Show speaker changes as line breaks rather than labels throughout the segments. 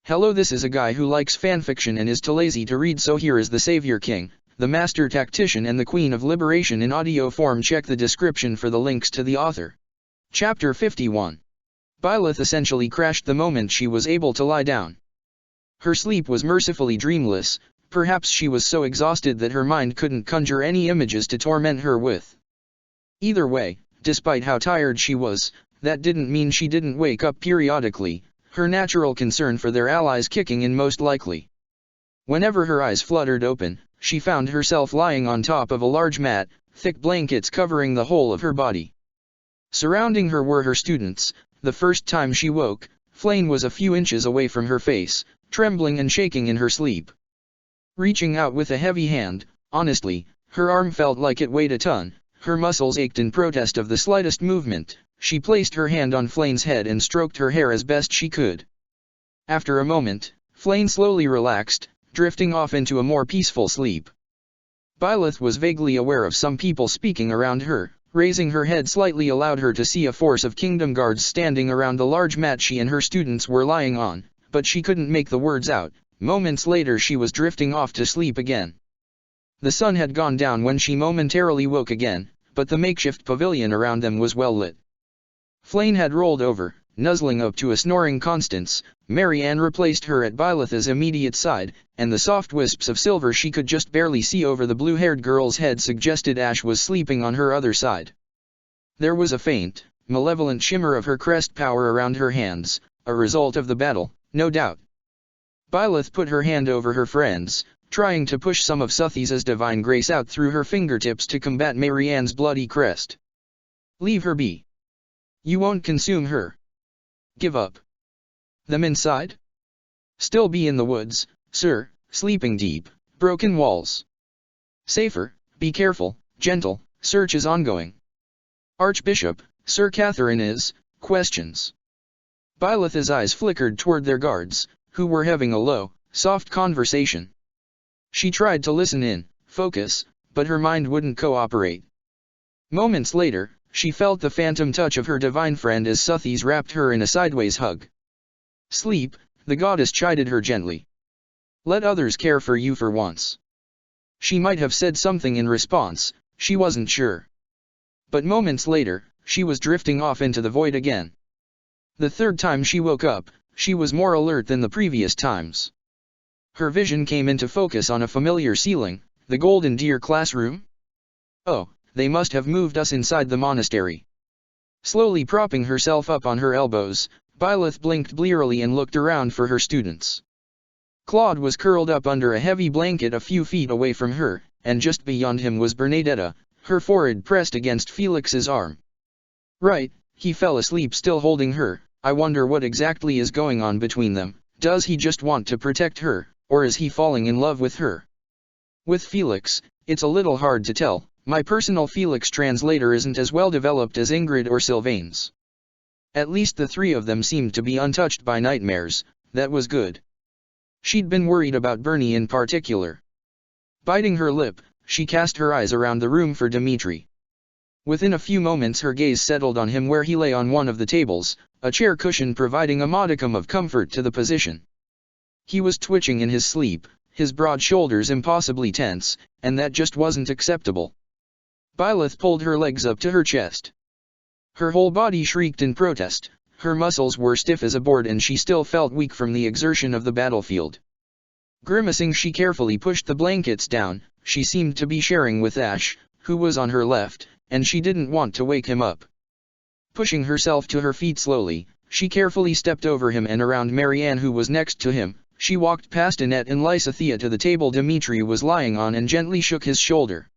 Hello, this is a guy who likes fanfiction and is too lazy to read, so here is the Savior King, the Master Tactician and the Queen of Liberation in audio form. Check the description for the links to the author. Chapter 51. Byleth essentially crashed the moment she was able to lie down. Her sleep was mercifully dreamless. Perhaps she was so exhausted that her mind couldn't conjure any images to torment her with. Either way, despite how tired she was, that didn't mean she didn't wake up periodically, her natural concern for their allies kicking in most likely. Whenever her eyes fluttered open, she found herself lying on top of a large mat, thick blankets covering the whole of her body. Surrounding her were her students. The first time she woke, Flame was a few inches away from her face, trembling and shaking in her sleep. Reaching out with a heavy hand, honestly, her arm felt like it weighed a ton, her muscles ached in protest of the slightest movement. She placed her hand on Flame's head and stroked her hair as best she could. After a moment, Flame slowly relaxed, drifting off into a more peaceful sleep. Byleth was vaguely aware of some people speaking around her. Raising her head slightly allowed her to see a force of kingdom guards standing around the large mat she and her students were lying on, but she couldn't make the words out. Moments later she was drifting off to sleep again. The sun had gone down when she momentarily woke again, but the makeshift pavilion around them was well lit. Flame had rolled over, nuzzling up to a snoring Constance. Marianne replaced her at Byleth's immediate side, and the soft wisps of silver she could just barely see over the blue-haired girl's head suggested Ash was sleeping on her other side. There was a faint, malevolent shimmer of her crest power around her hands, a result of the battle, no doubt. Byleth put her hand over her friend's, trying to push some of Suthi's divine grace out through her fingertips to combat Marianne's bloody crest. Leave her be. You won't consume her. Give up. Them inside? Still be in the woods, sir, sleeping deep, broken walls. Safer, be careful, gentle, search is ongoing. Archbishop, Sir Catherine is, questions. Byleth's eyes flickered toward their guards, who were having a low, soft conversation. She tried to listen in, focus, but her mind wouldn't cooperate. Moments later, she felt the phantom touch of her divine friend as Suthi's wrapped her in a sideways hug. Sleep, the goddess chided her gently. Let others care for you for once. She might have said something in response, she wasn't sure. But moments later, she was drifting off into the void again. The third time she woke up, she was more alert than the previous times. Her vision came into focus on a familiar ceiling, the Golden Deer classroom? Oh, they must have moved us inside the monastery. Slowly propping herself up on her elbows, Byleth blinked blearily and looked around for her students. Claude was curled up under a heavy blanket a few feet away from her, and just beyond him was Bernadetta, her forehead pressed against Felix's arm. Right, he fell asleep still holding her. I wonder what exactly is going on between them. Does he just want to protect her, or is he falling in love with her? With Felix, it's a little hard to tell. My personal Felix translator isn't as well developed as Ingrid or Sylvain's. At least the three of them seemed to be untouched by nightmares. That was good. She'd been worried about Bernie in particular. Biting her lip, she cast her eyes around the room for Dimitri. Within a few moments her gaze settled on him where he lay on one of the tables, a chair cushion providing a modicum of comfort to the position. He was twitching in his sleep, his broad shoulders impossibly tense, and that just wasn't acceptable. Byleth pulled her legs up to her chest. Her whole body shrieked in protest, her muscles were stiff as a board and she still felt weak from the exertion of the battlefield. Grimacing she carefully pushed the blankets down. She seemed to be sharing with Ash, who was on her left, and she didn't want to wake him up. Pushing herself to her feet slowly, she carefully stepped over him and around Marianne who was next to him. She walked past Annette and Lysathea to the table Dimitri was lying on and gently shook his shoulder.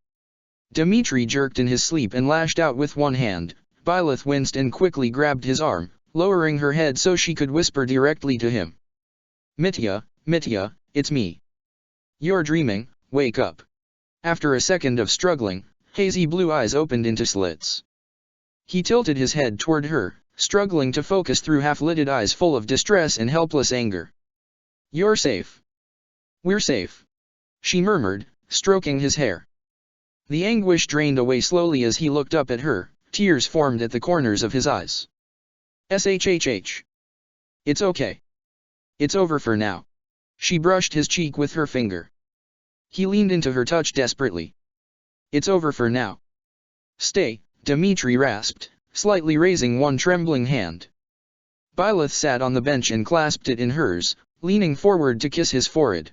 Dimitri jerked in his sleep and lashed out with one hand. Byleth winced and quickly grabbed his arm, lowering her head so she could whisper directly to him. Mitya, it's me. You're dreaming, wake up. After a second of struggling, hazy blue eyes opened into slits. He tilted his head toward her, struggling to focus through half-lidded eyes full of distress and helpless anger. You're safe. We're safe. She murmured, stroking his hair. The anguish drained away slowly as he looked up at her, tears formed at the corners of his eyes. SHHH. It's okay. It's over for now. She brushed his cheek with her finger. He leaned into her touch desperately. It's over for now. Stay, Dmitri rasped, slightly raising one trembling hand. Byleth sat on the bench and clasped it in hers, leaning forward to kiss his forehead.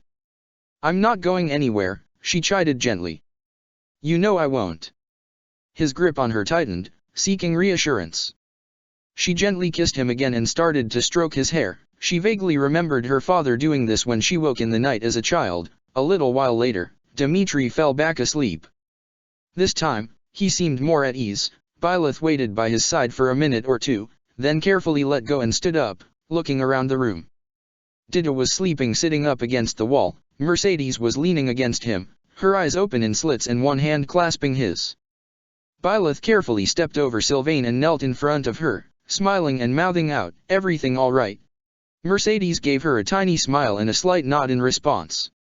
I'm not going anywhere, she chided gently. You know I won't. His grip on her tightened, seeking reassurance. She gently kissed him again and started to stroke his hair. She vaguely remembered her father doing this when she woke in the night as a child. A little while later, Dmitri fell back asleep. This time, he seemed more at ease. Byleth waited by his side for a minute or two, then carefully let go and stood up, looking around the room. Dida was sleeping sitting up against the wall. Mercedes was leaning against him, her eyes open in slits and one hand clasping his. Byleth carefully stepped over Sylvain and knelt in front of her, smiling and mouthing out, "Everything all right?" Mercedes gave her a tiny smile and a slight nod in response.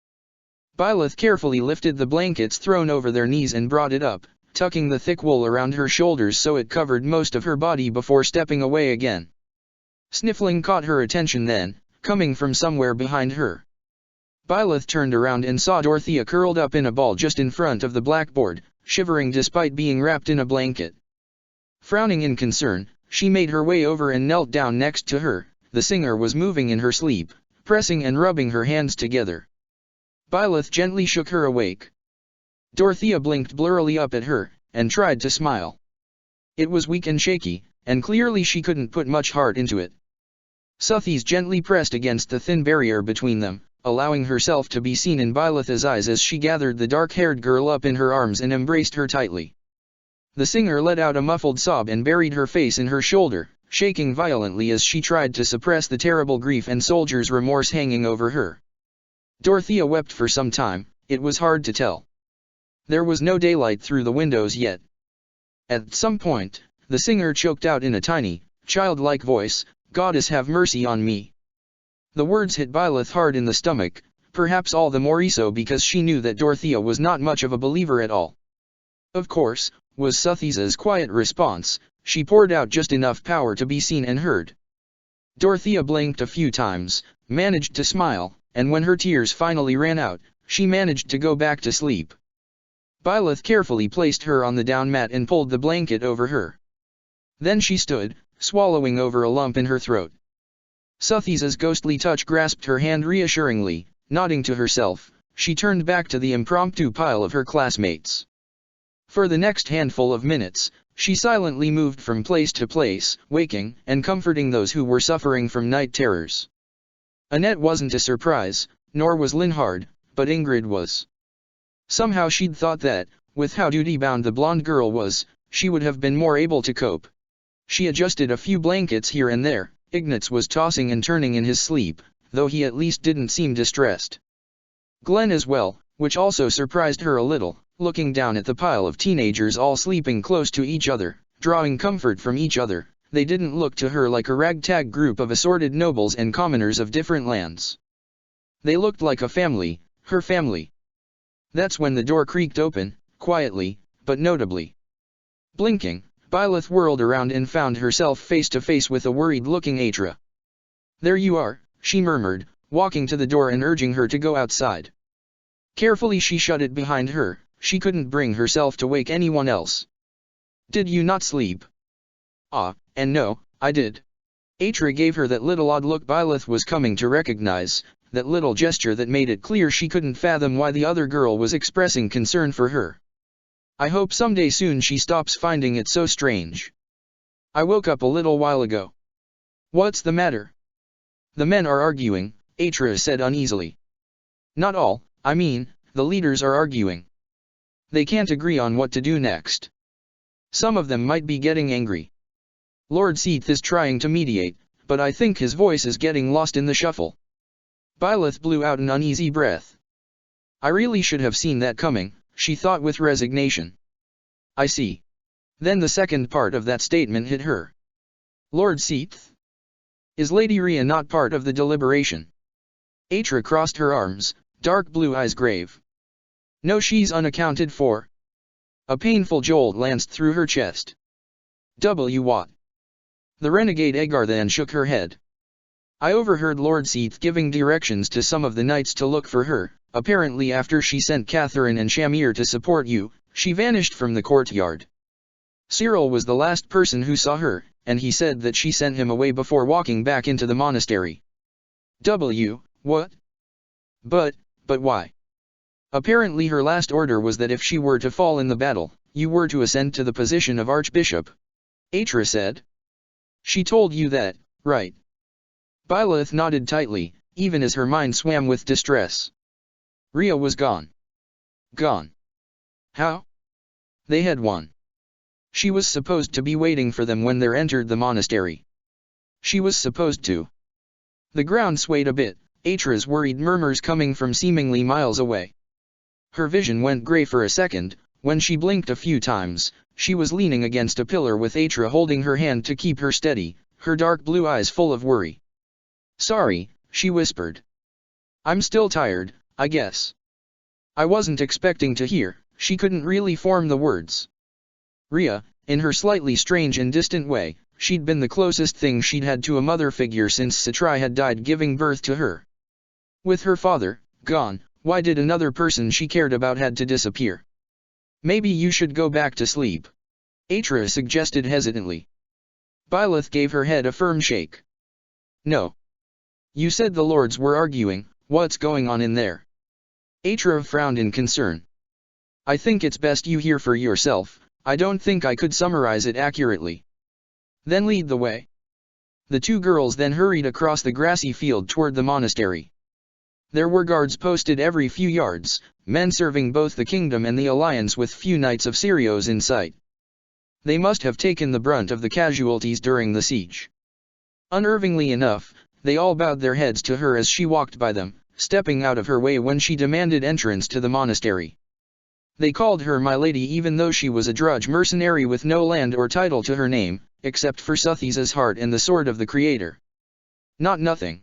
Byleth carefully lifted the blankets thrown over their knees and brought it up, tucking the thick wool around her shoulders so it covered most of her body before stepping away again. Sniffling caught her attention then, coming from somewhere behind her. Byleth turned around and saw Dorothea curled up in a ball just in front of the blackboard, shivering despite being wrapped in a blanket. Frowning in concern, she made her way over and knelt down next to her. The singer was moving in her sleep, pressing and rubbing her hands together. Byleth gently shook her awake. Dorothea blinked blurrily up at her, and tried to smile. It was weak and shaky, and clearly she couldn't put much heart into it. Suthies gently pressed against the thin barrier between them, allowing herself to be seen in Byleth's eyes as she gathered the dark-haired girl up in her arms and embraced her tightly. The singer let out a muffled sob and buried her face in her shoulder, shaking violently as she tried to suppress the terrible grief and soldier's remorse hanging over her. Dorothea wept for some time. It was hard to tell. There was no daylight through the windows yet. At some point, the singer choked out in a tiny, childlike voice, "Goddess have mercy on me." The words hit Byleth hard in the stomach, perhaps all the more so because she knew that Dorothea was not much of a believer at all. "Of course," was Suthies's quiet response. She poured out just enough power to be seen and heard. Dorothea blinked a few times, managed to smile, and when her tears finally ran out, she managed to go back to sleep. Byleth carefully placed her on the down mat and pulled the blanket over her. Then she stood, swallowing over a lump in her throat. Suthies's ghostly touch grasped her hand reassuringly. Nodding to herself, she turned back to the impromptu pile of her classmates. For the next handful of minutes, she silently moved from place to place, waking and comforting those who were suffering from night terrors. Annette wasn't a surprise, nor was Linhard, but Ingrid was. Somehow she'd thought that, with how duty-bound the blonde girl was, she would have been more able to cope. She adjusted a few blankets here and there. Ignatz was tossing and turning in his sleep, though he at least didn't seem distressed. Glenn as well, which also surprised her a little, looking down at the pile of teenagers all sleeping close to each other, drawing comfort from each other. They didn't look to her like a ragtag group of assorted nobles and commoners of different lands. They looked like a family, her family. That's when the door creaked open, quietly, but notably. Blinking, Byleth whirled around and found herself face to face with a worried-looking Atra. "There you are," she murmured, walking to the door and urging her to go outside. Carefully she shut it behind her. She couldn't bring herself to wake anyone else. "Did you not sleep?" "Ah, and no, I did." Atra gave her that little odd look Byleth was coming to recognize, that little gesture that made it clear she couldn't fathom why the other girl was expressing concern for her. "I hope someday soon she stops finding it so strange. I woke up a little while ago." "What's the matter?" "The men are arguing," Atra said uneasily. "Not all, I mean, the leaders are arguing. They can't agree on what to do next. Some of them might be getting angry. Lord Seath is trying to mediate, but I think his voice is getting lost in the shuffle." Byleth blew out an uneasy breath. "I really should have seen that coming," she thought with resignation. "I see." Then the second part of that statement hit her. "Lord Seath? Is Lady Rhea not part of the deliberation?" Atra crossed her arms, dark blue eyes grave. "No, she's unaccounted for." A painful jolt lanced through her chest. "What?" The renegade Agar then shook her head. I overheard Lord Seath giving directions to some of the knights to look for her. Apparently after she sent Catherine and Shamir to support you, she vanished from the courtyard. Cyril was the last person who saw her, and he said that she sent him away before walking back into the monastery. What? But why? Apparently her last order was that if she were to fall in the battle, you were to ascend to the position of archbishop. Atra said. She told you that, right? Byleth nodded tightly, even as her mind swam with distress. Rhea was gone. Gone. How? They had won. She was supposed to be waiting for them when they entered the monastery. She was supposed to. The ground swayed a bit, Atra's worried murmurs coming from seemingly miles away. Her vision went grey for a second. When she blinked a few times, she was leaning against a pillar with Atra holding her hand to keep her steady, her dark blue eyes full of worry. Sorry, she whispered. I'm still tired, I guess. I wasn't expecting to hear. She couldn't really form the words. Rhea, in her slightly strange and distant way, she'd been the closest thing she'd had to a mother figure since Satrai had died giving birth to her. With her father gone, why did another person she cared about had to disappear? Maybe you should go back to sleep, Atra suggested hesitantly. Byleth gave her head a firm shake. No. You said the lords were arguing, what's going on in there? Atra frowned in concern. I think it's best you hear for yourself. I don't think I could summarize it accurately. Then lead the way. The two girls then hurried across the grassy field toward the monastery. There were guards posted every few yards, men serving both the kingdom and the alliance with few knights of Syrios in sight. They must have taken the brunt of the casualties during the siege. Unnervingly enough, they all bowed their heads to her as she walked by them, stepping out of her way when she demanded entrance to the monastery. They called her my lady even though she was a drudge mercenary with no land or title to her name, except for Suthisa's heart and the sword of the Creator. Not nothing.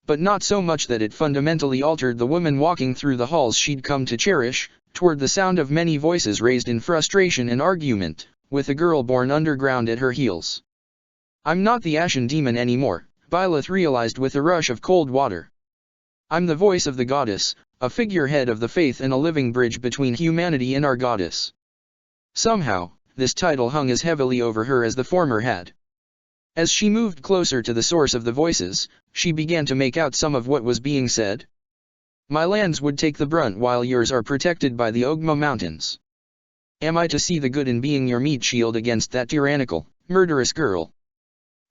But not so much that it fundamentally altered the woman walking through the halls she'd come to cherish, toward the sound of many voices raised in frustration and argument, with a girl born underground at her heels. I'm not the Ashen Demon anymore, Byleth realized with a rush of cold water. I'm the voice of the goddess, a figurehead of the faith and a living bridge between humanity and our goddess. Somehow, this title hung as heavily over her as the former had. As she moved closer to the source of the voices, she began to make out some of what was being said. My lands would take the brunt while yours are protected by the Ogma Mountains. Am I to see the good in being your meat shield against that tyrannical, murderous girl?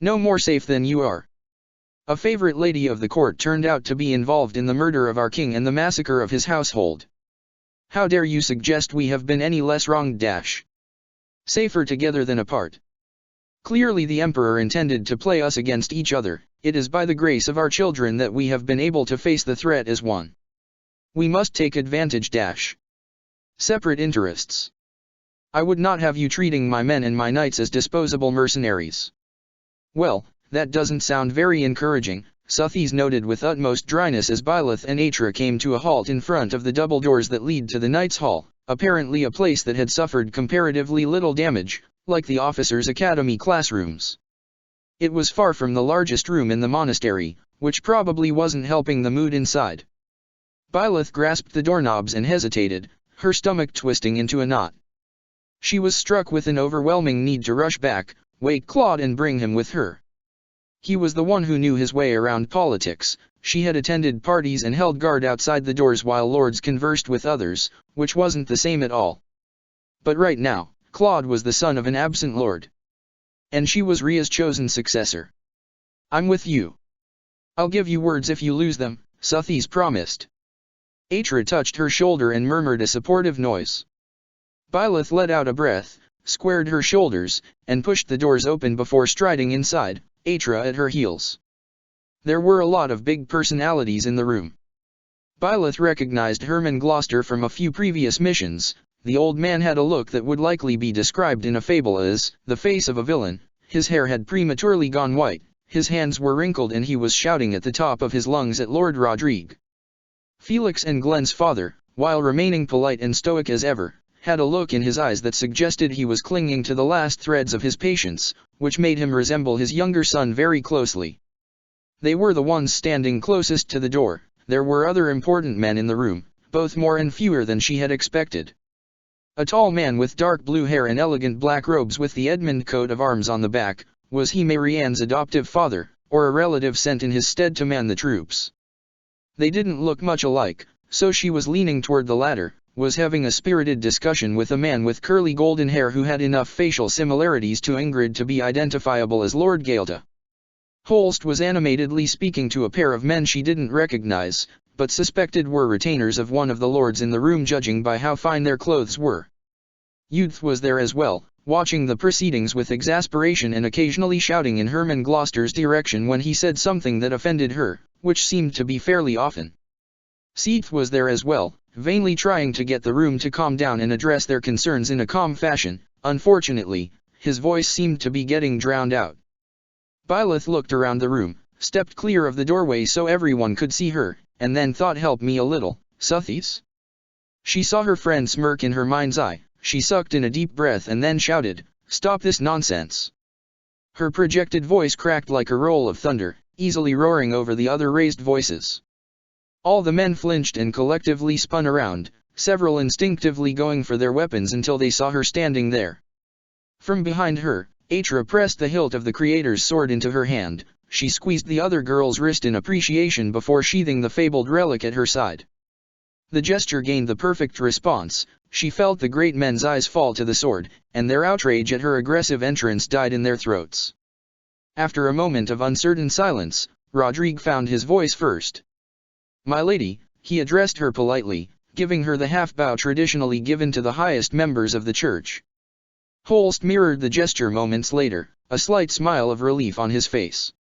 No more safe than you are. A favorite lady of the court turned out to be involved in the murder of our king and the massacre of his household. How dare you suggest we have been any less wronged? Safer together than apart. Clearly the emperor intended to play us against each other. It is by the grace of our children that we have been able to face the threat as one. We must take advantage. Separate interests. I would not have you treating my men and my knights as disposable mercenaries. Well, that doesn't sound very encouraging, Suthis noted with utmost dryness as Byleth and Atra came to a halt in front of the double doors that lead to the Knights' Hall, apparently a place that had suffered comparatively little damage, like the officers' academy classrooms. It was far from the largest room in the monastery, which probably wasn't helping the mood inside. Byleth grasped the doorknobs and hesitated, her stomach twisting into a knot. She was struck with an overwhelming need to rush back, wake Claude and bring him with her. He was the one who knew his way around politics. She had attended parties and held guard outside the doors while lords conversed with others, which wasn't the same at all. But right now, Claude was the son of an absent lord. And she was Rhea's chosen successor. I'm with you. I'll give you words if you lose them, Suthis promised. Atra touched her shoulder and murmured a supportive noise. Byleth let out a breath, squared her shoulders, and pushed the doors open before striding inside, Atra at her heels. There were a lot of big personalities in the room. Byleth recognized Herman Gloucester from a few previous missions. The old man had a look that would likely be described in a fable as the face of a villain. His hair had prematurely gone white, his hands were wrinkled and he was shouting at the top of his lungs at Lord Rodrigue. Felix and Glenn's father, while remaining polite and stoic as ever, had a look in his eyes that suggested he was clinging to the last threads of his patience, which made him resemble his younger son very closely. They were the ones standing closest to the door. There were other important men in the room, both more and fewer than she had expected. A tall man with dark blue hair and elegant black robes with the Edmund coat of arms on the back. Was he Marianne's adoptive father, or a relative sent in his stead to man the troops? They didn't look much alike, so she was leaning toward the latter, was having a spirited discussion with a man with curly golden hair who had enough facial similarities to Ingrid to be identifiable as Lord Gaelta. Holst was animatedly speaking to a pair of men she didn't recognize, but suspected were retainers of one of the lords in the room judging by how fine their clothes were. Youth was there as well, watching the proceedings with exasperation and occasionally shouting in Hermann Gloucester's direction when he said something that offended her, which seemed to be fairly often. Seath was there as well, vainly trying to get the room to calm down and address their concerns in a calm fashion. Unfortunately, his voice seemed to be getting drowned out. Byleth looked around the room, stepped clear of the doorway so everyone could see her, and then thought, help me a little, Suthies? She saw her friend smirk in her mind's eye. She sucked in a deep breath and then shouted, stop this nonsense. Her projected voice cracked like a roll of thunder, easily roaring over the other raised voices. All the men flinched and collectively spun around, several instinctively going for their weapons until they saw her standing there. From behind her, Atra pressed the hilt of the Creator's sword into her hand. She squeezed the other girl's wrist in appreciation before sheathing the fabled relic at her side. The gesture gained the perfect response. She felt the great men's eyes fall to the sword, and their outrage at her aggressive entrance died in their throats. After a moment of uncertain silence, Rodrigue found his voice first. My lady, he addressed her politely, giving her the half-bow traditionally given to the highest members of the church. Holst mirrored the gesture moments later, a slight smile of relief on his face.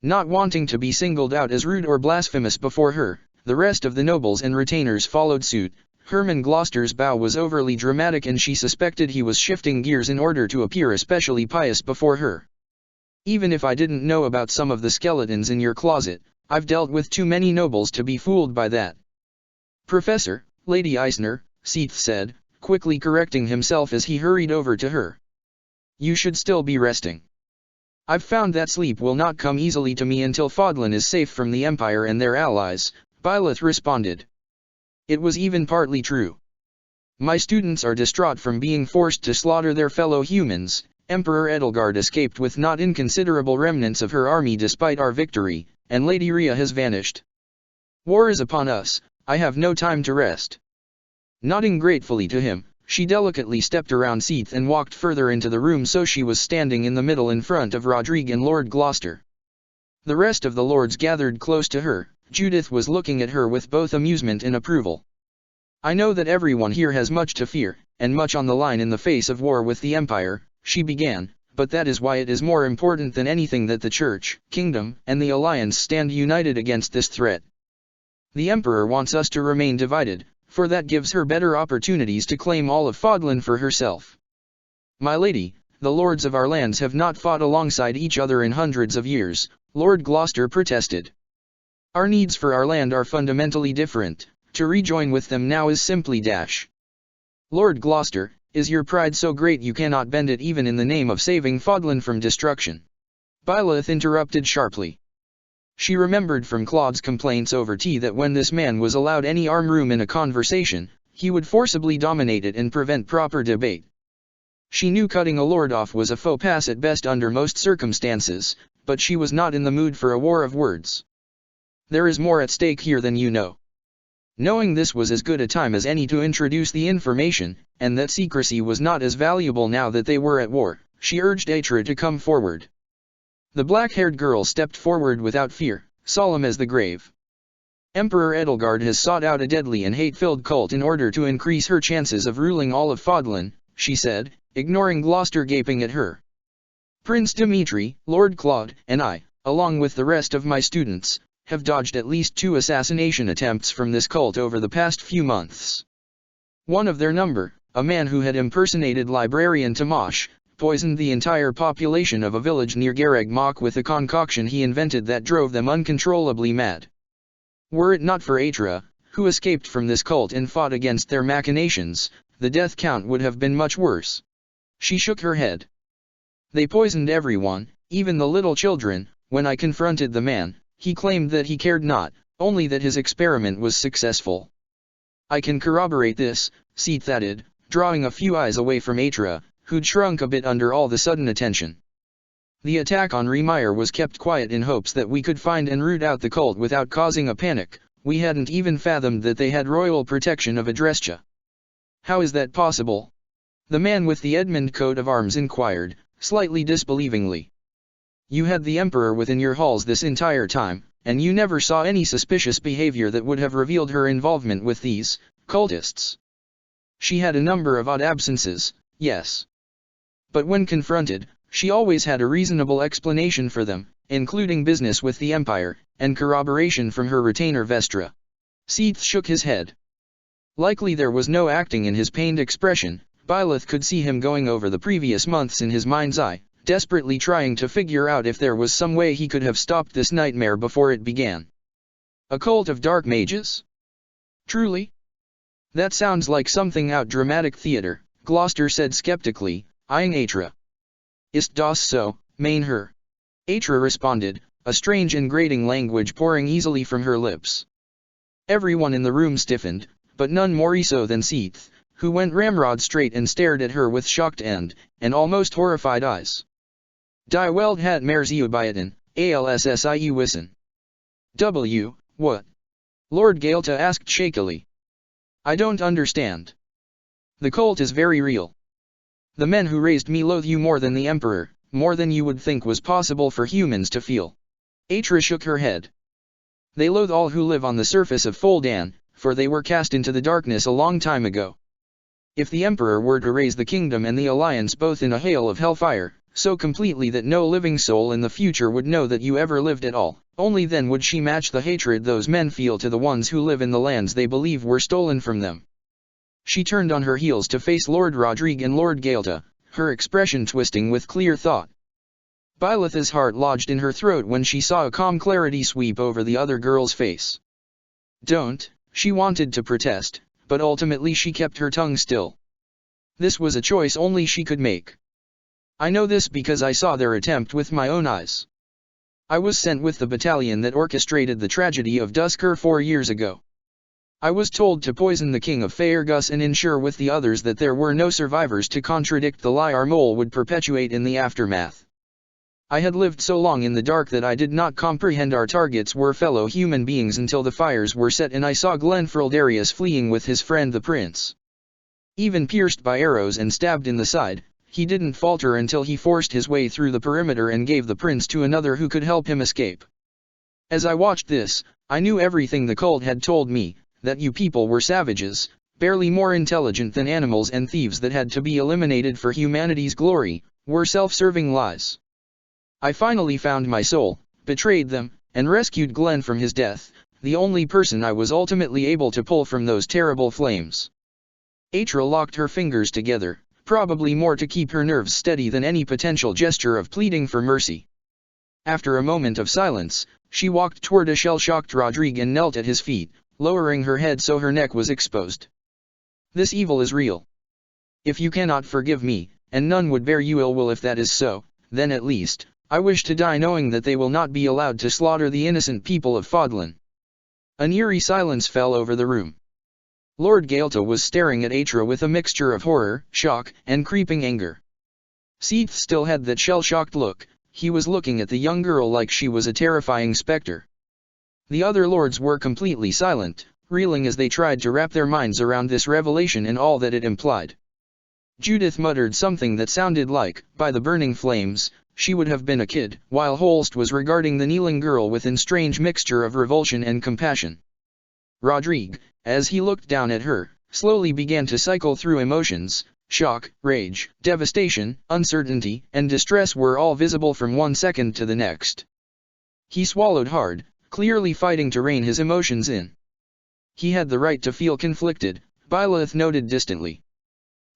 Not wanting to be singled out as rude or blasphemous before her, the rest of the nobles and retainers followed suit. Hermann Gloucester's bow was overly dramatic and she suspected he was shifting gears in order to appear especially pious before her. Even if I didn't know about some of the skeletons in your closet, I've dealt with too many nobles to be fooled by that. Professor, Lady Eisner, Seath said, quickly correcting himself as he hurried over to her. You should still be resting. I've found that sleep will not come easily to me until Fodlan is safe from the Empire and their allies, Byleth responded. It was even partly true. My students are distraught from being forced to slaughter their fellow humans. Emperor Edelgard escaped with not inconsiderable remnants of her army despite our victory, and Lady Rhea has vanished. War is upon us, I have no time to rest. Nodding gratefully to him, she delicately stepped around Seath and walked further into the room so she was standing in the middle in front of Rodrigue and Lord Gloucester. The rest of the lords gathered close to her. Judith was looking at her with both amusement and approval. I know that everyone here has much to fear, and much on the line in the face of war with the Empire, she began, but that is why it is more important than anything that the Church, Kingdom, and the Alliance stand united against this threat. The Emperor wants us to remain divided, for that gives her better opportunities to claim all of Fodlan for herself. My lady, the lords of our lands have not fought alongside each other in hundreds of years, Lord Gloucester protested. Our needs for our land are fundamentally different. To rejoin with them now is simply dash. Lord Gloucester, is your pride so great you cannot bend it even in the name of saving Fodlan from destruction? Byleth interrupted sharply. She remembered from Claude's complaints over tea that when this man was allowed any arm room in a conversation, he would forcibly dominate it and prevent proper debate. She knew cutting a lord off was a faux pas at best under most circumstances, but she was not in the mood for a war of words. There is more at stake here than you know. Knowing this was as good a time as any to introduce the information, and that secrecy was not as valuable now that they were at war, she urged Atra to come forward. The black-haired girl stepped forward without fear, solemn as the grave. Emperor Edelgard has sought out a deadly and hate-filled cult in order to increase her chances of ruling all of Fodlan, she said, ignoring Gloucester gaping at her. Prince Dimitri, Lord Claude, and I, along with the rest of my students, have dodged at least 2 assassination attempts from this cult over the past few months. One of their number, a man who had impersonated librarian Tamash, poisoned the entire population of a village near Gareg Mach with a concoction he invented that drove them uncontrollably mad. Were it not for Atra, who escaped from this cult and fought against their machinations, the death count would have been much worse. She shook her head. They poisoned everyone, even the little children, When I confronted the man, he claimed that he cared not, only that his experiment was successful. I can corroborate this, Seath added, drawing a few eyes away from Atra, who'd shrunk a bit under all the sudden attention. The attack on Remire was kept quiet in hopes that we could find and root out the cult without causing a panic. We hadn't even fathomed that they had royal protection of Adrestia. How is that possible? The man with the Edmund coat of arms inquired, slightly disbelievingly. You had the Emperor within your halls this entire time, and you never saw any suspicious behavior that would have revealed her involvement with these cultists. She had a number of odd absences, yes. But when confronted, she always had a reasonable explanation for them, including business with the Empire, and corroboration from her retainer Vestra. Seath shook his head. Likely there was no acting in his pained expression. Byleth could see him going over the previous months in his mind's eye, desperately trying to figure out if there was some way he could have stopped this nightmare before it began. A cult of dark mages? Truly? That sounds like something out dramatic theater, Gloucester said skeptically, eyeing Atra. Ist das so, mein Herr? Atra responded, a strange and grating language pouring easily from her lips. Everyone in the room stiffened, but none more so than Seath, who went ramrod straight and stared at her with shocked and almost horrified eyes. Die Welt hat mehr Zeubioten, alssie wissen. What? Lord Gaelta asked shakily. I don't understand. The cult is very real. The men who raised me loathe you more than the Emperor, more than you would think was possible for humans to feel. Atra shook her head. They loathe all who live on the surface of Foldan, for they were cast into the darkness a long time ago. If the Emperor were to raise the kingdom and the alliance both in a hail of hellfire, so completely that no living soul in the future would know that you ever lived at all, only then would she match the hatred those men feel to the ones who live in the lands they believe were stolen from them. She turned on her heels to face Lord Rodrigue and Lord Gaelta, her expression twisting with clear thought. Byleth's heart lodged in her throat when she saw a calm clarity sweep over the other girl's face. Don't, she wanted to protest, but ultimately she kept her tongue still. This was a choice only she could make. I know this because I saw their attempt with my own eyes. I was sent with the battalion that orchestrated the tragedy of Dusker 4 years ago. I was told to poison the king of Faergus and ensure with the others that there were no survivors to contradict the lie our mole would perpetuate in the aftermath. I had lived so long in the dark that I did not comprehend our targets were fellow human beings until the fires were set and I saw Glenfril Darius fleeing with his friend the prince. Even pierced by arrows and stabbed in the side, he didn't falter until he forced his way through the perimeter and gave the prince to another who could help him escape. As I watched this, I knew everything the cult had told me, that you people were savages, barely more intelligent than animals and thieves that had to be eliminated for humanity's glory, were self-serving lies. I finally found my soul, betrayed them, and rescued Glenn from his death, the only person I was ultimately able to pull from those terrible flames. Atra locked her fingers together, probably more to keep her nerves steady than any potential gesture of pleading for mercy. After a moment of silence, she walked toward a shell-shocked Rodrigue and knelt at his feet, lowering her head so her neck was exposed. This evil is real. If you cannot forgive me, and none would bear you ill will if that is so, then at least, I wish to die knowing that they will not be allowed to slaughter the innocent people of Fodlan. An eerie silence fell over the room. Lord Gaelta was staring at Atra with a mixture of horror, shock, and creeping anger. Seath still had that shell-shocked look, he was looking at the young girl like she was a terrifying specter. The other lords were completely silent, reeling as they tried to wrap their minds around this revelation and all that it implied. Judith muttered something that sounded like, by the burning flames, she would have been a kid, while Holst was regarding the kneeling girl with a strange mixture of revulsion and compassion. Rodrigue, as he looked down at her, slowly began to cycle through emotions. Shock, rage, devastation, uncertainty, and distress were all visible from one second to the next. He swallowed hard, clearly fighting to rein his emotions in. He had the right to feel conflicted, Byleth noted distantly.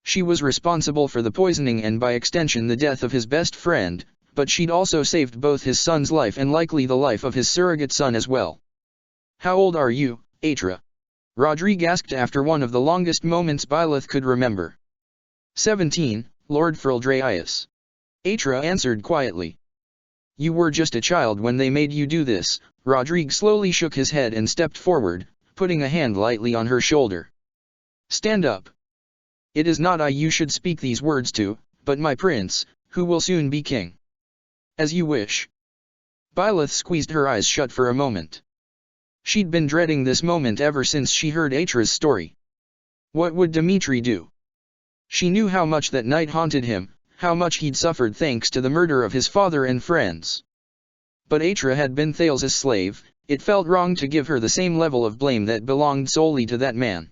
She was responsible for the poisoning and by extension the death of his best friend, but she'd also saved both his son's life and likely the life of his surrogate son as well. How old are you, Atra? Rodrigue asked after one of the longest moments Byleth could remember. 17, Lord Frildreius. Atra answered quietly. You were just a child when they made you do this. Rodrigue slowly shook his head and stepped forward, putting a hand lightly on her shoulder. Stand up. It is not I you should speak these words to, but my prince, who will soon be king. As you wish. Byleth squeezed her eyes shut for a moment. She'd been dreading this moment ever since she heard Atra's story. What would Dimitri do? She knew how much that night haunted him, how much he'd suffered thanks to the murder of his father and friends. But Atra had been Thales's slave. It felt wrong to give her the same level of blame that belonged solely to that man.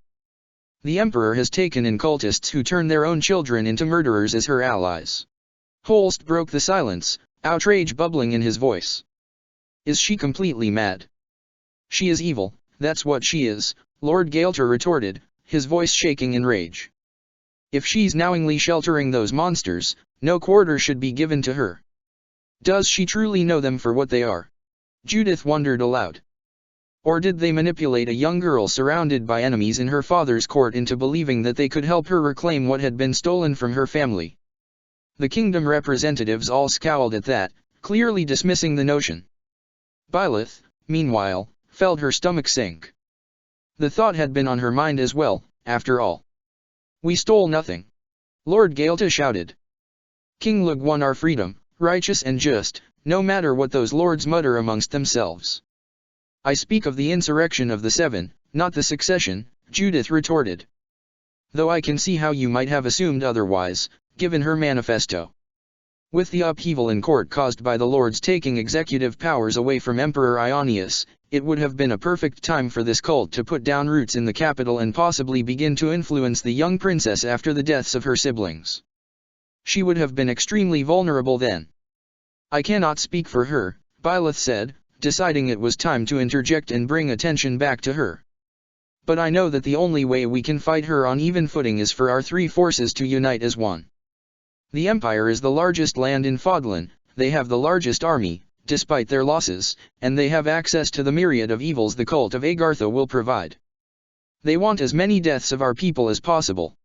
The Emperor has taken in cultists who turn their own children into murderers as her allies. Holst broke the silence, outrage bubbling in his voice. Is she completely mad? She is evil, that's what she is, Lord Gaelter retorted, his voice shaking in rage. If she's knowingly sheltering those monsters, no quarter should be given to her. Does she truly know them for what they are? Judith wondered aloud. Or did they manipulate a young girl surrounded by enemies in her father's court into believing that they could help her reclaim what had been stolen from her family? The kingdom representatives all scowled at that, clearly dismissing the notion. Byleth, meanwhile, felt her stomach sink. The thought had been on her mind as well, after all. We stole nothing. Lord Gaelta shouted. King Lug won our freedom, righteous and just, no matter what those lords mutter amongst themselves. I speak of the insurrection of the Seven, not the succession, Judith retorted. Though I can see how you might have assumed otherwise, given her manifesto. With the upheaval in court caused by the lords taking executive powers away from Emperor Ionius, it would have been a perfect time for this cult to put down roots in the capital and possibly begin to influence the young princess after the deaths of her siblings. She would have been extremely vulnerable then. I cannot speak for her, Byleth said, deciding it was time to interject and bring attention back to her. But I know that the only way we can fight her on even footing is for our three forces to unite as one. The Empire is the largest land in Fodlan, they have the largest army, despite their losses, and they have access to the myriad of evils the cult of Agartha will provide. They want as many deaths of our people as possible.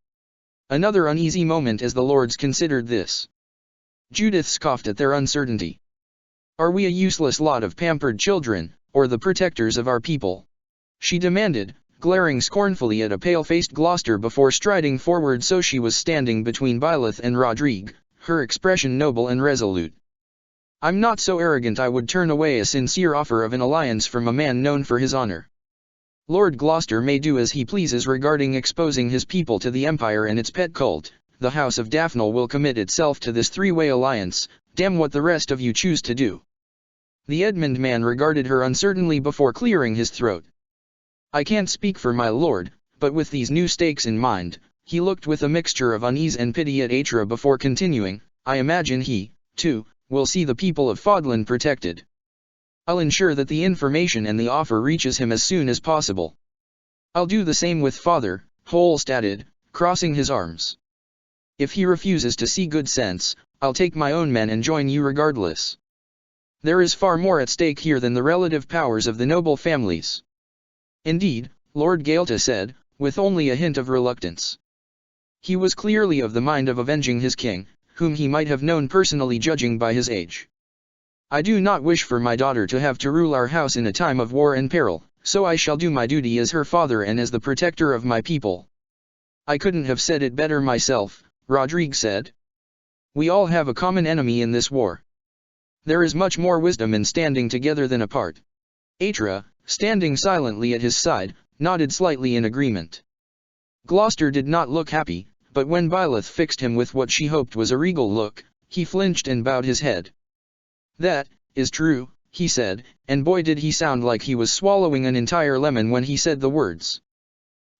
Another uneasy moment as the lords considered this. Judith scoffed at their uncertainty. Are we a useless lot of pampered children, or the protectors of our people? She demanded, glaring scornfully at a pale-faced Gloucester before striding forward so she was standing between Byleth and Rodrigue, her expression noble and resolute. I'm not so arrogant I would turn away a sincere offer of an alliance from a man known for his honor. Lord Gloucester may do as he pleases regarding exposing his people to the Empire and its pet cult. The House of Daphnel will commit itself to this three-way alliance, damn what the rest of you choose to do. The Edmund man regarded her uncertainly before clearing his throat. I can't speak for my lord, but with these new stakes in mind, he looked with a mixture of unease and pity at Atra before continuing, I imagine he, too, will see the people of Fodlan protected. I'll ensure that the information and the offer reaches him as soon as possible. I'll do the same with father, Holst added, crossing his arms. If he refuses to see good sense, I'll take my own men and join you regardless. There is far more at stake here than the relative powers of the noble families. Indeed, Lord Gaelta said, with only a hint of reluctance. He was clearly of the mind of avenging his king, whom he might have known personally judging by his age. I do not wish for my daughter to have to rule our house in a time of war and peril, so I shall do my duty as her father and as the protector of my people. I couldn't have said it better myself, Rodrigue said. We all have a common enemy in this war. There is much more wisdom in standing together than apart. Atra, standing silently at his side, nodded slightly in agreement. Gloucester did not look happy, but when Byleth fixed him with what she hoped was a regal look, he flinched and bowed his head. That is true, he said, and boy did he sound like he was swallowing an entire lemon when he said the words.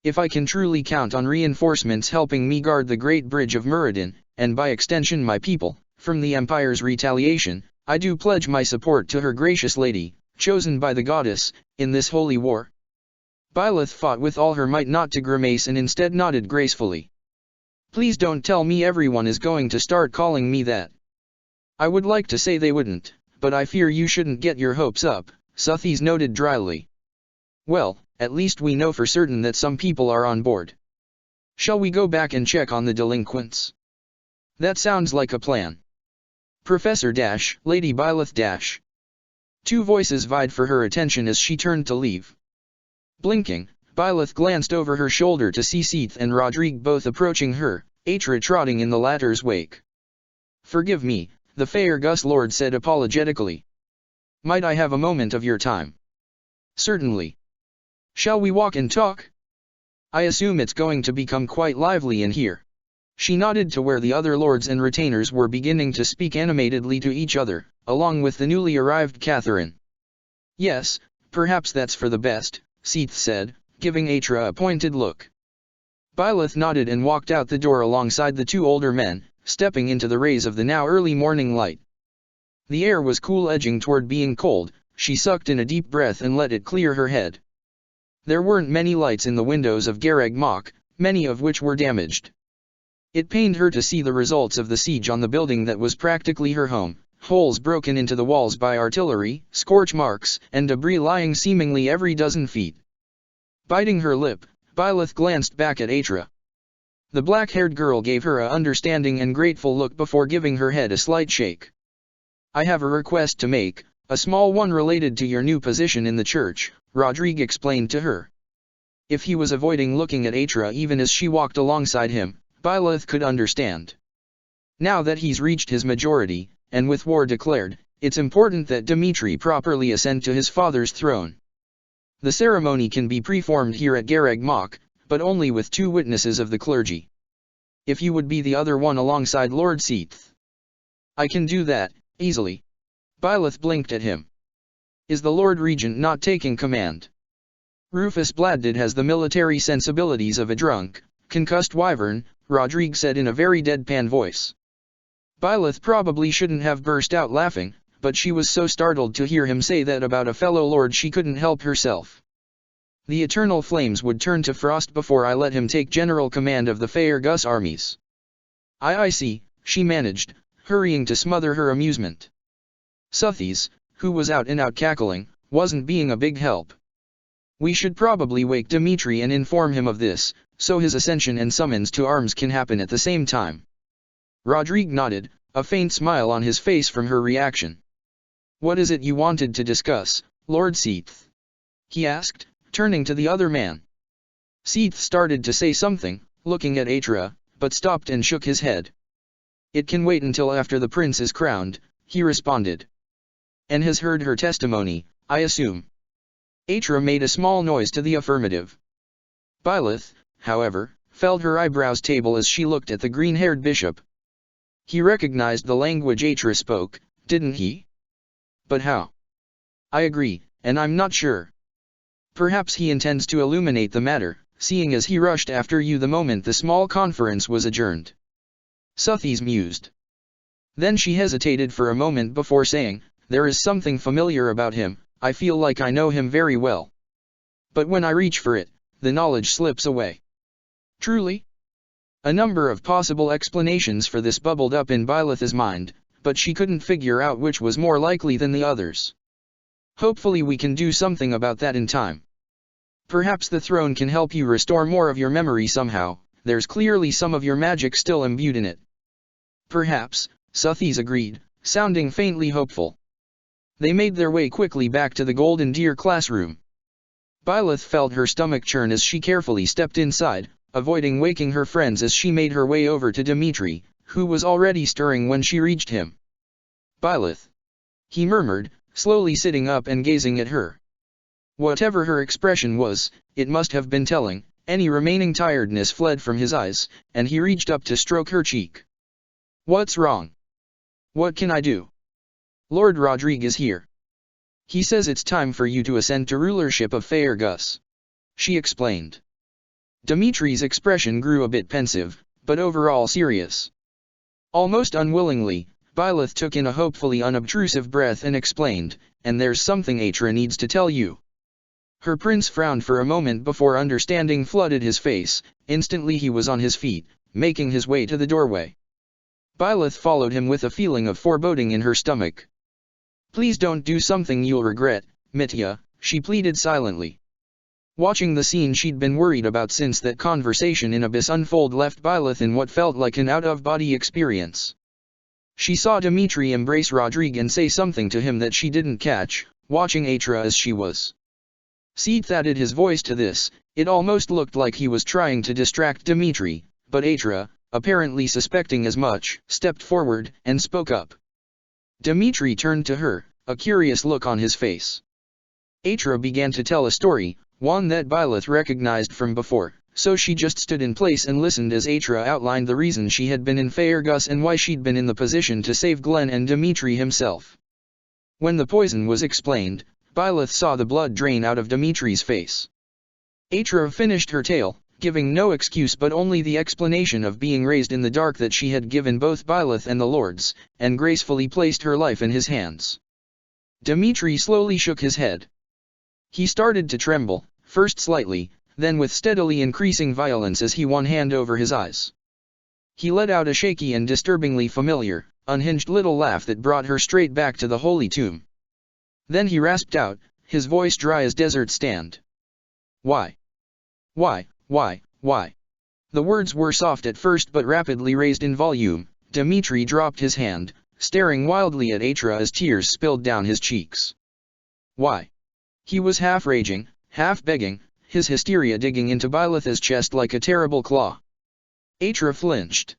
If I can truly count on reinforcements helping me guard the Great Bridge of Muradin, and by extension my people, from the Empire's retaliation, I do pledge my support to her gracious lady, chosen by the goddess, in this holy war. Byleth fought with all her might not to grimace and instead nodded gracefully. Please don't tell me everyone is going to start calling me that. I would like to say they wouldn't, but I fear you shouldn't get your hopes up, Suthies noted dryly. Well, at least we know for certain that some people are on board. Shall we go back and check on the delinquents? That sounds like a plan. Professor Dash, Lady Byleth Dash. Two voices vied for her attention as she turned to leave. Blinking, Byleth glanced over her shoulder to see Seath and Rodrigue both approaching her, Atra trotting in the latter's wake. "Forgive me," the Faerghus Lord said apologetically. "Might I have a moment of your time?" "Certainly. Shall we walk and talk? I assume it's going to become quite lively in here." She nodded to where the other lords and retainers were beginning to speak animatedly to each other, along with the newly arrived Catherine. "Yes, perhaps that's for the best," Seath said, giving Atra a pointed look. Byleth nodded and walked out the door alongside the two older men, stepping into the rays of the now early morning light. The air was cool, edging toward being cold. She sucked in a deep breath and let it clear her head. There weren't many lights in the windows of Garreg Mach, many of which were damaged. It pained her to see the results of the siege on the building that was practically her home, holes broken into the walls by artillery, scorch marks, and debris lying seemingly every dozen feet. Biting her lip, Byleth glanced back at Atra. The black-haired girl gave her a understanding and grateful look before giving her head a slight shake. "I have a request to make, a small one related to your new position in the church," Rodrigue explained to her. If he was avoiding looking at Atra even as she walked alongside him, Byleth could understand. Now that he's reached his majority, and with war declared, it's important that Dimitri properly ascend to his father's throne. The ceremony can be performed here at Garreg Mach, but only with 2 witnesses of the clergy. If you would be the other one alongside Lord Seath. "I can do that, easily." Byleth blinked at him. "Is the Lord Regent not taking command?" "Rufus Bladdid has the military sensibilities of a drunk, concussed wyvern," Rodrigue said in a very deadpan voice. Byleth probably shouldn't have burst out laughing, but she was so startled to hear him say that about a fellow lord she couldn't help herself. "The eternal flames would turn to frost before I let him take general command of the Faerghus armies." I see," she managed, hurrying to smother her amusement. Suthies, who was out and out cackling, wasn't being a big help. "We should probably wake Dimitri and inform him of this, so his ascension and summons to arms can happen at the same time." Rodrigue nodded, a faint smile on his face from her reaction. "What is it you wanted to discuss, Lord Seath?" he asked, turning to the other man. Seath started to say something, looking at Atra, but stopped and shook his head. "It can wait until after the prince is crowned," he responded. "And has heard her testimony, I assume?" Atra made a small noise to the affirmative. Byleth, however, felt her eyebrows table as she looked at the green-haired bishop. He recognized the language Atra spoke, didn't he? But how? "I agree, and I'm not sure. Perhaps he intends to illuminate the matter, seeing as he rushed after you the moment the small conference was adjourned." Suthies mused. Then she hesitated for a moment before saying, "There is something familiar about him, I feel like I know him very well. But when I reach for it, the knowledge slips away." "Truly?" A number of possible explanations for this bubbled up in Byleth's mind, but she couldn't figure out which was more likely than the others. "Hopefully we can do something about that in time. Perhaps the throne can help you restore more of your memory somehow, there's clearly some of your magic still imbued in it." "Perhaps," Suthies agreed, sounding faintly hopeful. They made their way quickly back to the Golden Deer classroom. Byleth felt her stomach churn as she carefully stepped inside, avoiding waking her friends as she made her way over to Dimitri, who was already stirring when she reached him. "Byleth," he murmured, slowly sitting up and gazing at her. Whatever her expression was, it must have been telling. Any remaining tiredness fled from his eyes, and he reached up to stroke her cheek. "What's wrong? What can I do?" "Lord Rodrigue is here. He says it's time for you to ascend to rulership of Faerghus," she explained. Dimitri's expression grew a bit pensive, but overall serious. Almost unwillingly, Byleth took in a hopefully unobtrusive breath and explained, "And there's something Atra needs to tell you." Her prince frowned for a moment before understanding flooded his face. Instantly he was on his feet, making his way to the doorway. Byleth followed him with a feeling of foreboding in her stomach. "Please don't do something you'll regret, Mitya," she pleaded silently. Watching the scene she'd been worried about since that conversation in Abyss unfold left Byleth in what felt like an out-of-body experience. She saw Dmitri embrace Rodrigue and say something to him that she didn't catch, watching Atra as she was. Seeth added his voice to this. It almost looked like he was trying to distract Dmitri, but Atra, apparently suspecting as much, stepped forward and spoke up. Dmitri turned to her, a curious look on his face. Atra began to tell a story, one that Byleth recognized from before, so she just stood in place and listened as Atra outlined the reason she had been in Faerghus and why she'd been in the position to save Glenn and Dmitri himself. When the poison was explained, Byleth saw the blood drain out of Dmitri's face. Atra finished her tale, giving no excuse but only the explanation of being raised in the dark that she had given both Byleth and the lords, and gracefully placed her life in his hands. Dmitri slowly shook his head. He started to tremble, first slightly, then with steadily increasing violence as he one hand over his eyes. He let out a shaky and disturbingly familiar, unhinged little laugh that brought her straight back to the holy tomb. Then he rasped out, his voice dry as desert sand. Why? Why? The words were soft at first but rapidly raised in volume. Dmitri dropped his hand, staring wildly at Atra as tears spilled down his cheeks. Why? He was half raging, half begging, his hysteria digging into Byleth's chest like a terrible claw. Atra flinched.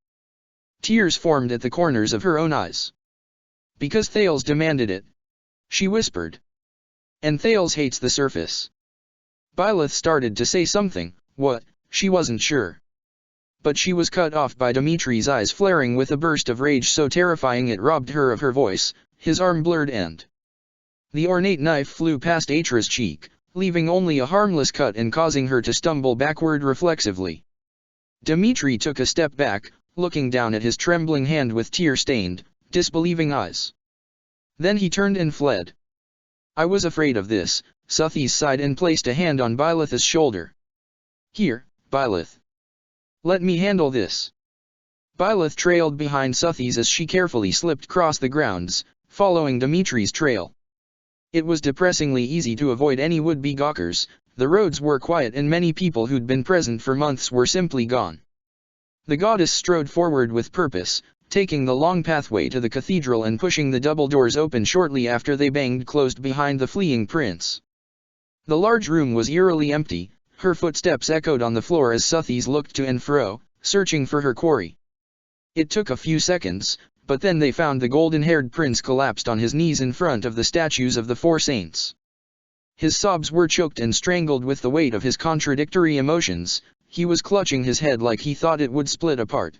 Tears formed at the corners of her own eyes. Because Thales demanded it, she whispered. And Thales hates the surface. Byleth started to say something, what, she wasn't sure. But she was cut off by Dmitri's eyes flaring with a burst of rage so terrifying it robbed her of her voice, his arm blurred and the ornate knife flew past Atra's cheek, leaving only a harmless cut and causing her to stumble backward reflexively. Dmitri took a step back, looking down at his trembling hand with tear-stained, disbelieving eyes. Then he turned and fled. I was afraid of this, Suthes sighed and placed a hand on Byleth's shoulder. Here, Byleth. Let me handle this. Byleth trailed behind Suthes as she carefully slipped across the grounds, following Dmitri's trail. It was depressingly easy to avoid any would-be gawkers, the roads were quiet and many people who'd been present for months were simply gone. The goddess strode forward with purpose, taking the long pathway to the cathedral and pushing the double doors open shortly after they banged closed behind the fleeing prince. The large room was eerily empty, her footsteps echoed on the floor as Suthes looked to and fro, searching for her quarry. It took a few seconds, but then they found the golden-haired prince collapsed on his knees in front of the statues of the four saints. His sobs were choked and strangled with the weight of his contradictory emotions, he was clutching his head like he thought it would split apart.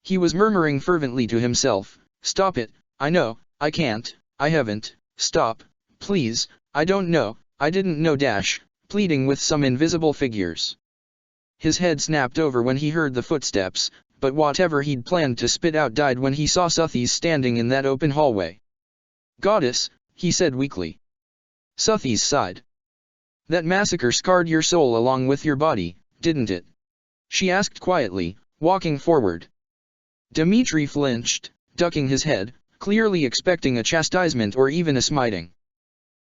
He was murmuring fervently to himself, "Stop it, I know, I can't, I haven't, stop, please, I don't know, I didn't know pleading with some invisible figures." His head snapped over when he heard the footsteps, but whatever he'd planned to spit out died when he saw Suthes standing in that open hallway. "Goddess," he said weakly. Suthes sighed. "That massacre scarred your soul along with your body, didn't it?" she asked quietly, walking forward. Dmitri flinched, ducking his head, clearly expecting a chastisement or even a smiting.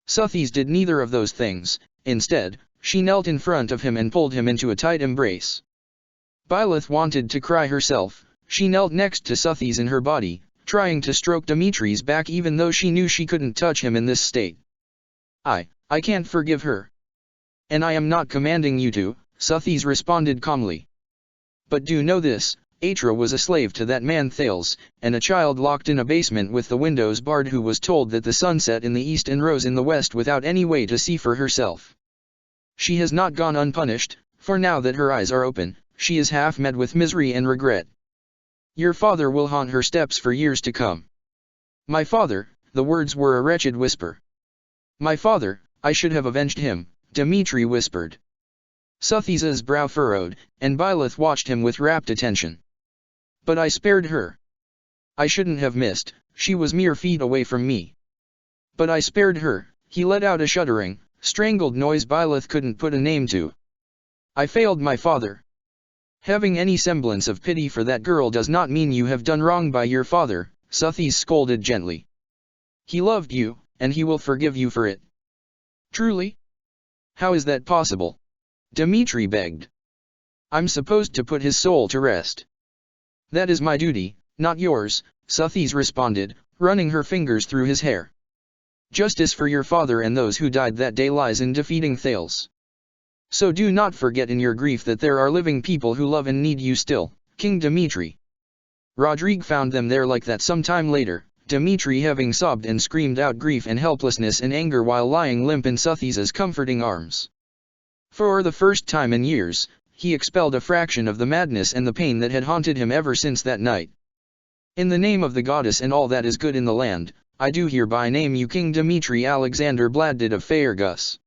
Suthes did neither of those things, instead, she knelt in front of him and pulled him into a tight embrace. Byleth wanted to cry herself, she knelt next to Suthes in her body, trying to stroke Dmitri's back even though she knew she couldn't touch him in this state. I can't forgive her. And I am not commanding you to, Suthes responded calmly. But do know this, Atra was a slave to that man Thales, and a child locked in a basement with the windows barred who was told that the sun set in the east and rose in the west without any way to see for herself. She has not gone unpunished, for now that her eyes are open, she is half mad with misery and regret. Your father will haunt her steps for years to come. My father, the words were a wretched whisper. My father, I should have avenged him, Dmitri whispered. Suthes's brow furrowed, and Byleth watched him with rapt attention. But I spared her. I shouldn't have missed, she was mere feet away from me. But I spared her, he let out a shuddering, strangled noise Byleth couldn't put a name to. I failed my father. Having any semblance of pity for that girl does not mean you have done wrong by your father, Suthes scolded gently. He loved you, and he will forgive you for it. Truly? How is that possible? Dmitri begged. I'm supposed to put his soul to rest. That is my duty, not yours, Suthis responded, running her fingers through his hair. Justice for your father and those who died that day lies in defeating Thales. So do not forget in your grief that there are living people who love and need you still, King Dmitri. Rodrigue found them there like that some time later, Dmitri having sobbed and screamed out grief and helplessness and anger while lying limp in Suthis's comforting arms. For the first time in years, he expelled a fraction of the madness and the pain that had haunted him ever since that night. In the name of the goddess and all that is good in the land, I do hereby name you King Dmitri Alexander Bladdid of Faergus.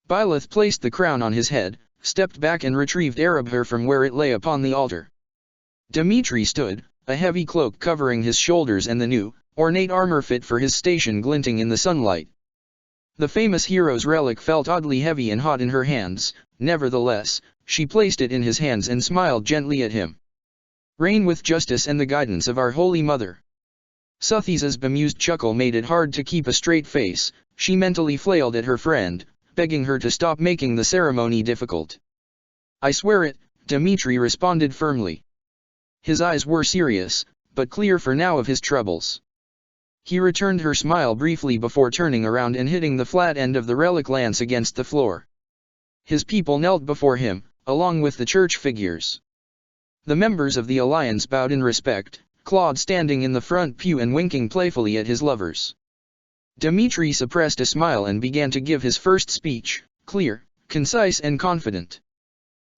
Byleth placed the crown on his head, stepped back and retrieved Arabher from where it lay upon the altar. Dmitri stood, a heavy cloak covering his shoulders and the new, ornate armor fit for his station glinting in the sunlight. The famous hero's relic felt oddly heavy and hot in her hands, nevertheless, she placed it in his hands and smiled gently at him. Reign with justice and the guidance of our Holy Mother. Suthis's bemused chuckle made it hard to keep a straight face. She mentally flailed at her friend, begging her to stop making the ceremony difficult. I swear it, Dmitri responded firmly. His eyes were serious, but clear for now of his troubles. He returned her smile briefly before turning around and hitting the flat end of the relic lance against the floor. His people knelt before him, along with the church figures. The members of the alliance bowed in respect, Claude standing in the front pew and winking playfully at his lovers. Dmitri suppressed a smile and began to give his first speech, clear, concise and confident.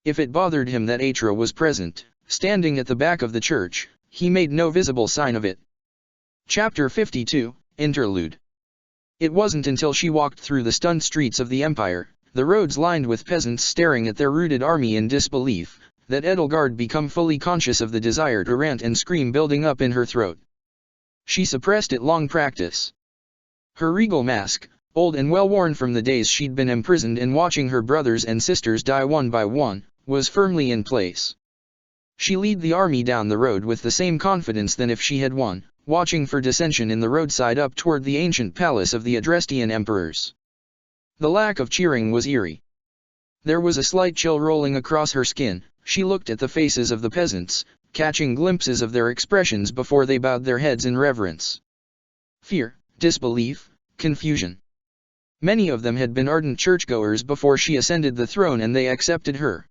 If it bothered him that Atra was present, standing at the back of the church, he made no visible sign of it. Chapter 52, Interlude. It wasn't until she walked through the stunned streets of the Empire, the roads lined with peasants staring at their routed army in disbelief, that Edelgard became fully conscious of the desire to rant and scream building up in her throat. She suppressed it long practice. Her regal mask, old and well-worn from the days she'd been imprisoned and watching her brothers and sisters die one by one, was firmly in place. She led the army down the road with the same confidence than if she had won, watching for dissension in the roadside up toward the ancient palace of the Adrestian emperors. The lack of cheering was eerie. There was a slight chill rolling across her skin. She looked at the faces of the peasants, catching glimpses of their expressions before they bowed their heads in reverence. Fear, disbelief, confusion. Many of them had been ardent churchgoers before she ascended the throne and they accepted her.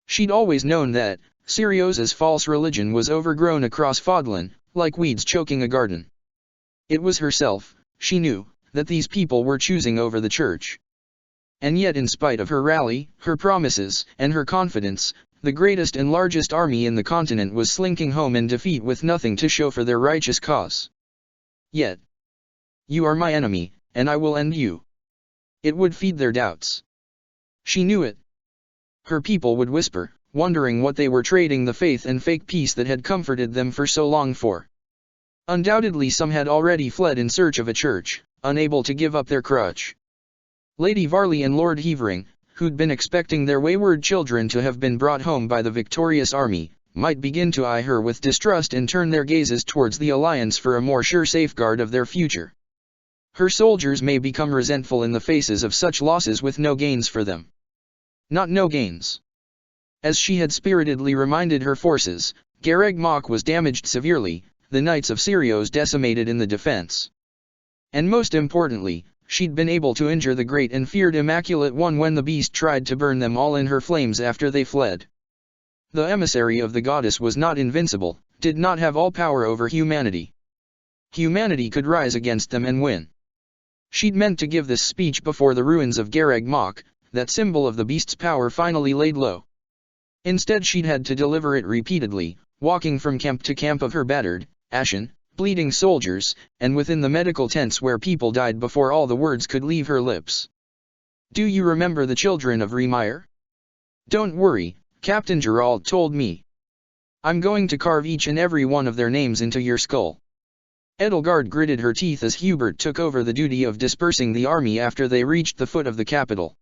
She'd always known that Sirius's false religion was overgrown across Fodlan, like weeds choking a garden. It was herself, she knew, that these people were choosing over the church. And yet in spite of her rally, her promises, and her confidence, the greatest and largest army in the continent was slinking home in defeat with nothing to show for their righteous cause. Yet, you are my enemy, and I will end you. It would feed their doubts. She knew it. Her people would whisper, wondering what they were trading the faith and fake peace that had comforted them for so long for. Undoubtedly some had already fled in search of a church, unable to give up their crutch. Lady Varley and Lord Heavering, who'd been expecting their wayward children to have been brought home by the victorious army, might begin to eye her with distrust and turn their gazes towards the alliance for a more sure safeguard of their future. Her soldiers may become resentful in the faces of such losses with no gains for them. Not no gains. As she had spiritedly reminded her forces, Gareg Mach was damaged severely, the Knights of Sirius decimated in the defense. And most importantly, she'd been able to injure the great and feared Immaculate One when the beast tried to burn them all in her flames after they fled. The emissary of the goddess was not invincible, did not have all power over humanity. Humanity could rise against them and win. She'd meant to give this speech before the ruins of Gareg Mach, that symbol of the beast's power finally laid low. Instead she'd had to deliver it repeatedly, walking from camp to camp of her battered, ashen, bleeding soldiers, and within the medical tents where people died before all the words could leave her lips. Do you remember the children of Remire? Don't worry, Captain Gerald told me. I'm going to carve each and every one of their names into your skull. Edelgard gritted her teeth as Hubert took over the duty of dispersing the army after they reached the foot of the capital.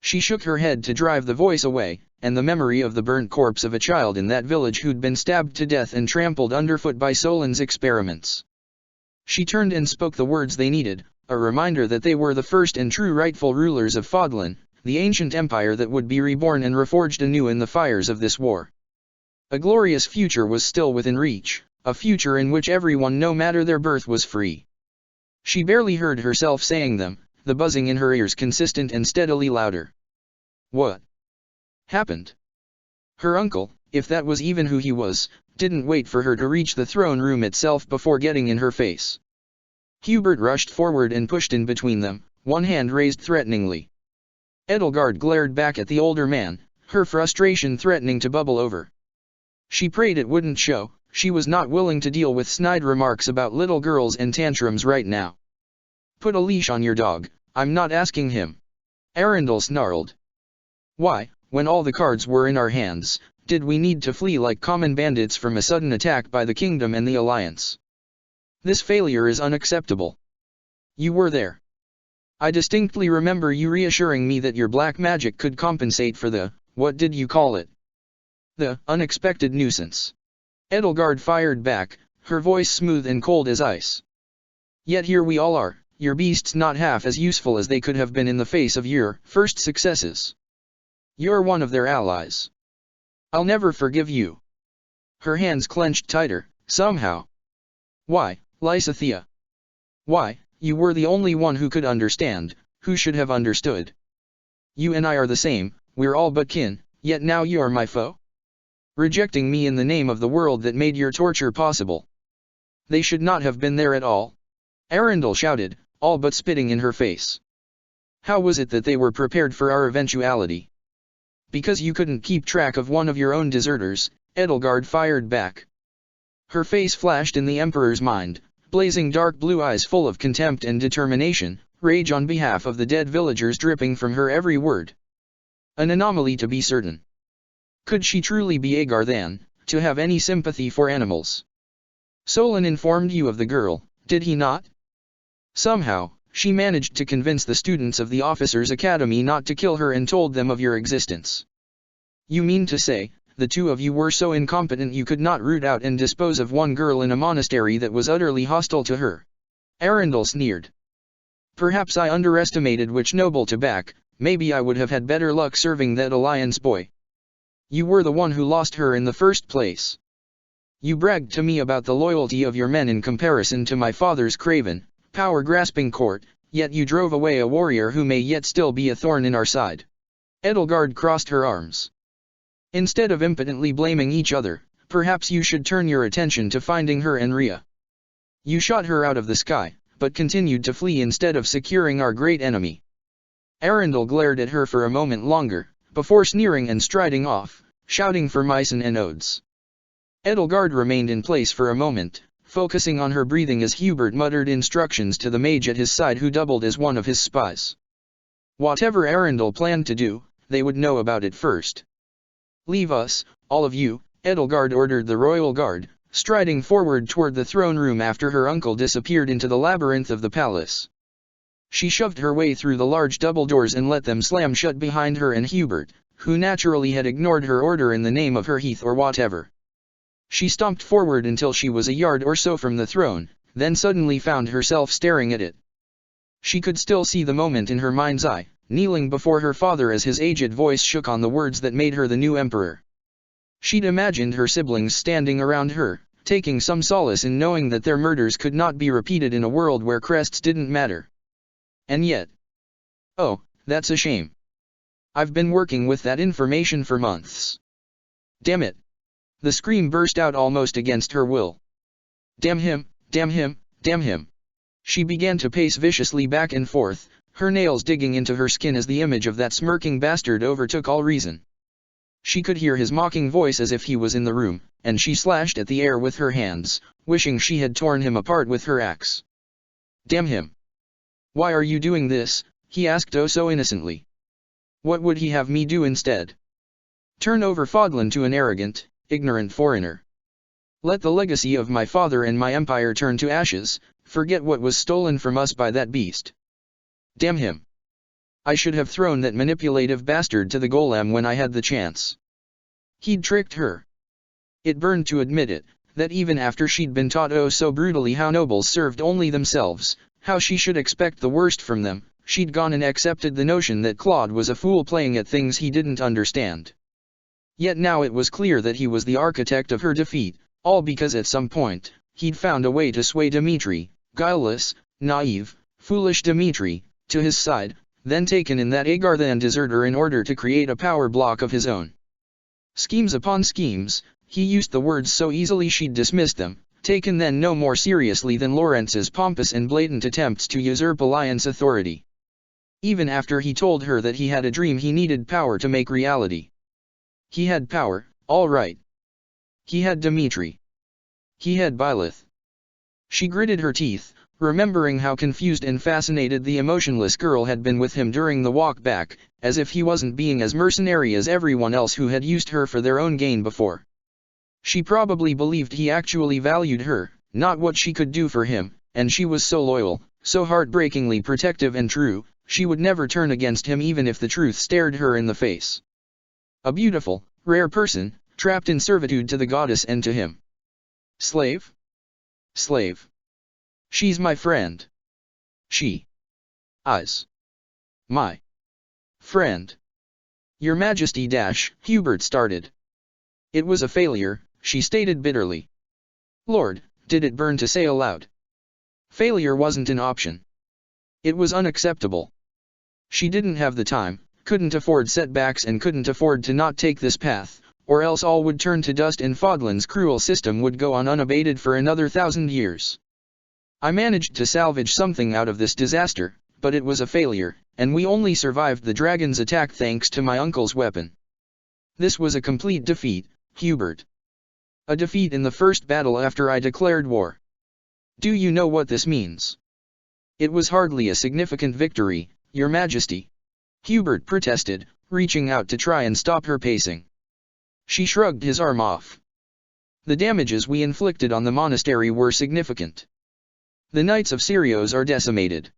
She shook her head to drive the voice away, and the memory of the burnt corpse of a child in that village who'd been stabbed to death and trampled underfoot by Solon's experiments. She turned and spoke the words they needed, a reminder that they were the first and true rightful rulers of Fodlan, the ancient empire that would be reborn and reforged anew in the fires of this war. A glorious future was still within reach, a future in which everyone no matter their birth was free. She barely heard herself saying them, the buzzing in her ears consistent and steadily louder. What happened? Her uncle, if that was even who he was, didn't wait for her to reach the throne room itself before getting in her face. Hubert rushed forward and pushed in between them, one hand raised threateningly. Edelgard glared back at the older man, her frustration threatening to bubble over. She prayed it wouldn't show. She was not willing to deal with snide remarks about little girls and tantrums right now. Put a leash on your dog, I'm not asking him. Arundel snarled. Why, when all the cards were in our hands, did we need to flee like common bandits from a sudden attack by the kingdom and the alliance? This failure is unacceptable. You were there. I distinctly remember you reassuring me that your black magic could compensate for the, what did you call it? The unexpected nuisance. Edelgard fired back, her voice smooth and cold as ice. Yet here we all are, your beasts not half as useful as they could have been in the face of your first successes. You're one of their allies. I'll never forgive you. Her hands clenched tighter, somehow. Why, Lysithea? Why, you were the only one who could understand, who should have understood. You and I are the same, we're all but kin, yet now you are my foe? Rejecting me in the name of the world that made your torture possible. They should not have been there at all. Arundel shouted, all but spitting in her face. How was it that they were prepared for our eventuality? Because you couldn't keep track of one of your own deserters, Edelgard fired back. Her face flashed in the Emperor's mind, blazing dark blue eyes full of contempt and determination, rage on behalf of the dead villagers dripping from her every word. An anomaly to be certain. Could she truly be Agar then, to have any sympathy for animals? Solon informed you of the girl, did he not? Somehow, she managed to convince the students of the officers' academy not to kill her and told them of your existence. You mean to say, the two of you were so incompetent you could not root out and dispose of one girl in a monastery that was utterly hostile to her? Arundel sneered. Perhaps I underestimated which noble to back, maybe I would have had better luck serving that alliance boy. You were the one who lost her in the first place. You bragged to me about the loyalty of your men in comparison to my father's craven, power-grasping court, yet you drove away a warrior who may yet still be a thorn in our side. Edelgard crossed her arms. Instead of impotently blaming each other, perhaps you should turn your attention to finding her and Rhea. You shot her out of the sky, but continued to flee instead of securing our great enemy. Arundel glared at her for a moment longer, before sneering and striding off, shouting for Mycen and Odes. Edelgard remained in place for a moment, focusing on her breathing as Hubert muttered instructions to the mage at his side who doubled as one of his spies. Whatever Arundel planned to do, they would know about it first. Leave us, all of you, Edelgard ordered the royal guard, striding forward toward the throne room after her uncle disappeared into the labyrinth of the palace. She shoved her way through the large double doors and let them slam shut behind her and Hubert, who naturally had ignored her order in the name of her Heath or whatever. She stomped forward until she was a yard or so from the throne, then suddenly found herself staring at it. She could still see the moment in her mind's eye, kneeling before her father as his aged voice shook on the words that made her the new emperor. She'd imagined her siblings standing around her, taking some solace in knowing that their murders could not be repeated in a world where crests didn't matter. And yet... oh, that's a shame. I've been working with that information for months. Damn it. The scream burst out almost against her will. Damn him, damn him, damn him. She began to pace viciously back and forth, her nails digging into her skin as the image of that smirking bastard overtook all reason. She could hear his mocking voice as if he was in the room, and she slashed at the air with her hands, wishing she had torn him apart with her axe. Damn him. Why are you doing this? He asked oh so innocently. What would he have me do instead? Turn over Fodlan to an arrogant, ignorant foreigner. Let the legacy of my father and my empire turn to ashes, forget what was stolen from us by that beast. Damn him. I should have thrown that manipulative bastard to the golem when I had the chance. He'd tricked her. It burned to admit it, that even after she'd been taught oh so brutally how nobles served only themselves, how she should expect the worst from them, she'd gone and accepted the notion that Claude was a fool playing at things he didn't understand. Yet now it was clear that he was the architect of her defeat, All because at some point, he'd found a way to sway Dmitri, guileless, naive, foolish Dmitri, to his side, then taken in that Agarthan deserter in order to create a power block of his own. Schemes upon schemes, he used the words so easily she'd dismissed them, taken then no more seriously than Lawrence's pompous and blatant attempts to usurp alliance authority. Even after he told her that he had a dream he needed power to make reality. He had power, all right. He had Dmitri. He had Byleth. She gritted her teeth, remembering how confused and fascinated the emotionless girl had been with him during the walk back, as if he wasn't being as mercenary as everyone else who had used her for their own gain before. She probably believed he actually valued her, not what she could do for him, and she was so loyal, so heartbreakingly protective and true, she would never turn against him even if the truth stared her in the face. A beautiful, rare person, trapped in servitude to the goddess and to him. Slave? Slave. She's my friend. She is my friend. Your Majesty Hubert started. It was a failure, she stated bitterly. Lord, did it burn to say aloud. Failure wasn't an option. It was unacceptable. She didn't have the time, couldn't afford setbacks and couldn't afford to not take this path, or else all would turn to dust and Fodlan's cruel system would go on unabated for another 1,000 years. I managed to salvage something out of this disaster, but it was a failure, and we only survived the dragon's attack thanks to my uncle's weapon. This was a complete defeat, Hubert. A defeat in the first battle after I declared war. Do you know what this means? It was hardly a significant victory, Your Majesty. Hubert protested, reaching out to try and stop her pacing. She shrugged his arm off. The damages we inflicted on the monastery were significant. The Knights of Sirios are decimated.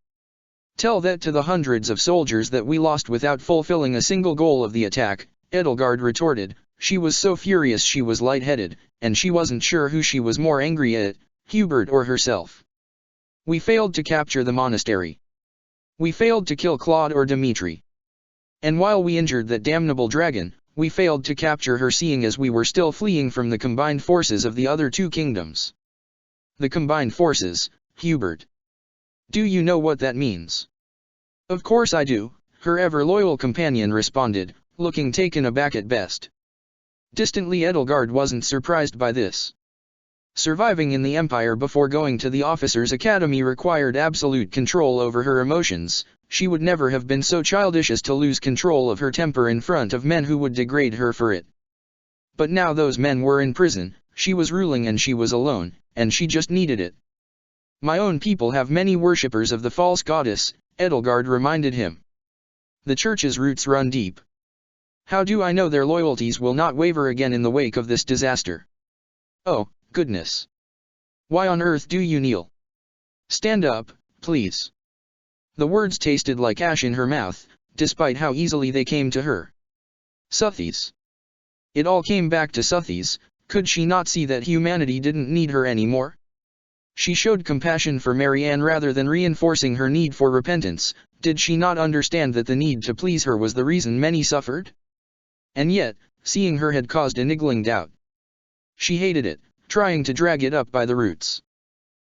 Tell that to the hundreds of soldiers that we lost without fulfilling a single goal of the attack, Edelgard retorted. She was so furious she was lightheaded, and she wasn't sure who she was more angry at, Hubert or herself. We failed to capture the monastery. We failed to kill Claude or Dmitri. And while we injured that damnable dragon, we failed to capture her seeing as we were still fleeing from the combined forces of the other two kingdoms. The combined forces, Hubert. Do you know what that means? Of course I do, her ever-loyal companion responded, looking taken aback at best. Distantly Edelgard wasn't surprised by this. Surviving in the Empire before going to the Officers' Academy required absolute control over her emotions. She would never have been so childish as to lose control of her temper in front of men who would degrade her for it. But now those men were in prison, she was ruling and she was alone, and she just needed it. My own people have many worshippers of the false goddess, Edelgard reminded him. The church's roots run deep. How do I know their loyalties will not waver again in the wake of this disaster? Oh, goodness. Why on earth do you kneel? Stand up, please. The words tasted like ash in her mouth, despite how easily they came to her. Suthies. It all came back to Suthies. Could she not see that humanity didn't need her anymore? She showed compassion for Marianne rather than reinforcing her need for repentance. Did she not understand that the need to please her was the reason many suffered? And yet, seeing her had caused a niggling doubt. She hated it, trying to drag it up by the roots.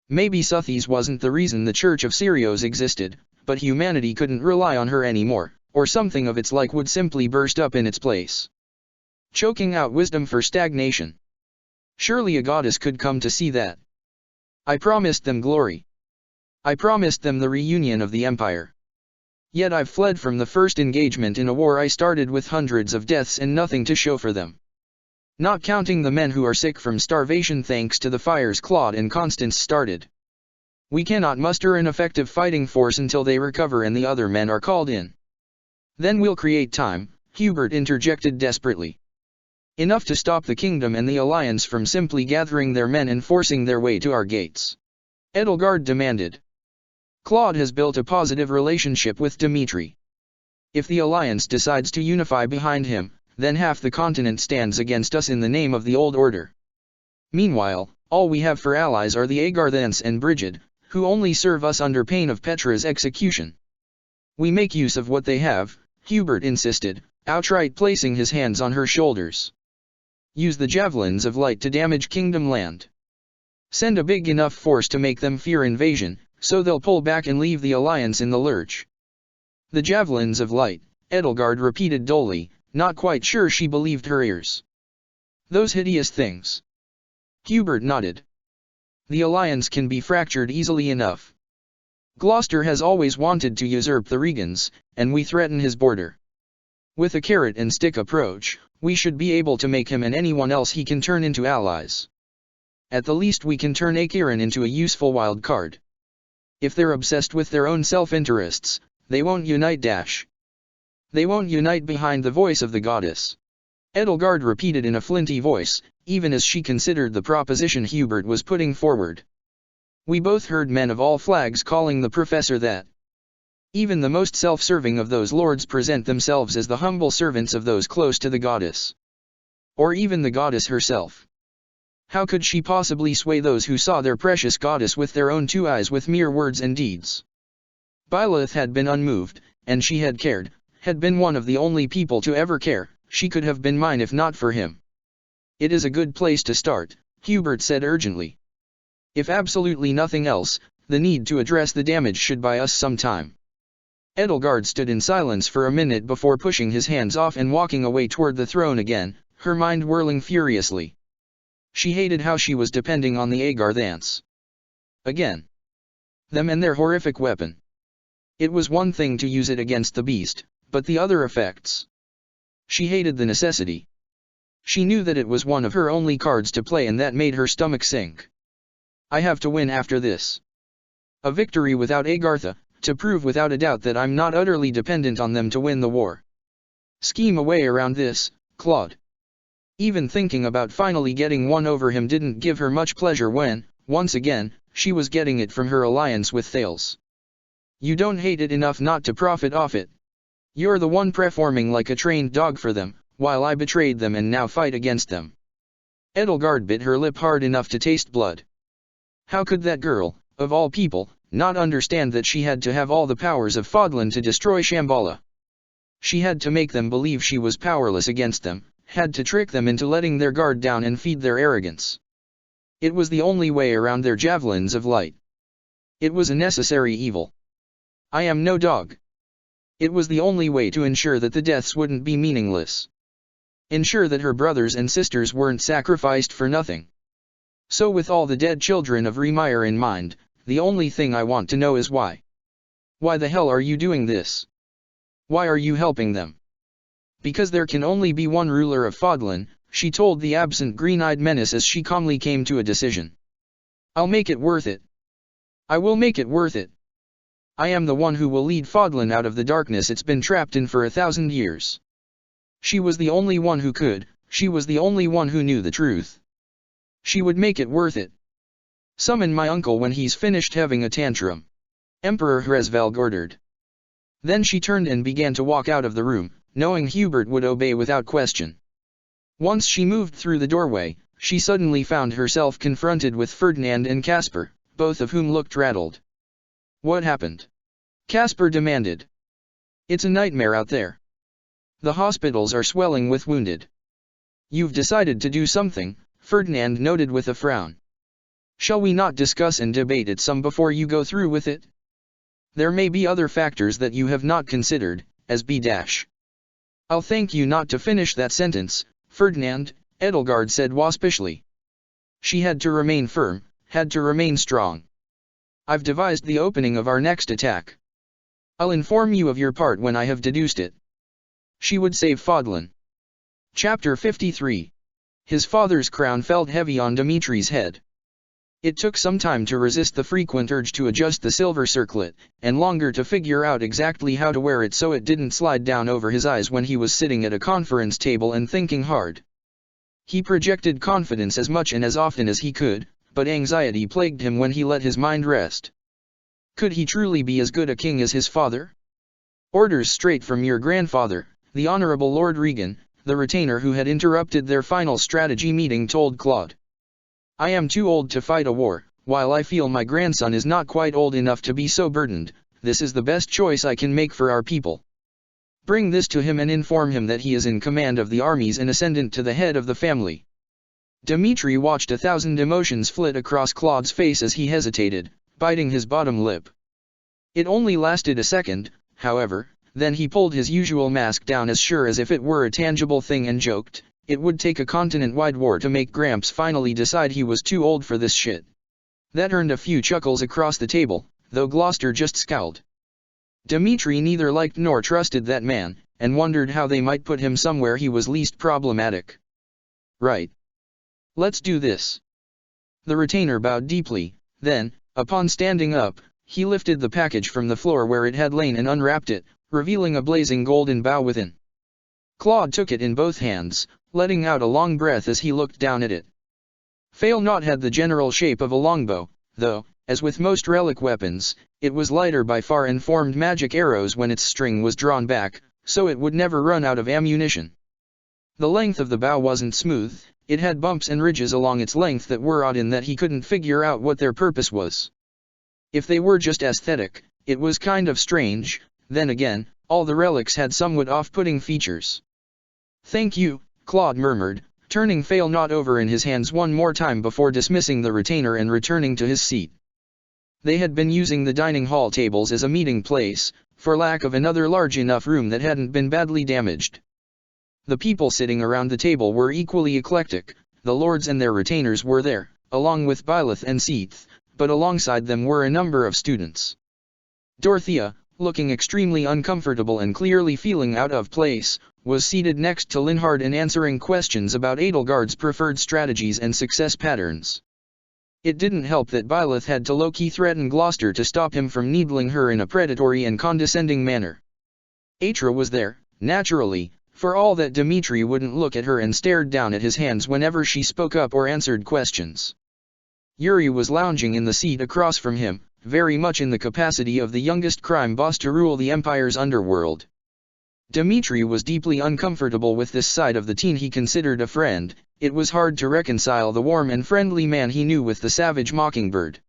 Maybe Suthies wasn't the reason the Church of Sirios existed, but humanity couldn't rely on her anymore, or something of its like would simply burst up in its place. Choking out wisdom for stagnation. Surely a goddess could come to see that. I promised them glory. I promised them the reunion of the Empire. Yet I've fled from the first engagement in a war I started with hundreds of deaths and nothing to show for them. Not counting the men who are sick from starvation thanks to the fires Claude and Constance started. We cannot muster an effective fighting force until they recover and the other men are called in. Then we'll create time, Hubert interjected desperately. Enough to stop the kingdom and the alliance from simply gathering their men and forcing their way to our gates. Edelgard demanded. Claude has built a positive relationship with Dmitri. If the alliance decides to unify behind him, then half the continent stands against us in the name of the old order. Meanwhile, all we have for allies are the Agarthans and Brigid, who only serve us under pain of Petra's execution. We make use of what they have, Hubert insisted, outright placing his hands on her shoulders. Use the javelins of light to damage Kingdom Land. Send a big enough force to make them fear invasion, so they'll pull back and leave the alliance in the lurch. The javelins of light, Edelgard repeated dully, not quite sure she believed her ears. Those hideous things. Hubert nodded. The alliance can be fractured easily enough. Gloucester has always wanted to usurp the Regans, and we threaten his border. With a carrot and stick approach, we should be able to make him and anyone else he can turn into allies. At the least we can turn Acheron into a useful wild card. If they're obsessed with their own self-interests, they won't unite. They won't unite behind the voice of the goddess. Edelgard repeated in a flinty voice, even as she considered the proposition Hubert was putting forward. We both heard men of all flags calling the professor that. Even the most self-serving of those lords present themselves as the humble servants of those close to the goddess. Or even the goddess herself. How could she possibly sway those who saw their precious goddess with their own two eyes with mere words and deeds? Byleth had been unmoved, and she had cared, had been one of the only people to ever care. She could have been mine if not for him. It is a good place to start, Hubert said urgently. If absolutely nothing else, the need to address the damage should buy us some time. Edelgard stood in silence for a minute before pushing his hands off and walking away toward the throne again, her mind whirling furiously. She hated how she was depending on the Agarthans. Again. Them and their horrific weapon. It was one thing to use it against the beast, but the other effects. She hated the necessity. She knew that it was one of her only cards to play and that made her stomach sink. I have to win after this. A victory without Agartha, to prove without a doubt that I'm not utterly dependent on them to win the war. Scheme a way around this, Claude. Even thinking about finally getting one over him didn't give her much pleasure when, once again, she was getting it from her alliance with Thales. You don't hate it enough not to profit off it. You're the one performing like a trained dog for them, while I betrayed them and now fight against them. Edelgard bit her lip hard enough to taste blood. How could that girl, of all people, not understand that she had to have all the powers of Fodlan to destroy Shambhala? She had to make them believe she was powerless against them, had to trick them into letting their guard down and feed their arrogance. It was the only way around their javelins of light. It was a necessary evil. I am no dog. It was the only way to ensure that the deaths wouldn't be meaningless. Ensure that her brothers and sisters weren't sacrificed for nothing. So with all the dead children of Remire in mind, the only thing I want to know is why. Why the hell are you doing this? Why are you helping them? Because there can only be one ruler of Fodlan, she told the absent green-eyed menace as she calmly came to a decision. I'll make it worth it. I will make it worth it. I am the one who will lead Fodlan out of the darkness it's been trapped in for 1,000 years. She was the only one who could, she was the only one who knew the truth. She would make it worth it. Summon my uncle when he's finished having a tantrum. Emperor Hresvelg ordered. Then she turned and began to walk out of the room, knowing Hubert would obey without question. Once she moved through the doorway, she suddenly found herself confronted with Ferdinand and Caspar, both of whom looked rattled. What happened? Caspar demanded. It's a nightmare out there. The hospitals are swelling with wounded. You've decided to do something, Ferdinand noted with a frown. Shall we not discuss and debate it some before you go through with it? There may be other factors that you have not considered, as B-. I'll thank you not to finish that sentence, Ferdinand, Edelgard said waspishly. She had to remain firm, had to remain strong. I've devised the opening of our next attack. I'll inform you of your part when I have deduced it. She would save Fodlan. Chapter 53. His father's crown felt heavy on Dimitri's head. It took some time to resist the frequent urge to adjust the silver circlet, and longer to figure out exactly how to wear it so it didn't slide down over his eyes when he was sitting at a conference table and thinking hard. He projected confidence as much and as often as he could, but anxiety plagued him when he let his mind rest. Could he truly be as good a king as his father? Orders straight from your grandfather, the Honorable Lord Regan, the retainer who had interrupted their final strategy meeting told Claude. I am too old to fight a war, while I feel my grandson is not quite old enough to be so burdened. This is the best choice I can make for our people. Bring this to him and inform him that he is in command of the armies and ascendant to the head of the family." Dmitri watched 1,000 emotions flit across Claude's face as he hesitated, biting his bottom lip. It only lasted a second, however, then he pulled his usual mask down as sure as if it were a tangible thing and joked, "It would take a continent-wide war to make Gramps finally decide he was too old for this shit." That earned a few chuckles across the table, though Gloucester just scowled. Dmitri neither liked nor trusted that man, and wondered how they might put him somewhere he was least problematic. "Right. Let's do this." The retainer bowed deeply, then, upon standing up, he lifted the package from the floor where it had lain and unwrapped it, revealing a blazing golden bow within. Claude took it in both hands, letting out a long breath as he looked down at it. Fail Not had the general shape of a longbow, though, as with most relic weapons, it was lighter by far and formed magic arrows when its string was drawn back, so it would never run out of ammunition. The length of the bow wasn't smooth, it had bumps and ridges along its length that were odd in that he couldn't figure out what their purpose was. If they were just aesthetic, it was kind of strange. Then again, all the relics had somewhat off-putting features. "Thank you," Claude murmured, turning Fail Not over in his hands one more time before dismissing the retainer and returning to his seat. They had been using the dining hall tables as a meeting place, for lack of another large enough room that hadn't been badly damaged. The people sitting around the table were equally eclectic. The lords and their retainers were there, along with Byleth and Seath, but alongside them were a number of students. Dorothea, looking extremely uncomfortable and clearly feeling out of place, was seated next to Linhard and answering questions about Edelgard's preferred strategies and success patterns. It didn't help that Byleth had to low-key threaten Gloucester to stop him from needling her in a predatory and condescending manner. Atra was there, naturally, for all that Dmitri wouldn't look at her and stared down at his hands whenever she spoke up or answered questions. Yuri was lounging in the seat across from him, very much in the capacity of the youngest crime boss to rule the Empire's underworld. Dmitri was deeply uncomfortable with this side of the teen he considered a friend. It was hard to reconcile the warm and friendly man he knew with the savage mockingbird.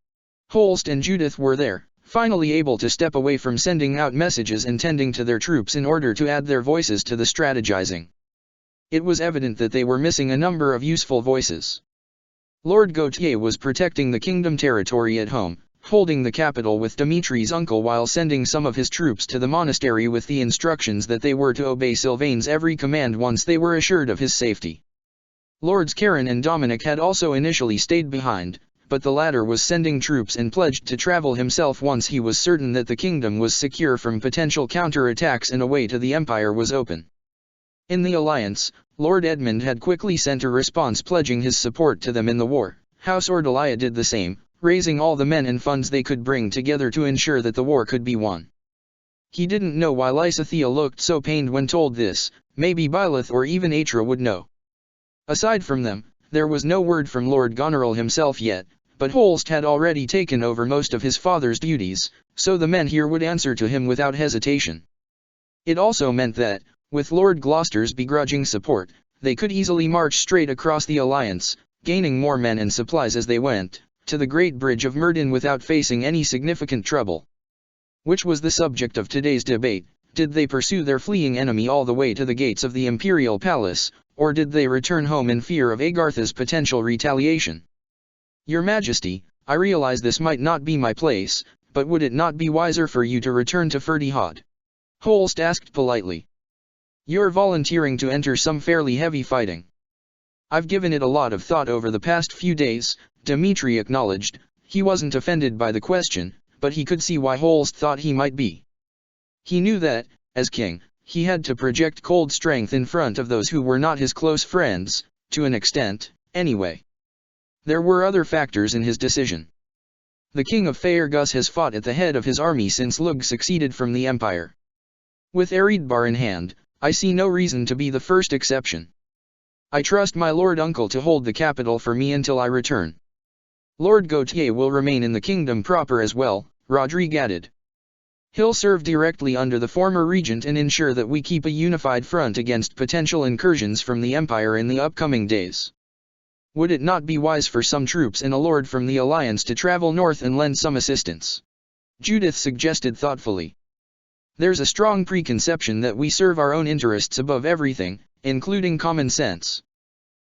Holst and Judith were there, finally able to step away from sending out messages and tending to their troops in order to add their voices to the strategizing. It was evident that they were missing a number of useful voices. Lord Gautier was protecting the kingdom territory at home, holding the capital with Dimitri's uncle while sending some of his troops to the monastery with the instructions that they were to obey Sylvain's every command once they were assured of his safety. Lords Karen and Dominic had also initially stayed behind, but the latter was sending troops and pledged to travel himself once he was certain that the kingdom was secure from potential counterattacks and a way to the Empire was open. In the alliance, Lord Edmund had quickly sent a response pledging his support to them in the war. House Ordelia did the same, raising all the men and funds they could bring together to ensure that the war could be won. He didn't know why Lysithea looked so pained when told this. Maybe Byleth or even Atra would know. Aside from them, there was no word from Lord Goneril himself yet, but Holst had already taken over most of his father's duties, so the men here would answer to him without hesitation. It also meant that, with Lord Gloucester's begrudging support, they could easily march straight across the alliance, gaining more men and supplies as they went, to the Great Bridge of Myrddin without facing any significant trouble. Which was the subject of today's debate. Did they pursue their fleeing enemy all the way to the gates of the Imperial Palace, or did they return home in fear of Agartha's potential retaliation? Your Majesty, I realize this might not be my place, but would it not be wiser for you to return to Ferdihad? Holst asked politely. You're volunteering to enter some fairly heavy fighting. I've given it a lot of thought over the past few days, Dmitri acknowledged. He wasn't offended by the question, but he could see why Holst thought he might be. He knew that, as king, he had to project cold strength in front of those who were not his close friends, to an extent, anyway. There were other factors in his decision. The king of Faerghus has fought at the head of his army since Lug succeeded from the Empire. With Eredbar in hand, I see no reason to be the first exception. I trust my lord uncle to hold the capital for me until I return. Lord Gautier will remain in the kingdom proper as well, Rodrigue added. He'll serve directly under the former regent and ensure that we keep a unified front against potential incursions from the Empire in the upcoming days. Would it not be wise for some troops and a lord from the alliance to travel north and lend some assistance? Judith suggested thoughtfully. There's a strong preconception that we serve our own interests above everything, including common sense.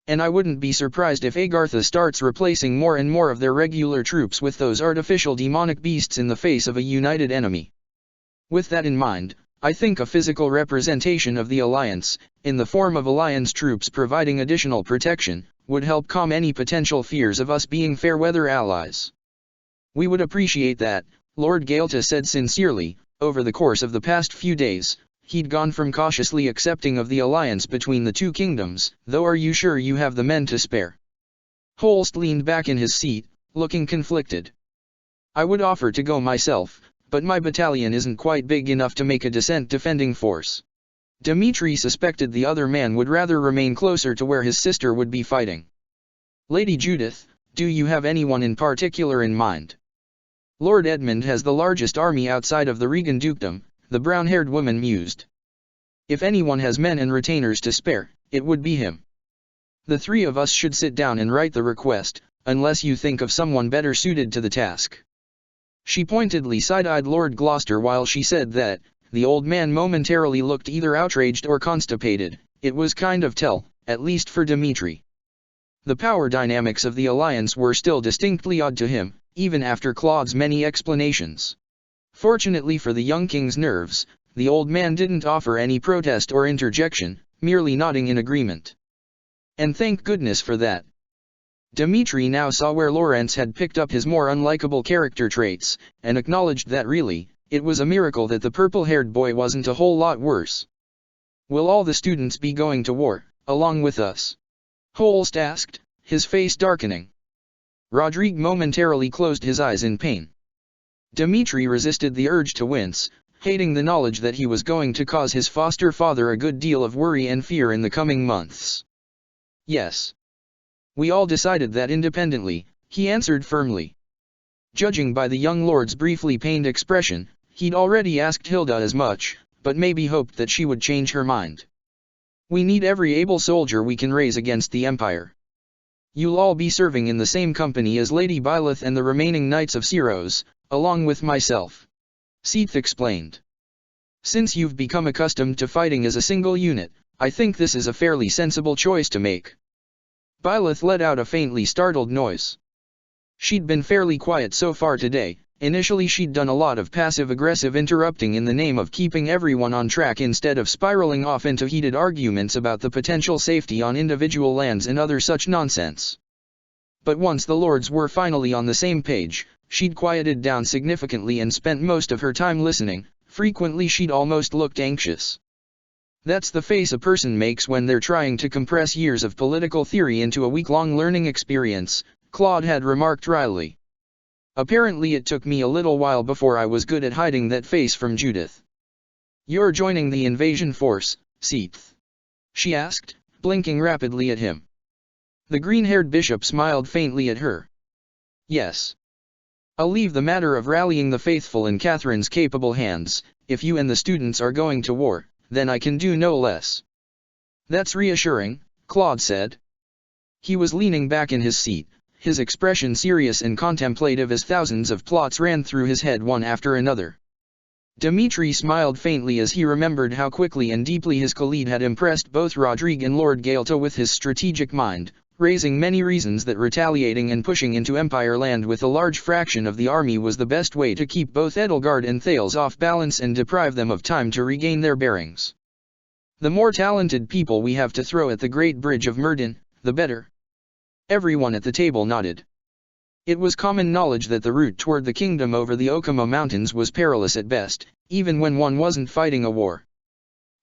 And I wouldn't be surprised if Agartha starts replacing more and more of their regular troops with those artificial demonic beasts in the face of a united enemy. With that in mind, I think a physical representation of the Alliance, in the form of Alliance troops providing additional protection, would help calm any potential fears of us being fair-weather allies. We would appreciate that, Lord Gaelta said sincerely. Over the course of the past few days, he'd gone from cautiously accepting of the alliance between the two kingdoms, though are you sure you have the men to spare? Holst leaned back in his seat, looking conflicted. I would offer to go myself, but my battalion isn't quite big enough to make a descent defending force. Dmitri suspected the other man would rather remain closer to where his sister would be fighting. Lady Judith, do you have anyone in particular in mind? Lord Edmund has the largest army outside of the Regan dukedom, the brown-haired woman mused. If anyone has men and retainers to spare, it would be him. The three of us should sit down and write the request, unless you think of someone better suited to the task. She pointedly side-eyed Lord Gloucester while she said that. The old man momentarily looked either outraged or constipated. It was kind of tell, at least for Dmitri. The power dynamics of the alliance were still distinctly odd to him, even after Claude's many explanations. Fortunately for the young king's nerves, the old man didn't offer any protest or interjection, merely nodding in agreement. And thank goodness for that. Dmitri now saw where Lawrence had picked up his more unlikable character traits, and acknowledged that really, it was a miracle that the purple-haired boy wasn't a whole lot worse. Will all the students be going to war, along with us? Holst asked, his face darkening. Rodrigue momentarily closed his eyes in pain. Dmitri resisted the urge to wince, hating the knowledge that he was going to cause his foster father a good deal of worry and fear in the coming months. Yes. We all decided that independently, he answered firmly. Judging by the young lord's briefly pained expression, he'd already asked Hilda as much, but maybe hoped that she would change her mind. We need every able soldier we can raise against the Empire. You'll all be serving in the same company as Lady Byleth and the remaining Knights of Ceros, along with myself. Seath explained. Since you've become accustomed to fighting as a single unit, I think this is a fairly sensible choice to make. Byleth let out a faintly startled noise. She'd been fairly quiet so far today. Initially she'd done a lot of passive-aggressive interrupting in the name of keeping everyone on track instead of spiraling off into heated arguments about the potential safety on individual lands and other such nonsense. But once the lords were finally on the same page, she'd quieted down significantly and spent most of her time listening. Frequently she'd almost looked anxious. That's the face a person makes when they're trying to compress years of political theory into a week-long learning experience, Claude had remarked wryly. Apparently it took me a little while before I was good at hiding that face from Judith. You're joining the invasion force, Seath? She asked, blinking rapidly at him. The green-haired bishop smiled faintly at her. Yes. I'll leave the matter of rallying the faithful in Catherine's capable hands. If you and the students are going to war, then I can do no less. That's reassuring, Claude said. He was leaning back in his seat, his expression serious and contemplative as thousands of plots ran through his head one after another. Dmitri smiled faintly as he remembered how quickly and deeply his Khalid had impressed both Rodrigue and Lord Gaelta with his strategic mind, raising many reasons that retaliating and pushing into Empire land with a large fraction of the army was the best way to keep both Edelgard and Thales off balance and deprive them of time to regain their bearings. The more talented people we have to throw at the Great Bridge of Myrddin, the better. Everyone at the table nodded. It was common knowledge that the route toward the kingdom over the Okama Mountains was perilous at best, even when one wasn't fighting a war.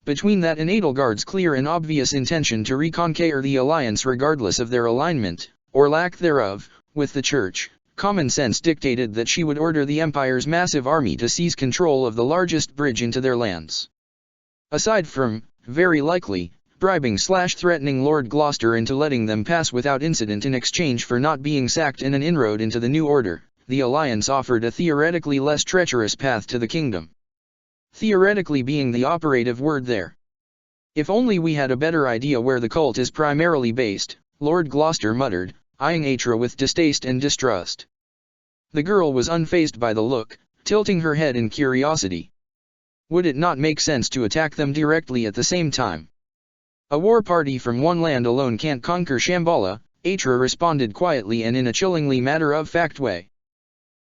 Between that and Edelgard's clear and obvious intention to reconquer the alliance regardless of their alignment, or lack thereof, with the Church, common sense dictated that she would order the Empire's massive army to seize control of the largest bridge into their lands. Aside from, very likely, bribing/threatening Lord Gloucester into letting them pass without incident in exchange for not being sacked in an inroad into the new order, the alliance offered a theoretically less treacherous path to the kingdom. Theoretically being the operative word there. If only we had a better idea where the cult is primarily based, Lord Gloucester muttered, eyeing Atra with distaste and distrust. The girl was unfazed by the look, tilting her head in curiosity. Would it not make sense to attack them directly at the same time? A war party from one land alone can't conquer Shambhala, Atra responded quietly and in a chillingly matter-of-fact way.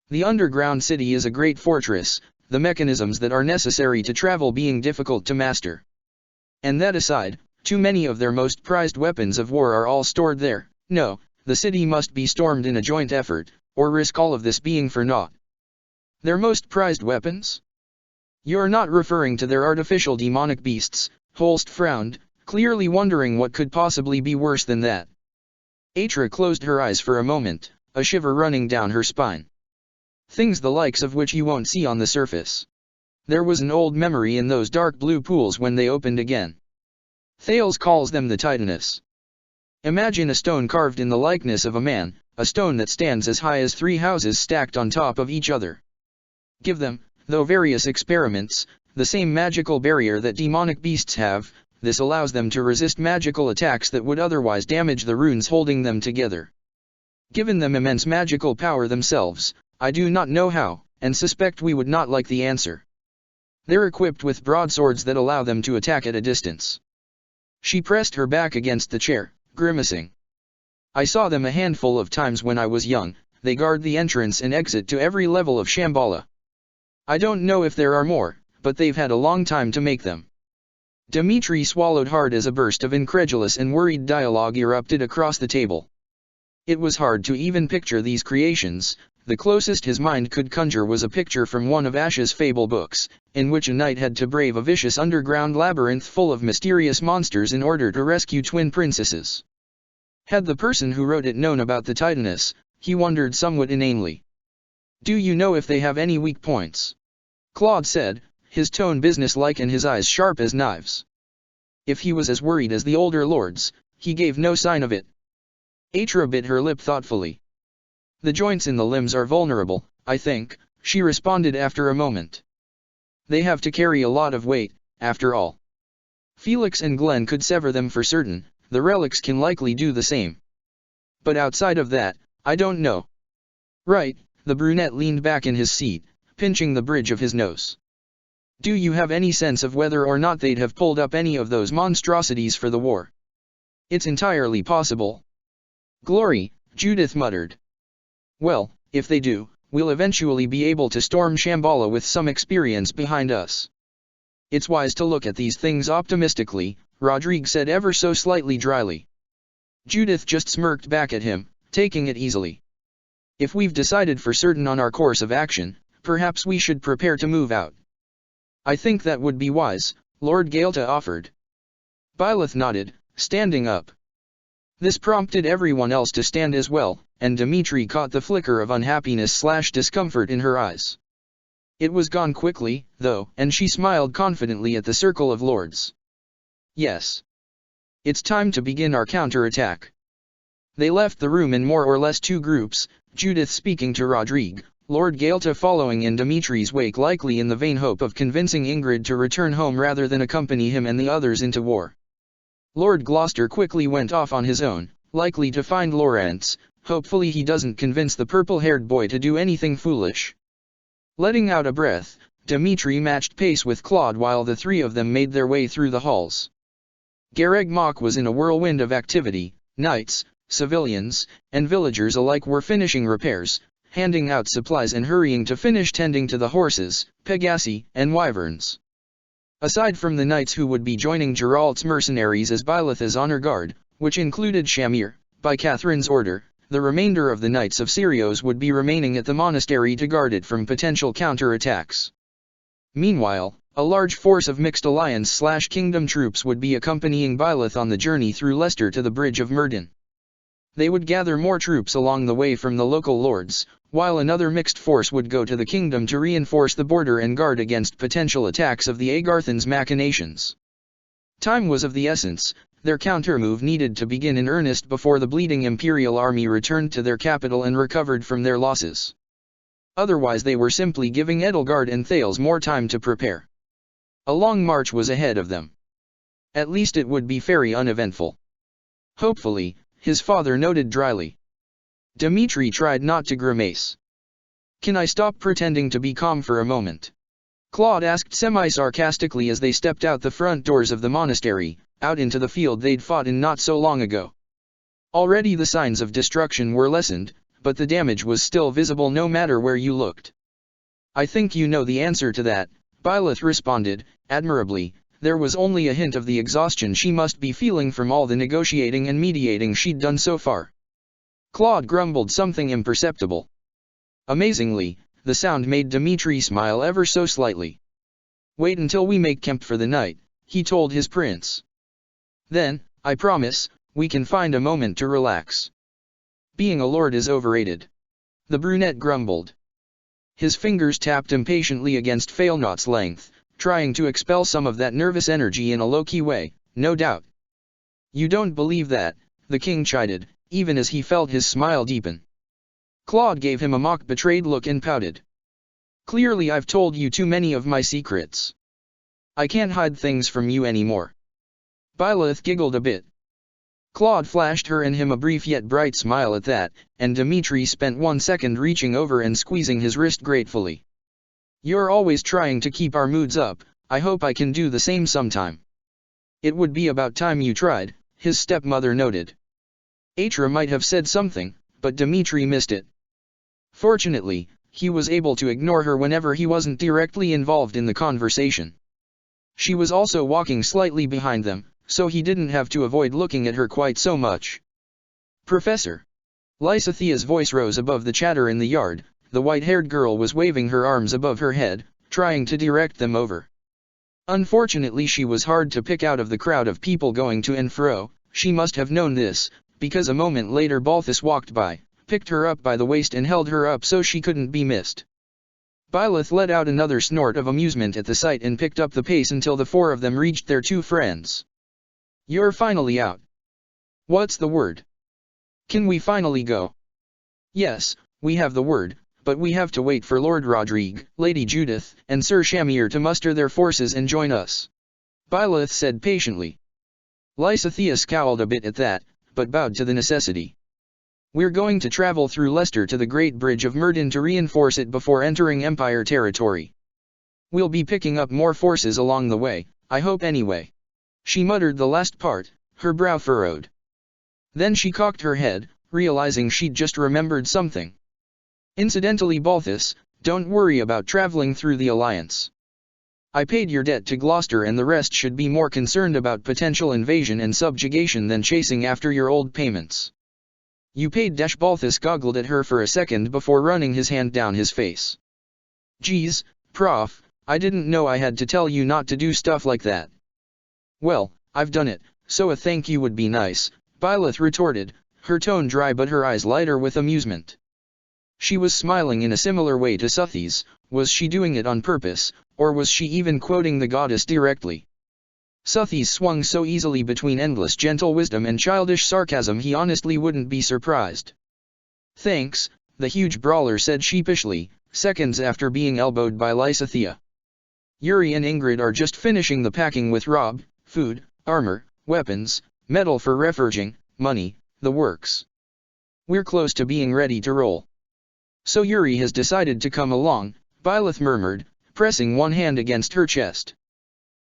The underground city is a great fortress, the mechanisms that are necessary to travel being difficult to master. And that aside, too many of their most prized weapons of war are all stored there. No, the city must be stormed in a joint effort, or risk all of this being for naught. Their most prized weapons? You're not referring to their artificial demonic beasts, Holst frowned, clearly wondering what could possibly be worse than that. Atra closed her eyes for a moment, a shiver running down her spine. Things the likes of which you won't see on the surface. There was an old memory in those dark blue pools when they opened again. Thales calls them the Titanus. Imagine a stone carved in the likeness of a man, a stone that stands as high as 3 houses stacked on top of each other. Give them, though various experiments, the same magical barrier that demonic beasts have. This allows them to resist magical attacks that would otherwise damage the runes holding them together. Given them immense magical power themselves, I do not know how, and suspect we would not like the answer. They're equipped with broadswords that allow them to attack at a distance. She pressed her back against the chair, grimacing. I saw them a handful of times when I was young. They guard the entrance and exit to every level of Shambhala. I don't know if there are more, but they've had a long time to make them. Dmitri swallowed hard as a burst of incredulous and worried dialogue erupted across the table. It was hard to even picture these creations. The closest his mind could conjure was a picture from one of Ash's fable books, in which a knight had to brave a vicious underground labyrinth full of mysterious monsters in order to rescue twin princesses. Had the person who wrote it known about the Titanus, he wondered somewhat inanely. Do you know if they have any weak points? Claude said, his tone businesslike and his eyes sharp as knives. If he was as worried as the older lords, he gave no sign of it. Atra bit her lip thoughtfully. The joints in the limbs are vulnerable, I think, she responded after a moment. They have to carry a lot of weight, after all. Felix and Glenn could sever them for certain, the relics can likely do the same. But outside of that, I don't know. Right, the brunette leaned back in his seat, pinching the bridge of his nose. Do you have any sense of whether or not they'd have pulled up any of those monstrosities for the war? It's entirely possible. Glory, Judith muttered. Well, if they do, we'll eventually be able to storm Shambhala with some experience behind us. It's wise to look at these things optimistically, Rodrigue said ever so slightly dryly. Judith just smirked back at him, taking it easily. If we've decided for certain on our course of action, perhaps we should prepare to move out. I think that would be wise, Lord Gaelta offered. Byleth nodded, standing up. This prompted everyone else to stand as well, and Dmitri caught the flicker of unhappiness/discomfort in her eyes. It was gone quickly, though, and she smiled confidently at the circle of lords. Yes. It's time to begin our counterattack. They left the room in more or less 2 groups, Judith speaking to Rodrigue, Lord Gaelta following in Dimitri's wake, likely in the vain hope of convincing Ingrid to return home rather than accompany him and the others into war. Lord Gloucester quickly went off on his own, likely to find Lawrence. Hopefully he doesn't convince the purple-haired boy to do anything foolish. Letting out a breath, Dmitri matched pace with Claude while the 3 of them made their way through the halls. Gareg Mach was in a whirlwind of activity. Knights, civilians, and villagers alike were finishing repairs, handing out supplies and hurrying to finish tending to the horses, Pegasi, and wyverns. Aside from the knights who would be joining Geralt's mercenaries as Byleth's honor guard, which included Shamir, by Catherine's order, the remainder of the Knights of Sirios would be remaining at the monastery to guard it from potential counterattacks. Meanwhile, a large force of mixed alliance/kingdom troops would be accompanying Byleth on the journey through Leicester to the Bridge of Myrddin. They would gather more troops along the way from the local lords, while another mixed force would go to the kingdom to reinforce the border and guard against potential attacks of the Agarthans' machinations. Time was of the essence. Their countermove needed to begin in earnest before the bleeding imperial army returned to their capital and recovered from their losses. Otherwise they were simply giving Edelgard and Thales more time to prepare. A long march was ahead of them. At least it would be very uneventful. Hopefully, his father noted dryly. Dmitri tried not to grimace. Can I stop pretending to be calm for a moment? Claude asked semi-sarcastically as they stepped out the front doors of the monastery, out into the field they'd fought in not so long ago. Already the signs of destruction were lessened, but the damage was still visible no matter where you looked. I think you know the answer to that, Byleth responded, admirably. There was only a hint of the exhaustion she must be feeling from all the negotiating and mediating she'd done so far. Claude grumbled something imperceptible. Amazingly, the sound made Dmitri smile ever so slightly. Wait until we make camp for the night, he told his prince. Then, I promise, we can find a moment to relax. Being a lord is overrated. The brunette grumbled. His fingers tapped impatiently against Failnot's length, trying to expel some of that nervous energy in a low-key way, no doubt. You don't believe that, the king chided, even as he felt his smile deepen. Claude gave him a mock-betrayed look and pouted. Clearly I've told you too many of my secrets. I can't hide things from you anymore. Byleth giggled a bit. Claude flashed her and him a brief yet bright smile at that, and Dmitri spent 1 second reaching over and squeezing his wrist gratefully. You're always trying to keep our moods up, I hope I can do the same sometime. It would be about time you tried, his stepmother noted. Atra might have said something, but Dmitri missed it. Fortunately, he was able to ignore her whenever he wasn't directly involved in the conversation. She was also walking slightly behind them, so he didn't have to avoid looking at her quite so much. Professor. Lysithea's voice rose above the chatter in the yard. The white-haired girl was waving her arms above her head, trying to direct them over. Unfortunately she was hard to pick out of the crowd of people going to and fro. She must have known this, because a moment later Balthus walked by, picked her up by the waist and held her up so she couldn't be missed. Byleth let out another snort of amusement at the sight and picked up the pace until the 4 of them reached their 2 friends. You're finally out. What's the word? Can we finally go? Yes, we have the word, but we have to wait for Lord Rodrigue, Lady Judith, and Sir Shamir to muster their forces and join us. Byleth said patiently. Lysithea scowled a bit at that, but bowed to the necessity. We're going to travel through Leicester to the Great Bridge of Myrddin to reinforce it before entering Empire territory. We'll be picking up more forces along the way, I hope anyway. She muttered the last part, her brow furrowed. Then she cocked her head, realizing she'd just remembered something. Incidentally, Balthus, don't worry about traveling through the Alliance. I paid your debt to Gloucester and the rest should be more concerned about potential invasion and subjugation than chasing after your old payments. You paid Dash. Balthus goggled at her for a second before running his hand down his face. Geez, Prof, I didn't know I had to tell you not to do stuff like that. Well, I've done it, so a thank you would be nice, Byleth retorted, her tone dry but her eyes lighter with amusement. She was smiling in a similar way to Suthi's. Was she doing it on purpose, or was she even quoting the goddess directly? Suthi's swung so easily between endless gentle wisdom and childish sarcasm he honestly wouldn't be surprised. Thanks, the huge brawler said sheepishly, seconds after being elbowed by Lysithea. Yuri and Ingrid are just finishing the packing with Rob, food, armor, weapons, metal for reforging, money, the works. We're close to being ready to roll. So Yuri has decided to come along, Byleth murmured, pressing one hand against her chest.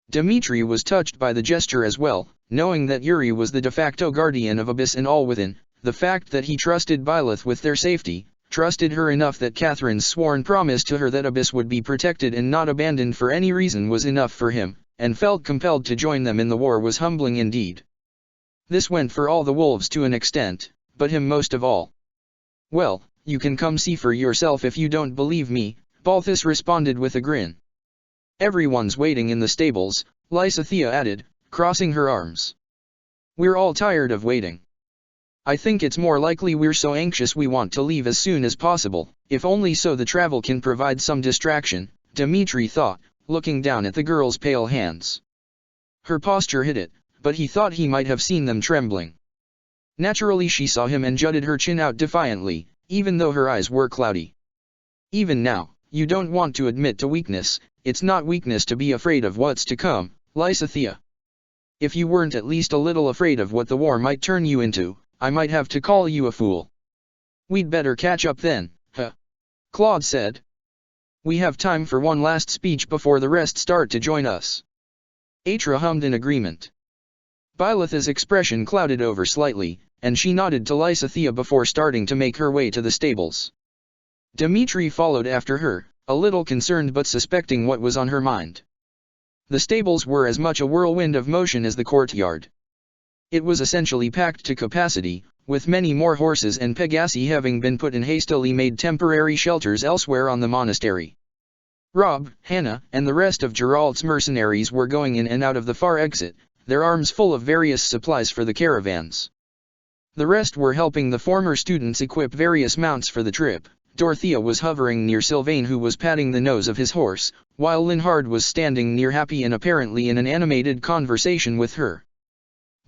Dmitri was touched by the gesture as well, knowing that Yuri was the de facto guardian of Abyss and all within. The fact that he trusted Byleth with their safety, trusted her enough that Catherine's sworn promise to her that Abyss would be protected and not abandoned for any reason was enough for him, and felt compelled to join them in the war was humbling indeed. This went for all the wolves to an extent, but him most of all. Well, you can come see for yourself if you don't believe me, Balthus responded with a grin. Everyone's waiting in the stables, Lysithea added, crossing her arms. We're all tired of waiting. I think it's more likely we're so anxious we want to leave as soon as possible, if only so the travel can provide some distraction, Dmitri thought, looking down at the girl's pale hands. Her posture hid it, but he thought he might have seen them trembling. Naturally she saw him and jutted her chin out defiantly, even though her eyes were cloudy. Even now, you don't want to admit to weakness. It's not weakness to be afraid of what's to come, Lysithea. If you weren't at least a little afraid of what the war might turn you into, I might have to call you a fool. We'd better catch up then, huh? Claude said. We have time for one last speech before the rest start to join us. Atra hummed in agreement. Bylitha's expression clouded over slightly, and she nodded to Lysithea before starting to make her way to the stables. Dimitri followed after her, a little concerned but suspecting what was on her mind. The stables were as much a whirlwind of motion as the courtyard. It was essentially packed to capacity, with many more horses and pegasi having been put in hastily made temporary shelters elsewhere on the monastery. Rob, Hannah, and the rest of Geralt's mercenaries were going in and out of the far exit, their arms full of various supplies for the caravans. The rest were helping the former students equip various mounts for the trip. Dorothea was hovering near Sylvain, who was patting the nose of his horse, while Linhard was standing near Happy and apparently in an animated conversation with her.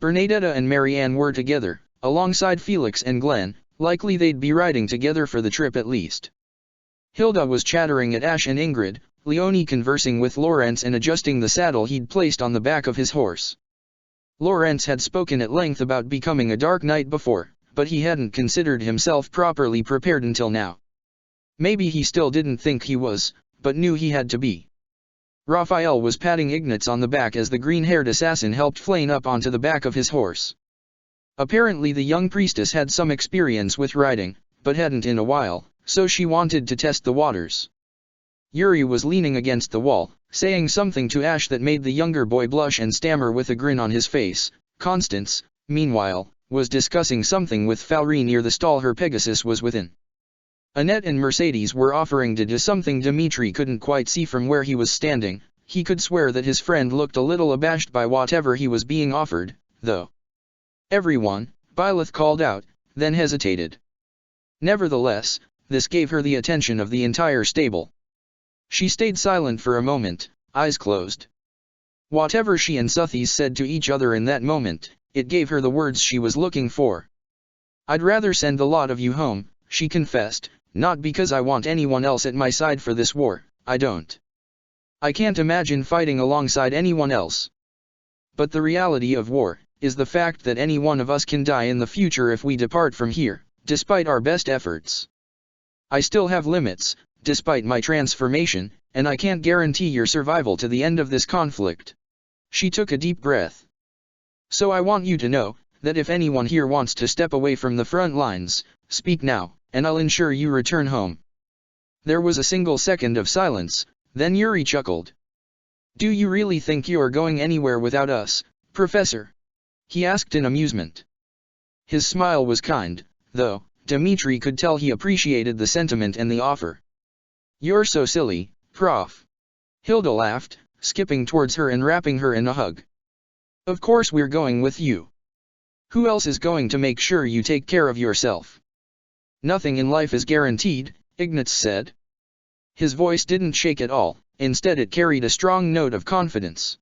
Bernadetta and Marianne were together, alongside Felix and Glenn, likely they'd be riding together for the trip at least. Hilda was chattering at Ash and Ingrid, Leonie conversing with Lawrence and adjusting the saddle he'd placed on the back of his horse. Lawrence had spoken at length about becoming a Dark Knight before, but he hadn't considered himself properly prepared until now. Maybe he still didn't think he was, but knew he had to be. Raphael was patting Ignatz on the back as the green-haired assassin helped Flane up onto the back of his horse. Apparently the young priestess had some experience with riding, but hadn't in a while, so she wanted to test the waters. Yuri was leaning against the wall, saying something to Ash that made the younger boy blush and stammer with a grin on his face. Constance, meanwhile, was discussing something with Falry near the stall her Pegasus was within. Annette and Mercedes were offering to do something Dimitri couldn't quite see from where he was standing. He could swear that his friend looked a little abashed by whatever he was being offered, though. Everyone, Byleth called out, then hesitated. Nevertheless, this gave her the attention of the entire stable. She stayed silent for a moment, eyes closed. Whatever she and Suthies said to each other in that moment, it gave her the words she was looking for. "I'd rather send the lot of you home," she confessed, "not because I want anyone else at my side for this war, I don't. I can't imagine fighting alongside anyone else. But the reality of war is the fact that any one of us can die in the future if we depart from here, despite our best efforts. I still have limits, despite my transformation, and I can't guarantee your survival to the end of this conflict." She took a deep breath. "So I want you to know, that if anyone here wants to step away from the front lines, speak now, and I'll ensure you return home." There was a single second of silence, then Yuri chuckled. "Do you really think you're going anywhere without us, Professor?" he asked in amusement. His smile was kind, though Dimitri could tell he appreciated the sentiment and the offer. "You're so silly, Prof." Hilda laughed, skipping towards her and wrapping her in a hug. "Of course we're going with you. Who else is going to make sure you take care of yourself?" "Nothing in life is guaranteed," Ignatz said. His voice didn't shake at all, instead it carried a strong note of confidence.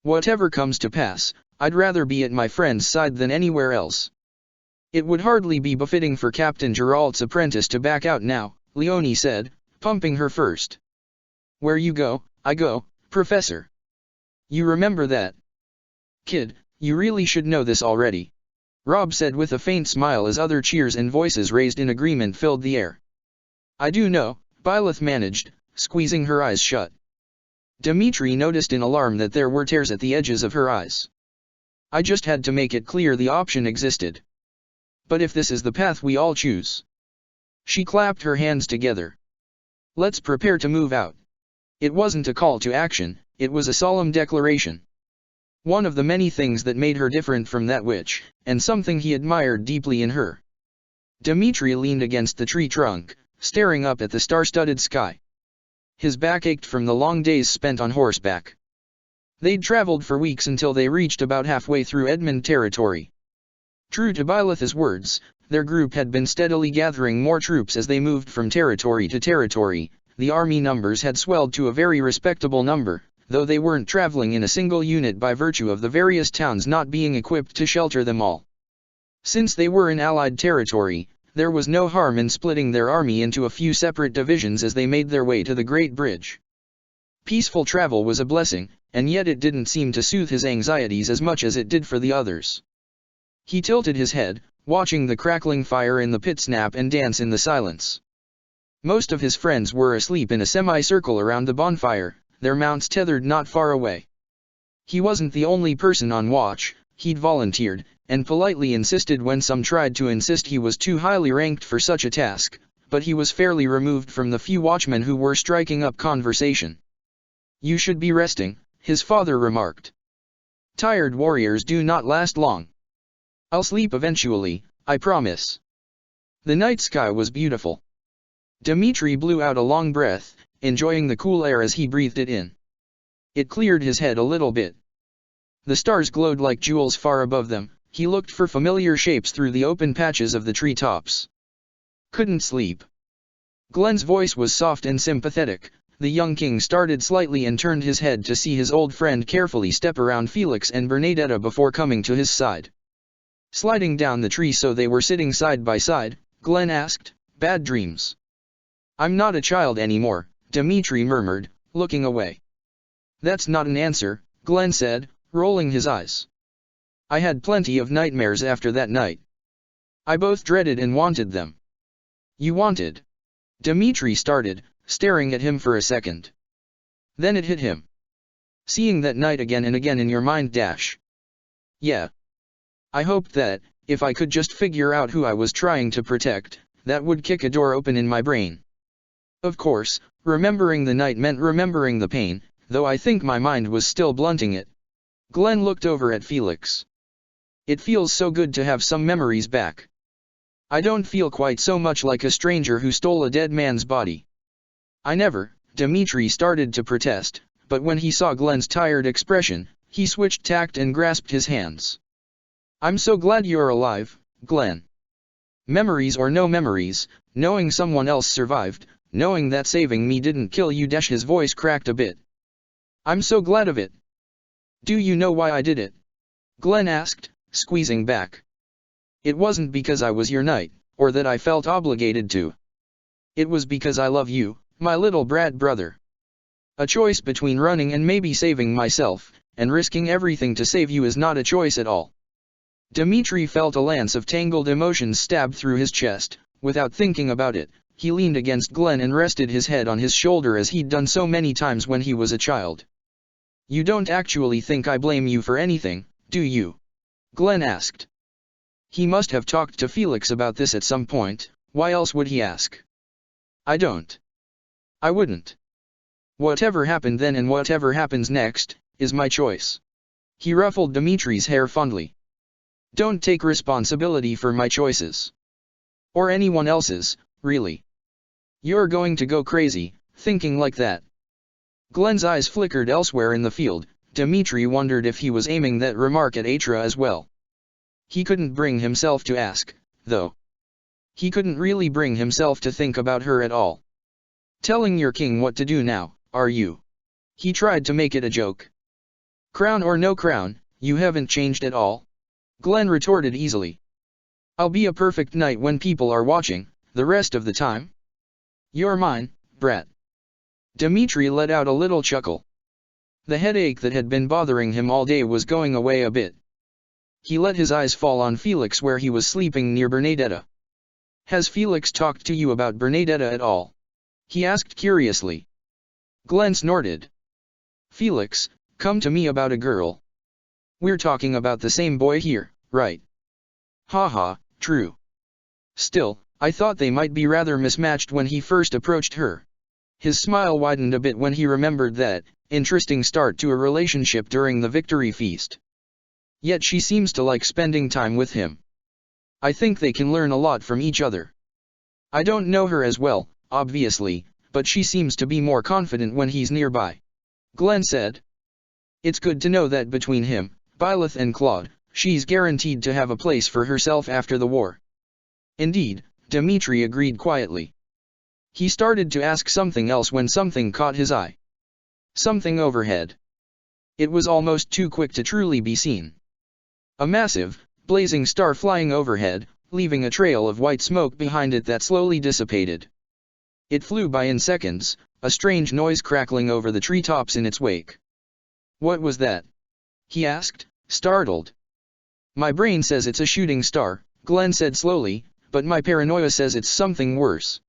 "Whatever comes to pass, I'd rather be at my friend's side than anywhere else." "It would hardly be befitting for Captain Geralt's apprentice to back out now," Leonie said, pumping her first. "Where you go, I go, Professor. You remember that?" "Kid, you really should know this already," Rob said with a faint smile as other cheers and voices raised in agreement filled the air. "I do know," Byleth managed, squeezing her eyes shut. Dimitri noticed in alarm that there were tears at the edges of her eyes. "I just had to make it clear the option existed. But if this is the path we all choose." She clapped her hands together. "Let's prepare to move out." It wasn't a call to action, it was a solemn declaration. One of the many things that made her different from that witch, and something he admired deeply in her. Dimitri leaned against the tree trunk, staring up at the star-studded sky. His back ached from the long days spent on horseback. They'd traveled for weeks until they reached about halfway through Edmund territory. True to Byleth's words, their group had been steadily gathering more troops as they moved from territory to territory. The army numbers had swelled to a very respectable number, though they weren't traveling in a single unit by virtue of the various towns not being equipped to shelter them all. Since they were in Allied territory, there was no harm in splitting their army into a few separate divisions as they made their way to the Great Bridge. Peaceful travel was a blessing, and yet it didn't seem to soothe his anxieties as much as it did for the others. He tilted his head, watching the crackling fire in the pit snap and dance in the silence. Most of his friends were asleep in a semicircle around the bonfire, their mounts tethered not far away. He wasn't the only person on watch. He'd volunteered, and politely insisted when some tried to insist he was too highly ranked for such a task, but he was fairly removed from the few watchmen who were striking up conversation. "You should be resting," his father remarked. "Tired warriors do not last long." "I'll sleep eventually, I promise." The night sky was beautiful. Dmitri blew out a long breath, enjoying the cool air as he breathed it in. It cleared his head a little bit. The stars glowed like jewels far above them. He looked for familiar shapes through the open patches of the treetops. "Couldn't sleep." Glenn's voice was soft and sympathetic. The young king started slightly and turned his head to see his old friend carefully step around Felix and Bernadetta before coming to his side. Sliding down the tree so they were sitting side by side, Glenn asked, "Bad dreams?" "I'm not a child anymore," Dmitri murmured, looking away. "That's not an answer," Glenn said, rolling his eyes. "I had plenty of nightmares after that night. I both dreaded and wanted them." "You wanted?" Dmitri started, staring at him for a second. Then it hit him. "Seeing that night again and again in your mind dash." "Yeah. I hoped that, if I could just figure out who I was trying to protect, that would kick a door open in my brain." Of course, remembering the night meant remembering the pain, though I think my mind was still blunting it. Glenn looked over at Felix. "It feels so good to have some memories back. I don't feel quite so much like a stranger who stole a dead man's body." "I never," Dmitri started to protest, but when he saw Glenn's tired expression, he switched tact and grasped his hands. "I'm so glad you're alive, Glenn. Memories or no memories, knowing someone else survived, knowing that saving me didn't kill you." His voice cracked a bit. "I'm so glad of it." "Do you know why I did it?" Glenn asked, squeezing back. "It wasn't because I was your knight, or that I felt obligated to. It was because I love you, my little brat brother. A choice between running and maybe saving myself, and risking everything to save you is not a choice at all." Dmitri felt a lance of tangled emotions stab through his chest. Without thinking about it, he leaned against Glenn and rested his head on his shoulder as he'd done so many times when he was a child. "You don't actually think I blame you for anything, do you?" Glenn asked. He must have talked to Felix about this at some point. Why else would he ask? "I don't. I wouldn't. Whatever happened then and whatever happens next, is my choice." He ruffled Dmitri's hair fondly. "Don't take responsibility for my choices. Or anyone else's, really. You're going to go crazy, thinking like that." Glenn's eyes flickered elsewhere in the field. Dmitri wondered if he was aiming that remark at Atra as well. He couldn't bring himself to ask, though. He couldn't really bring himself to think about her at all. "Telling your king what to do now, are you?" He tried to make it a joke. "Crown or no crown, you haven't changed at all," Glenn retorted easily. "I'll be a perfect knight when people are watching, the rest of the time. You're mine, brat." Dmitri let out a little chuckle. The headache that had been bothering him all day was going away a bit. He let his eyes fall on Felix where he was sleeping near Bernadetta. "Has Felix talked to you about Bernadetta at all?" he asked curiously. Glenn snorted. "Felix, come to me about a girl. We're talking about the same boy here, right?" "Haha, true. Still, I thought they might be rather mismatched when he first approached her." His smile widened a bit when he remembered that interesting start to a relationship during the victory feast. Yet she seems to like spending time with him. "I think they can learn a lot from each other. I don't know her as well, obviously, but she seems to be more confident when he's nearby," Glenn said. "It's good to know that between him, Byleth and Claude, she's guaranteed to have a place for herself after the war." "Indeed," Dmitri agreed quietly. He started to ask something else when something caught his eye. Something overhead. It was almost too quick to truly be seen. A massive, blazing star flying overhead, leaving a trail of white smoke behind it that slowly dissipated. It flew by in seconds, a strange noise crackling over the treetops in its wake. "What was that?" he asked, startled. "My brain says it's a shooting star," Glenn said slowly, "but my paranoia says it's something worse."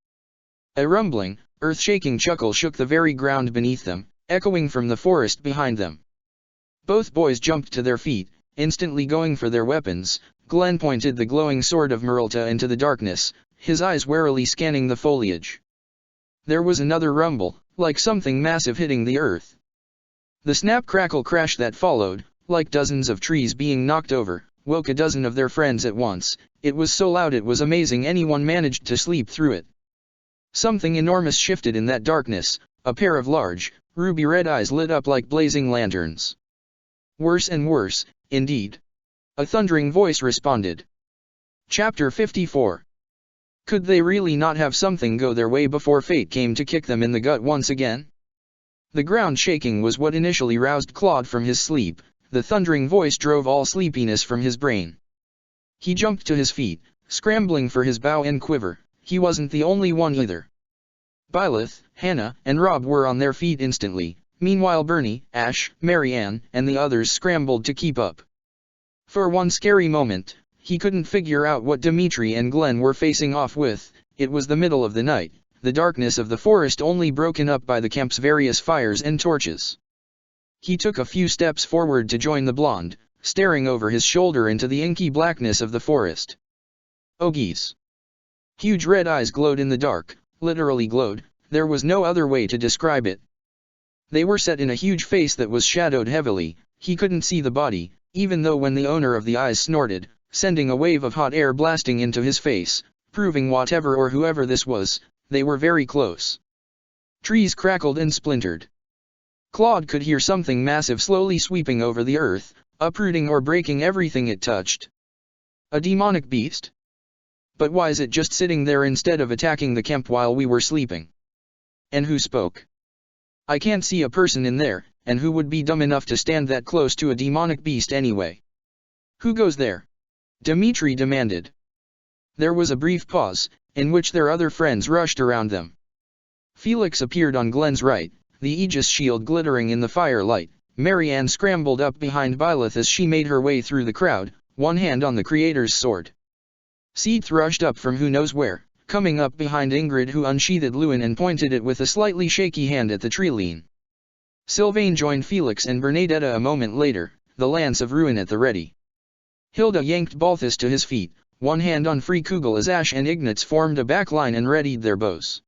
A rumbling, earth-shaking chuckle shook the very ground beneath them, echoing from the forest behind them. Both boys jumped to their feet, instantly going for their weapons. Glenn pointed the glowing sword of Merulta into the darkness, his eyes warily scanning the foliage. There was another rumble, like something massive hitting the earth. The snap-crackle-crash that followed, like dozens of trees being knocked over, woke a dozen of their friends at once. It was so loud it was amazing anyone managed to sleep through it. Something enormous shifted in that darkness, a pair of large, ruby-red eyes lit up like blazing lanterns. Worse and worse, indeed. A thundering voice responded. Chapter 54. Could they really not have something go their way before fate came to kick them in the gut once again? The ground shaking was what initially roused Claude from his sleep. The thundering voice drove all sleepiness from his brain. He jumped to his feet, scrambling for his bow and quiver. He wasn't the only one either. Byleth, Hannah, and Rob were on their feet instantly. Meanwhile Bernie, Ash, Marianne, and the others scrambled to keep up. For one scary moment, he couldn't figure out what Dimitri and Glenn were facing off with. It was the middle of the night, the darkness of the forest only broken up by the camp's various fires and torches. He took a few steps forward to join the blonde, staring over his shoulder into the inky blackness of the forest. Oh geez. Huge red eyes glowed in the dark, literally glowed, there was no other way to describe it. They were set in a huge face that was shadowed heavily. He couldn't see the body, even though when the owner of the eyes snorted, sending a wave of hot air blasting into his face, proving whatever or whoever this was, they were very close. Trees crackled and splintered. Claude could hear something massive slowly sweeping over the earth, uprooting or breaking everything it touched. A demonic beast? But why is it just sitting there instead of attacking the camp while we were sleeping? And who spoke? I can't see a person in there, and who would be dumb enough to stand that close to a demonic beast anyway? Who goes there? Dimitri demanded. There was a brief pause, in which their other friends rushed around them. Felix appeared on Glenn's right, the Aegis shield glittering in the firelight. Marianne scrambled up behind Byleth as she made her way through the crowd, one hand on the creator's sword. Seath rushed up from who knows where, coming up behind Ingrid who unsheathed Lewin and pointed it with a slightly shaky hand at the Trilene. Sylvain joined Felix and Bernadetta a moment later, the lance of ruin at the ready. Hilda yanked Balthus to his feet, one hand on free Kugel as Ash and Ignatz formed a backline and readied their bows.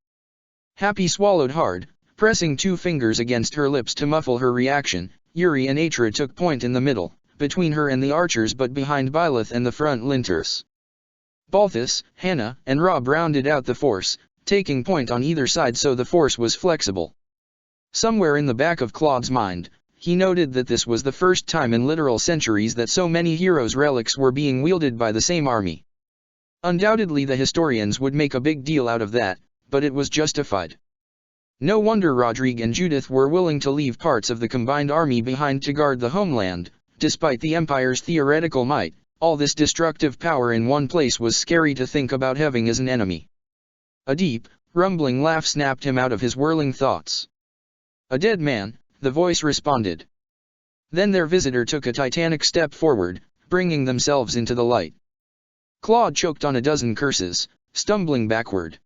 Happy swallowed hard, pressing two fingers against her lips to muffle her reaction. Yuri and Atra took point in the middle, between her and the archers but behind Byleth and the front linters. Balthus, Hannah, and Rob rounded out the force, taking point on either side so the force was flexible. Somewhere in the back of Claude's mind, he noted that this was the first time in literal centuries that so many heroes' relics were being wielded by the same army. Undoubtedly the historians would make a big deal out of that, but it was justified. No wonder Rodrigue and Judith were willing to leave parts of the combined army behind to guard the homeland. Despite the Empire's theoretical might, all this destructive power in one place was scary to think about having as an enemy. A deep, rumbling laugh snapped him out of his whirling thoughts. A dead man, the voice responded. Then their visitor took a titanic step forward, bringing themselves into the light. Claude choked on a dozen curses, stumbling backward.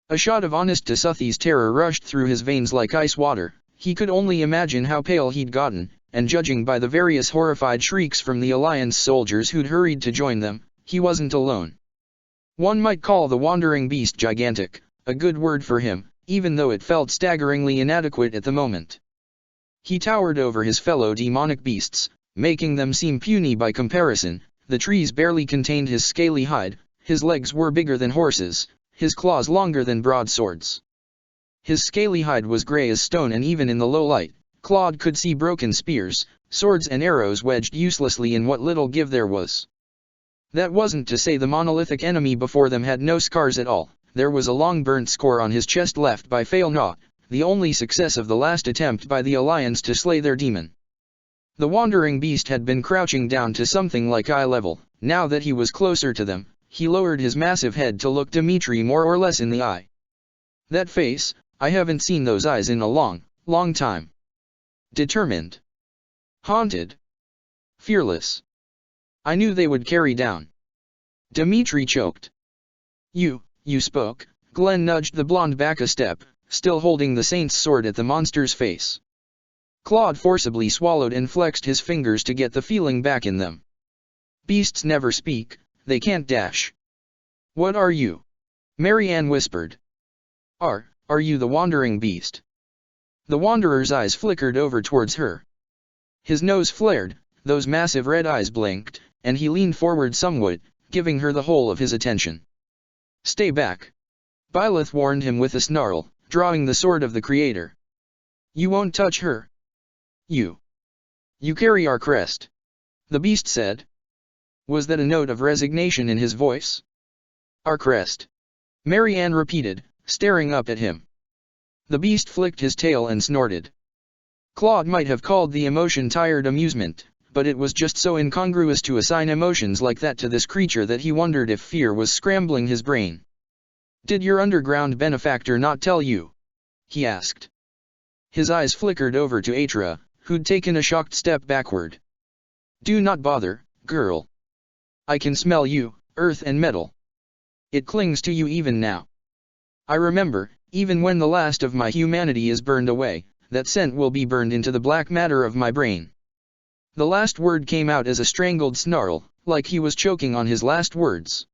A shot of honest Tasuthi's terror rushed through his veins like ice water. He could only imagine how pale he'd gotten, and judging by the various horrified shrieks from the Alliance soldiers who'd hurried to join them, he wasn't alone. One might call the wandering beast gigantic, a good word for him, even though it felt staggeringly inadequate at the moment. He towered over his fellow demonic beasts, making them seem puny by comparison. The trees barely contained his scaly hide, his legs were bigger than horses, his claws longer than broadswords. His scaly hide was gray as stone, and even in the low light, Claude could see broken spears, swords and arrows wedged uselessly in what little give there was. That wasn't to say the monolithic enemy before them had no scars at all. There was a long burnt score on his chest left by Fail Not, the only success of the last attempt by the Alliance to slay their demon. The wandering beast had been crouching down to something like eye level. Now that he was closer to them, he lowered his massive head to look Dimitri more or less in the eye. That face, I haven't seen those eyes in a long, long time. Determined. Haunted. Fearless. I knew they would carry down. Dimitri choked. You spoke, Glenn nudged the blonde back a step, still holding the saint's sword at the monster's face. Claude forcibly swallowed and flexed his fingers to get the feeling back in them. Beasts never speak, they can't dash. What are you? Marianne whispered. Are you the wandering beast? The wanderer's eyes flickered over towards her. His nose flared, those massive red eyes blinked, and he leaned forward somewhat, giving her the whole of his attention. Stay back. Byleth warned him with a snarl, drawing the sword of the Creator. You won't touch her. You carry our crest. The beast said. Was that a note of resignation in his voice? Our crest. Marianne repeated, staring up at him. The beast flicked his tail and snorted. Claude might have called the emotion tired amusement, but it was just so incongruous to assign emotions like that to this creature that he wondered if fear was scrambling his brain. Did your underground benefactor not tell you? He asked. His eyes flickered over to Atra, who'd taken a shocked step backward. Do not bother, girl. I can smell you, earth and metal. It clings to you even now. I remember, even when the last of my humanity is burned away, that scent will be burned into the black matter of my brain. The last word came out as a strangled snarl, like he was choking on his last words.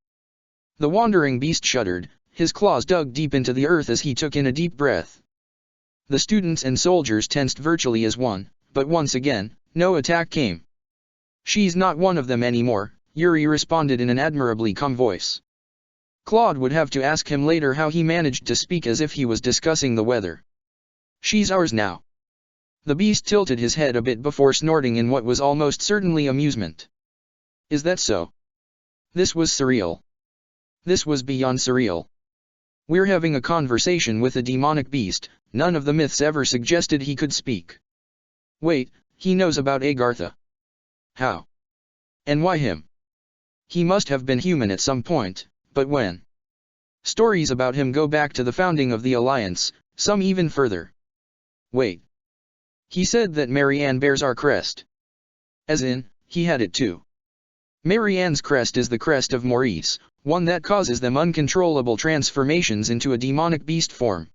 The wandering beast shuddered, his claws dug deep into the earth as he took in a deep breath. The students and soldiers tensed virtually as one, but once again, no attack came. She's not one of them anymore, Yuri responded in an admirably calm voice. Claude would have to ask him later how he managed to speak as if he was discussing the weather. She's ours now. The beast tilted his head a bit before snorting in what was almost certainly amusement. Is that so? This was surreal. This was beyond surreal. We're having a conversation with a demonic beast, none of the myths ever suggested he could speak. Wait, he knows about Agartha. How? And why him? He must have been human at some point, but when? Stories about him go back to the founding of the Alliance, some even further. Wait. He said that Marianne bears our crest. As in, he had it too. Marianne's crest is the crest of Maurice, one that causes them uncontrollable transformations into a demonic beast form.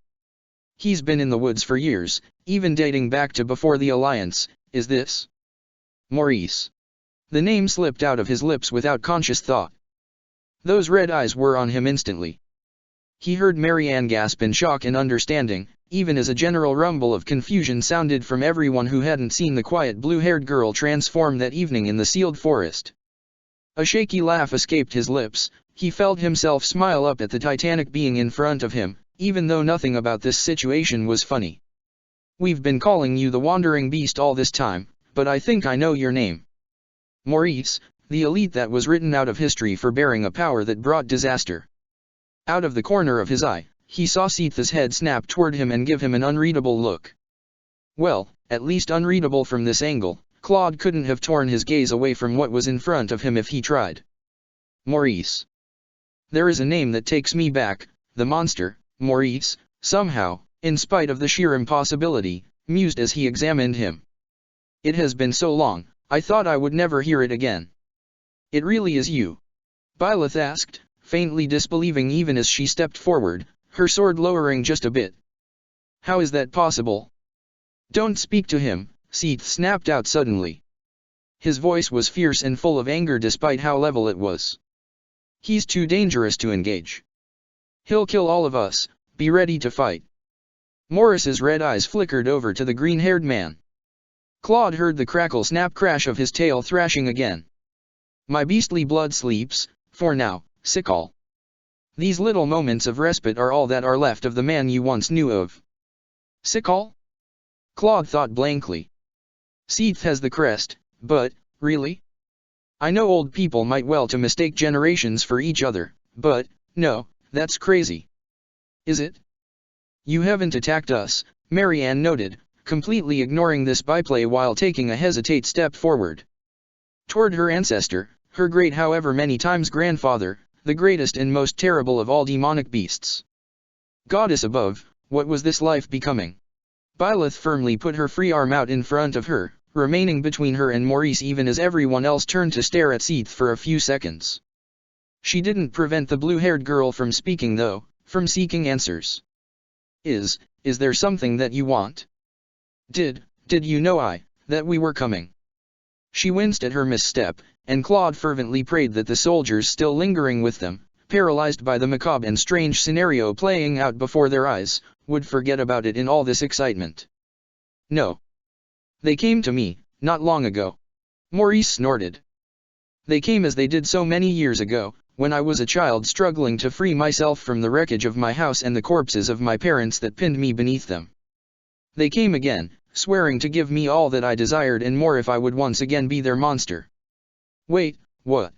He's been in the woods for years, even dating back to before the Alliance. Is this Maurice? The name slipped out of his lips without conscious thought. Those red eyes were on him instantly. He heard Marianne gasp in shock and understanding, even as a general rumble of confusion sounded from everyone who hadn't seen the quiet blue-haired girl transform that evening in the sealed forest. A shaky laugh escaped his lips, he felt himself smile up at the titanic being in front of him, even though nothing about this situation was funny. We've been calling you the Wandering Beast all this time, but I think I know your name. Maurice, the elite that was written out of history for bearing a power that brought disaster. Out of the corner of his eye, he saw Seetha's head snap toward him and give him an unreadable look. Well, at least unreadable from this angle. Claude couldn't have torn his gaze away from what was in front of him if he tried. Maurice. There is a name that takes me back, the monster, Maurice, somehow, in spite of the sheer impossibility, mused as he examined him. It has been so long, I thought I would never hear it again. It really is you? Byleth asked, faintly disbelieving even as she stepped forward, her sword lowering just a bit. How is that possible? Don't speak to him, Seeth snapped out suddenly. His voice was fierce and full of anger despite how level it was. He's too dangerous to engage. He'll kill all of us, be ready to fight. Morris's red eyes flickered over to the green-haired man. Claude heard the crackle-snap crash of his tail thrashing again. My beastly blood sleeps, for now, Sikal. These little moments of respite are all that are left of the man you once knew of. Sikal? Claude thought blankly. Seeth has the crest, but, really? I know old people might well to mistake generations for each other, but, no, that's crazy. Is it? You haven't attacked us, Marianne noted, completely ignoring this byplay while taking a hesitate step forward. Toward her ancestor, her great however many times grandfather, the greatest and most terrible of all demonic beasts. Goddess above, what was this life becoming? Byleth firmly put her free arm out in front of her, remaining between her and Maurice even as everyone else turned to stare at Seeth for a few seconds. She didn't prevent the blue-haired girl from speaking though, from seeking answers. Is there something that you want? Did you know that we were coming? She winced at her misstep, and Claude fervently prayed that the soldiers still lingering with them, paralyzed by the macabre and strange scenario playing out before their eyes, would forget about it in all this excitement. No. They came to me, not long ago. Maurice snorted. They came as they did so many years ago, when I was a child struggling to free myself from the wreckage of my house and the corpses of my parents that pinned me beneath them. They came again, swearing to give me all that I desired and more if I would once again be their monster. Wait, what?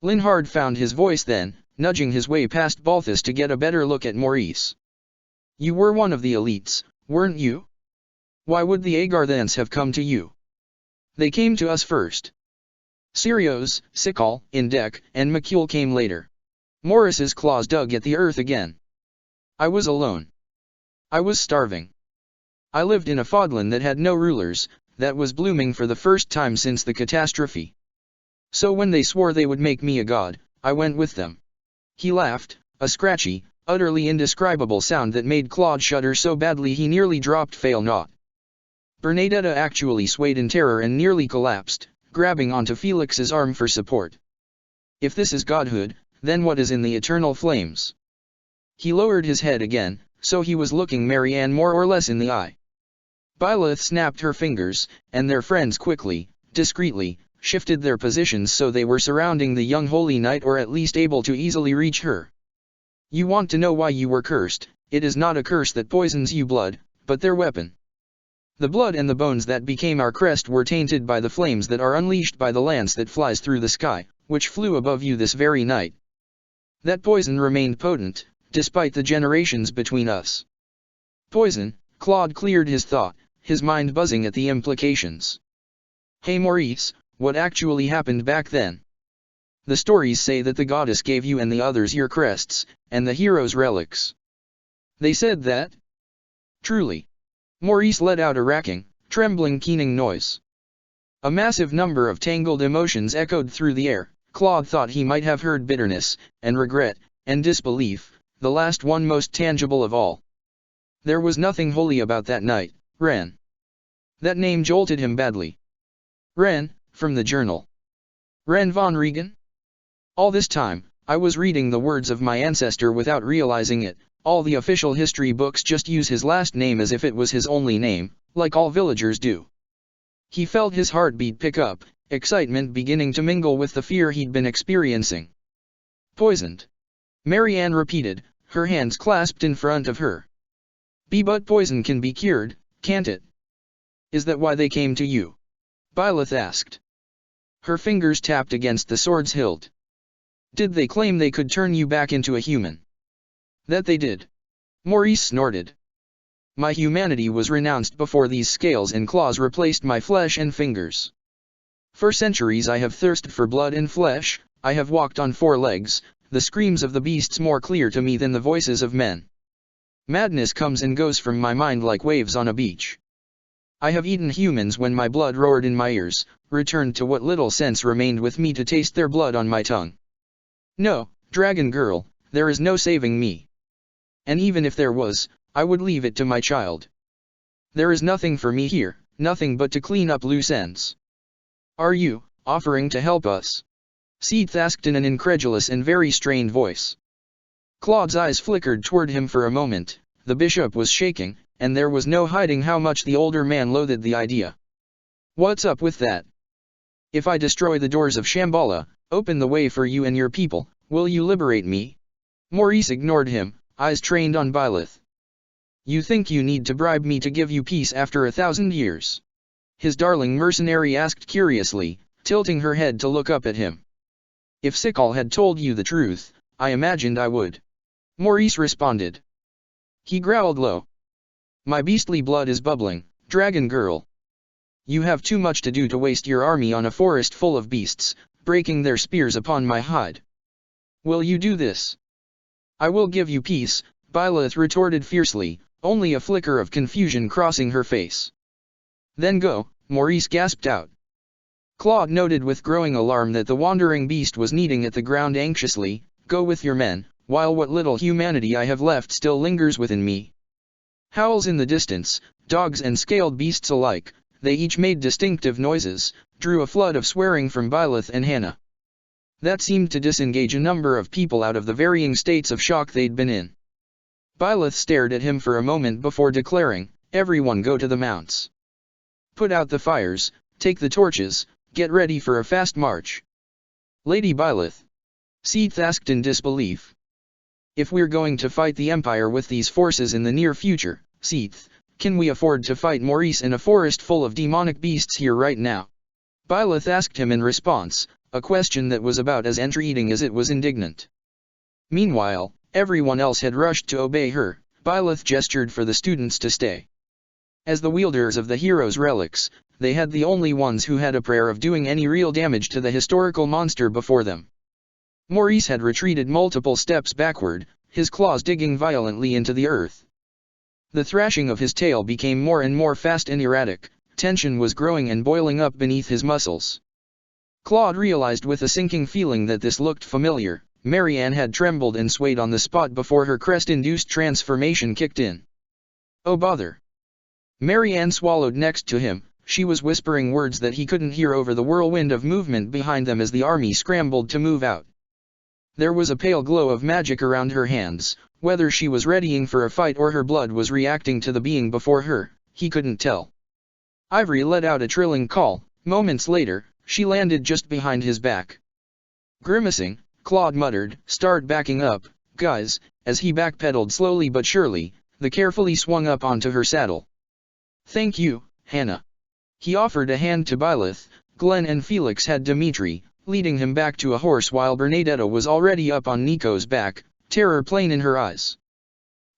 Linhard found his voice then, nudging his way past Balthus to get a better look at Maurice. You were one of the elites, weren't you? Why would the Agarthans have come to you? They came to us first. Sirios, Sikal, Indek, and Makul came later. Morris's claws dug at the earth again. I was alone. I was starving. I lived in a fodland that had no rulers, that was blooming for the first time since the catastrophe. So when they swore they would make me a god, I went with them. He laughed, a scratchy, utterly indescribable sound that made Claude shudder so badly he nearly dropped Fail Not. Bernadetta actually swayed in terror and nearly collapsed, grabbing onto Felix's arm for support. If this is godhood, then what is in the eternal flames? He lowered his head again, so he was looking Marianne more or less in the eye. Byleth snapped her fingers, and their friends quickly, discreetly, shifted their positions so they were surrounding the young holy knight or at least able to easily reach her. You want to know why you were cursed? It is not a curse that poisons you blood, but their weapon. The blood and the bones that became our crest were tainted by the flames that are unleashed by the lance that flies through the sky, which flew above you this very night. That poison remained potent, despite the generations between us. Poison, Claude cleared his thought, his mind buzzing at the implications. Hey Maurice, what actually happened back then? The stories say that the goddess gave you and the others your crests, and the heroes' relics. They said that? Truly. Maurice let out a racking, trembling keening noise. A massive number of tangled emotions echoed through the air. Claude thought he might have heard bitterness, and regret, and disbelief, the last one most tangible of all. There was nothing holy about that night, Ren. That name jolted him badly. Ren, from the journal. Ren von Regen? All this time, I was reading the words of my ancestor without realizing it. All the official history books just use his last name as if it was his only name, like all villagers do. He felt his heartbeat pick up, excitement beginning to mingle with the fear he'd been experiencing. Poisoned. Marianne repeated, her hands clasped in front of her. But poison can be cured, can't it? Is that why they came to you? Byleth asked. Her fingers tapped against the sword's hilt. Did they claim they could turn you back into a human? That they did. Maurice snorted. My humanity was renounced before these scales and claws replaced my flesh and fingers. For centuries I have thirsted for blood and flesh, I have walked on 4 legs, the screams of the beasts more clear to me than the voices of men. Madness comes and goes from my mind like waves on a beach. I have eaten humans when my blood roared in my ears, returned to what little sense remained with me to taste their blood on my tongue. No, dragon girl, there is no saving me. And even if there was, I would leave it to my child. There is nothing for me here, nothing but to clean up loose ends. Are you offering to help us? Seath asked in an incredulous and very strained voice. Claude's eyes flickered toward him for a moment. The bishop was shaking, and there was no hiding how much the older man loathed the idea. What's up with that? If I destroy the doors of Shambhala, open the way for you and your people, will you liberate me? Maurice ignored him, eyes trained on Byleth. You think you need to bribe me to give you peace after 1,000 years? His darling mercenary asked curiously, tilting her head to look up at him. If Sikal had told you the truth, I imagined I would. Maurice responded. He growled low. My beastly blood is bubbling, dragon girl. You have too much to do to waste your army on a forest full of beasts, breaking their spears upon my hide. Will you do this? I will give you peace, Byleth retorted fiercely, only a flicker of confusion crossing her face. Then go, Maurice gasped out. Claude noted with growing alarm that the wandering beast was kneading at the ground anxiously. Go with your men, while what little humanity I have left still lingers within me. Howls in the distance, dogs and scaled beasts alike, they each made distinctive noises, drew a flood of swearing from Byleth and Hannah. That seemed to disengage a number of people out of the varying states of shock they'd been in. Byleth stared at him for a moment before declaring, "Everyone go to the mounts. Put out the fires, take the torches, get ready for a fast march." "Lady Byleth?" Seath asked in disbelief. "If we're going to fight the Empire with these forces in the near future, Seath, can we afford to fight Maurice in a forest full of demonic beasts here right now?" Byleth asked him in response, a question that was about as entreating as it was indignant. Meanwhile, everyone else had rushed to obey her. Byleth gestured for the students to stay. As the wielders of the hero's relics, they had the only ones who had a prayer of doing any real damage to the historical monster before them. Maurice had retreated multiple steps backward, his claws digging violently into the earth. The thrashing of his tail became more and more fast and erratic, tension was growing and boiling up beneath his muscles. Claude realized with a sinking feeling that this looked familiar. Marianne had trembled and swayed on the spot before her crest-induced transformation kicked in. "Oh bother." Marianne swallowed next to him. She was whispering words that he couldn't hear over the whirlwind of movement behind them as the army scrambled to move out. There was a pale glow of magic around her hands. Whether she was readying for a fight or her blood was reacting to the being before her, he couldn't tell. Ivory let out a trilling call. Moments later, she landed just behind his back. Grimacing, Claude muttered, "Start backing up, guys," as he backpedaled slowly but surely, the carefully swung up onto her saddle. "Thank you, Hannah." He offered a hand to Byleth. Glenn and Felix had Dimitri, leading him back to a horse while Bernadetta was already up on Nico's back, terror plain in her eyes.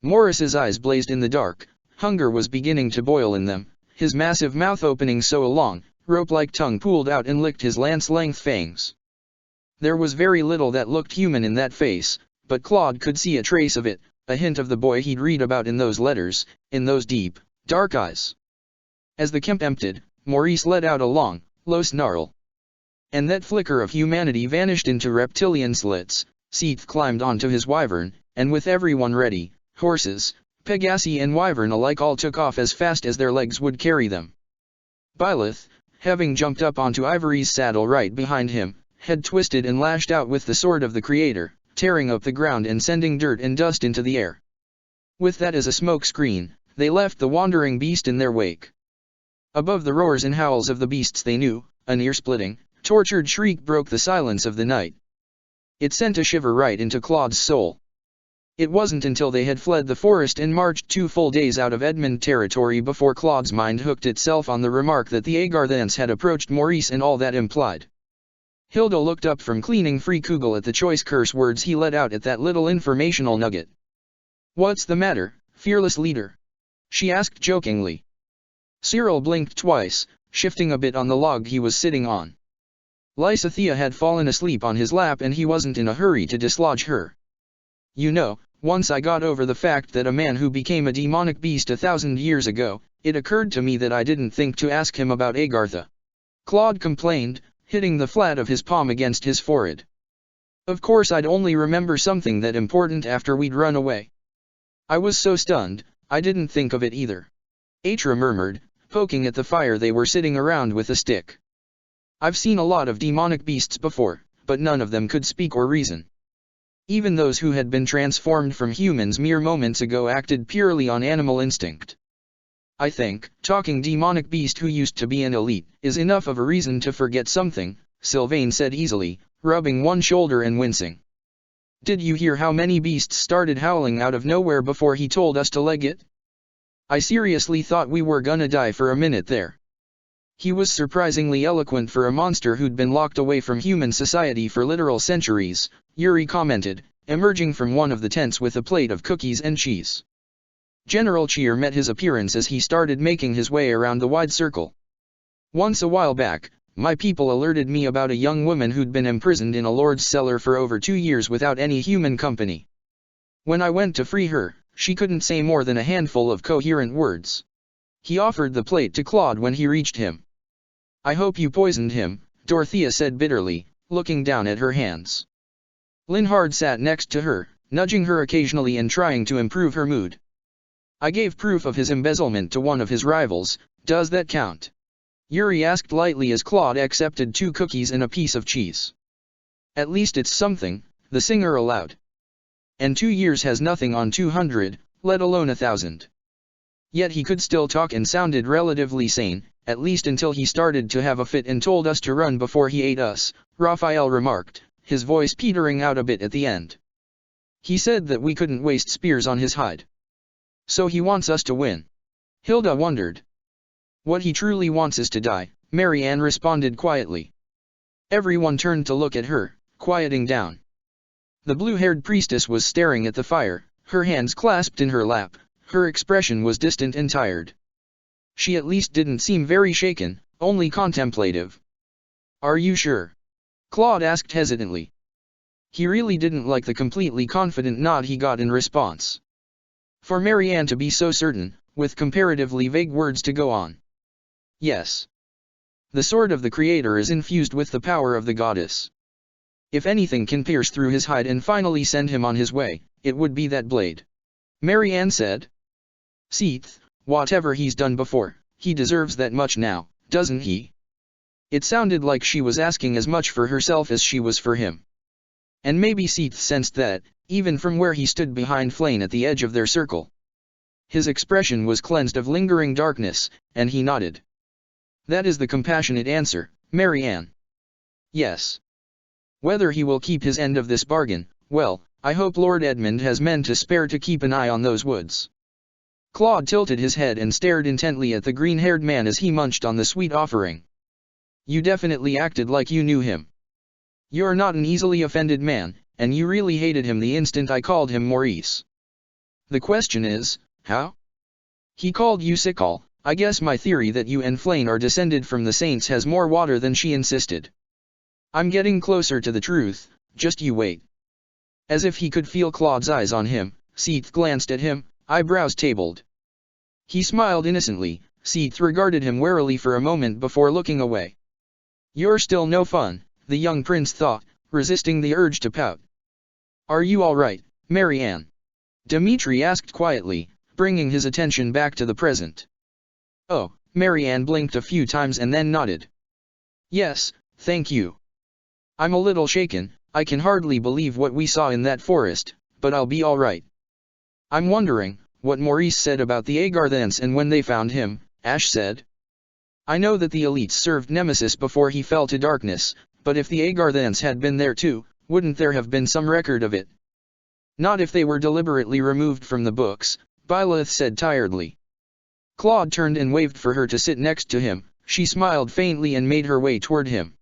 Maurice's eyes blazed in the dark, hunger was beginning to boil in them, his massive mouth opening so a long, rope-like tongue pooled out and licked his lance-length fangs. There was very little that looked human in that face, but Claude could see a trace of it, a hint of the boy he'd read about in those letters, in those deep, dark eyes. As the camp emptied, Maurice let out a long, low snarl. And that flicker of humanity vanished into reptilian slits. Seath climbed onto his wyvern, and with everyone ready, horses, Pegasi and wyvern alike all took off as fast as their legs would carry them. Byleth, having jumped up onto Ivory's saddle right behind him, had twisted and lashed out with the sword of the Creator, tearing up the ground and sending dirt and dust into the air. With that as a smoke screen, they left the wandering beast in their wake. Above the roars and howls of the beasts they knew, an ear-splitting, tortured shriek broke the silence of the night. It sent a shiver right into Claude's soul. It wasn't until they had fled the forest and marched 2 full days out of Edmund territory before Claude's mind hooked itself on the remark that the Agarthans had approached Maurice and all that implied. Hilda looked up from cleaning free Kugel at the choice curse words he let out at that little informational nugget. "What's the matter, fearless leader?" she asked jokingly. Cyril blinked twice, shifting a bit on the log he was sitting on. Lysithea had fallen asleep on his lap and he wasn't in a hurry to dislodge her. "You know, once I got over the fact that a man who became a demonic beast 1,000 years ago, it occurred to me that I didn't think to ask him about Agartha," Claude complained, hitting the flat of his palm against his forehead. "Of course I'd only remember something that important after we'd run away. I was so stunned, I didn't think of it either," Atra murmured, poking at the fire they were sitting around with a stick. "I've seen a lot of demonic beasts before, but none of them could speak or reason. Even those who had been transformed from humans mere moments ago acted purely on animal instinct. I think, talking demonic beast who used to be an elite, is enough of a reason to forget something," Sylvain said easily, rubbing one shoulder and wincing. "Did you hear how many beasts started howling out of nowhere before he told us to leg it? I seriously thought we were gonna die for a minute there." He was surprisingly eloquent for a monster who'd been locked away from human society for literal centuries, Yuri commented, emerging from one of the tents with a plate of cookies and cheese. General cheer met his appearance as he started making his way around the wide circle. "Once a while back, my people alerted me about a young woman who'd been imprisoned in a lord's cellar for over 2 years without any human company. When I went to free her, she couldn't say more than a handful of coherent words." He offered the plate to Claude when he reached him. "I hope you poisoned him," Dorothea said bitterly, looking down at her hands. Linhard sat next to her, nudging her occasionally and trying to improve her mood. I gave proof of his embezzlement to one of his rivals, does that count? Yuri asked lightly as Claude accepted 2 cookies and a piece of cheese. At least it's something, the singer allowed. And 2 years has nothing on 200, let alone 1,000. Yet he could still talk and sounded relatively sane, at least until he started to have a fit and told us to run before he ate us, Raphael remarked, his voice petering out a bit at the end. He said that we couldn't waste spears on his hide. So he wants us to win. Hilda wondered. What he truly wants is to die, Marianne responded quietly. Everyone turned to look at her, quieting down. The blue-haired priestess was staring at the fire, her hands clasped in her lap, her expression was distant and tired. She at least didn't seem very shaken, only contemplative. Are you sure? Claude asked hesitantly. He really didn't like the completely confident nod he got in response. For Marianne to be so certain, with comparatively vague words to go on. Yes. The sword of the Creator is infused with the power of the goddess. If anything can pierce through his hide and finally send him on his way, it would be that blade. Marianne said. Seeth, whatever he's done before, he deserves that much now, doesn't he? It sounded like she was asking as much for herself as she was for him. And maybe Seeth sensed that, even from where he stood behind Flane at the edge of their circle. His expression was cleansed of lingering darkness, and he nodded. That is the compassionate answer, Marianne. Yes. Whether he will keep his end of this bargain, well, I hope Lord Edmund has men to spare to keep an eye on those woods. Claude tilted his head and stared intently at the green-haired man as he munched on the sweet offering. You definitely acted like you knew him. You're not an easily offended man, and you really hated him the instant I called him Maurice. The question is, how? He called you Sickle. I guess my theory that you and Flane are descended from the saints has more water than she insisted. I'm getting closer to the truth, just you wait. As if he could feel Claude's eyes on him, Seeth glanced at him, eyebrows tabled. He smiled innocently. Seeth regarded him warily for a moment before looking away. You're still no fun, the young prince thought, resisting the urge to pout. Are you all right, Marianne? Dmitri asked quietly, bringing his attention back to the present. Oh, Marianne blinked a few times and then nodded. Yes, thank you. I'm a little shaken, I can hardly believe what we saw in that forest, but I'll be all right. I'm wondering what Maurice said about the Agarthans and when they found him, Ash said. I know that the elites served Nemesis before he fell to darkness, but if the Agarthans had been there too, wouldn't there have been some record of it? Not if they were deliberately removed from the books, Byleth said tiredly. Claude turned and waved for her to sit next to him. She smiled faintly and made her way toward him.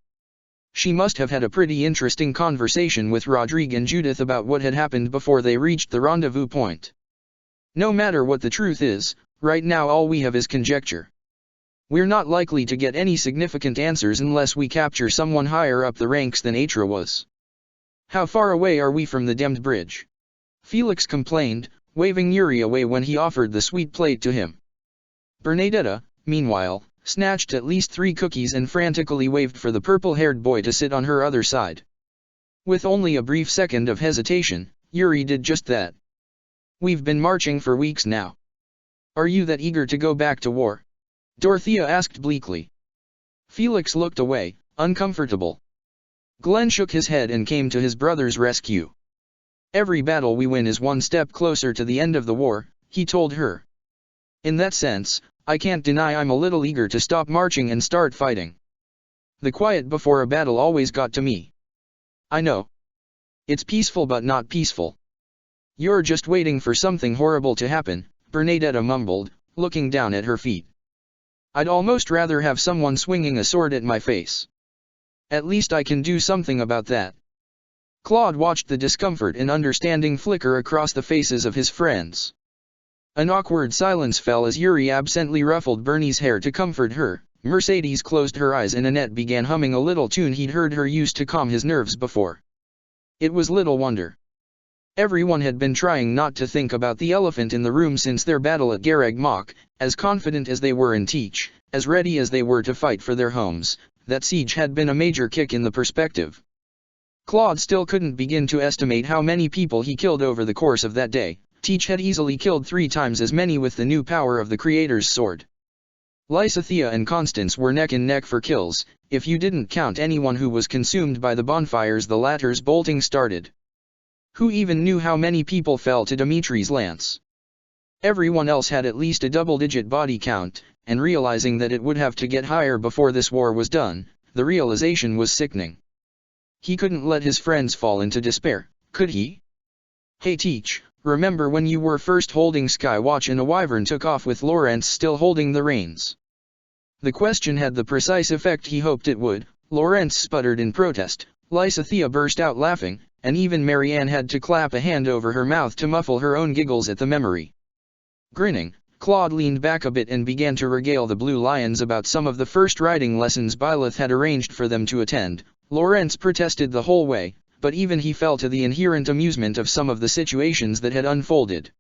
She must have had a pretty interesting conversation with Rodrigue and Judith about what had happened before they reached the rendezvous point. No matter what the truth is, right now all we have is conjecture. We're not likely to get any significant answers unless we capture someone higher up the ranks than Atra was. How far away are we from the Demmed Bridge? Felix complained, waving Yuri away when he offered the sweet plate to him. Bernadetta, meanwhile, snatched at least 3 cookies and frantically waved for the purple-haired boy to sit on her other side. With only a brief second of hesitation, Yuri did just that. We've been marching for weeks now. Are you that eager to go back to war? Dorothea asked bleakly. Felix looked away, uncomfortable. Glenn shook his head and came to his brother's rescue. Every battle we win is one step closer to the end of the war, he told her. In that sense, I can't deny I'm a little eager to stop marching and start fighting. The quiet before a battle always got to me. I know. It's peaceful but not peaceful. You're just waiting for something horrible to happen, Bernadetta mumbled, looking down at her feet. I'd almost rather have someone swinging a sword at my face. At least I can do something about that. Claude watched the discomfort and understanding flicker across the faces of his friends. An awkward silence fell as Yuri absently ruffled Bernie's hair to comfort her. Mercedes closed her eyes and Annette began humming a little tune he'd heard her use to calm his nerves before. It was little wonder. Everyone had been trying not to think about the elephant in the room since their battle at Garag Mach, as confident as they were in Teach, as ready as they were to fight for their homes. That siege had been a major kick in the perspective. Claude still couldn't begin to estimate how many people he killed over the course of that day. Teach had easily killed 3 times as many with the new power of the Creator's sword. Lysithea and Constance were neck and neck for kills, if you didn't count anyone who was consumed by the bonfires the latter's bolting started. Who even knew how many people fell to Dimitri's lance? Everyone else had at least a double-digit body count, and realizing that it would have to get higher before this war was done, the realization was sickening. He couldn't let his friends fall into despair, could he? Hey Teach, remember when you were first holding Skywatch and a wyvern took off with Lawrence still holding the reins? The question had the precise effect he hoped it would. Lawrence sputtered in protest, Lysithea burst out laughing, and even Marianne had to clap a hand over her mouth to muffle her own giggles at the memory. Grinning, Claude leaned back a bit and began to regale the Blue Lions about some of the first riding lessons Byleth had arranged for them to attend. Lawrence protested the whole way, but even he fell to the inherent amusement of some of the situations that had unfolded.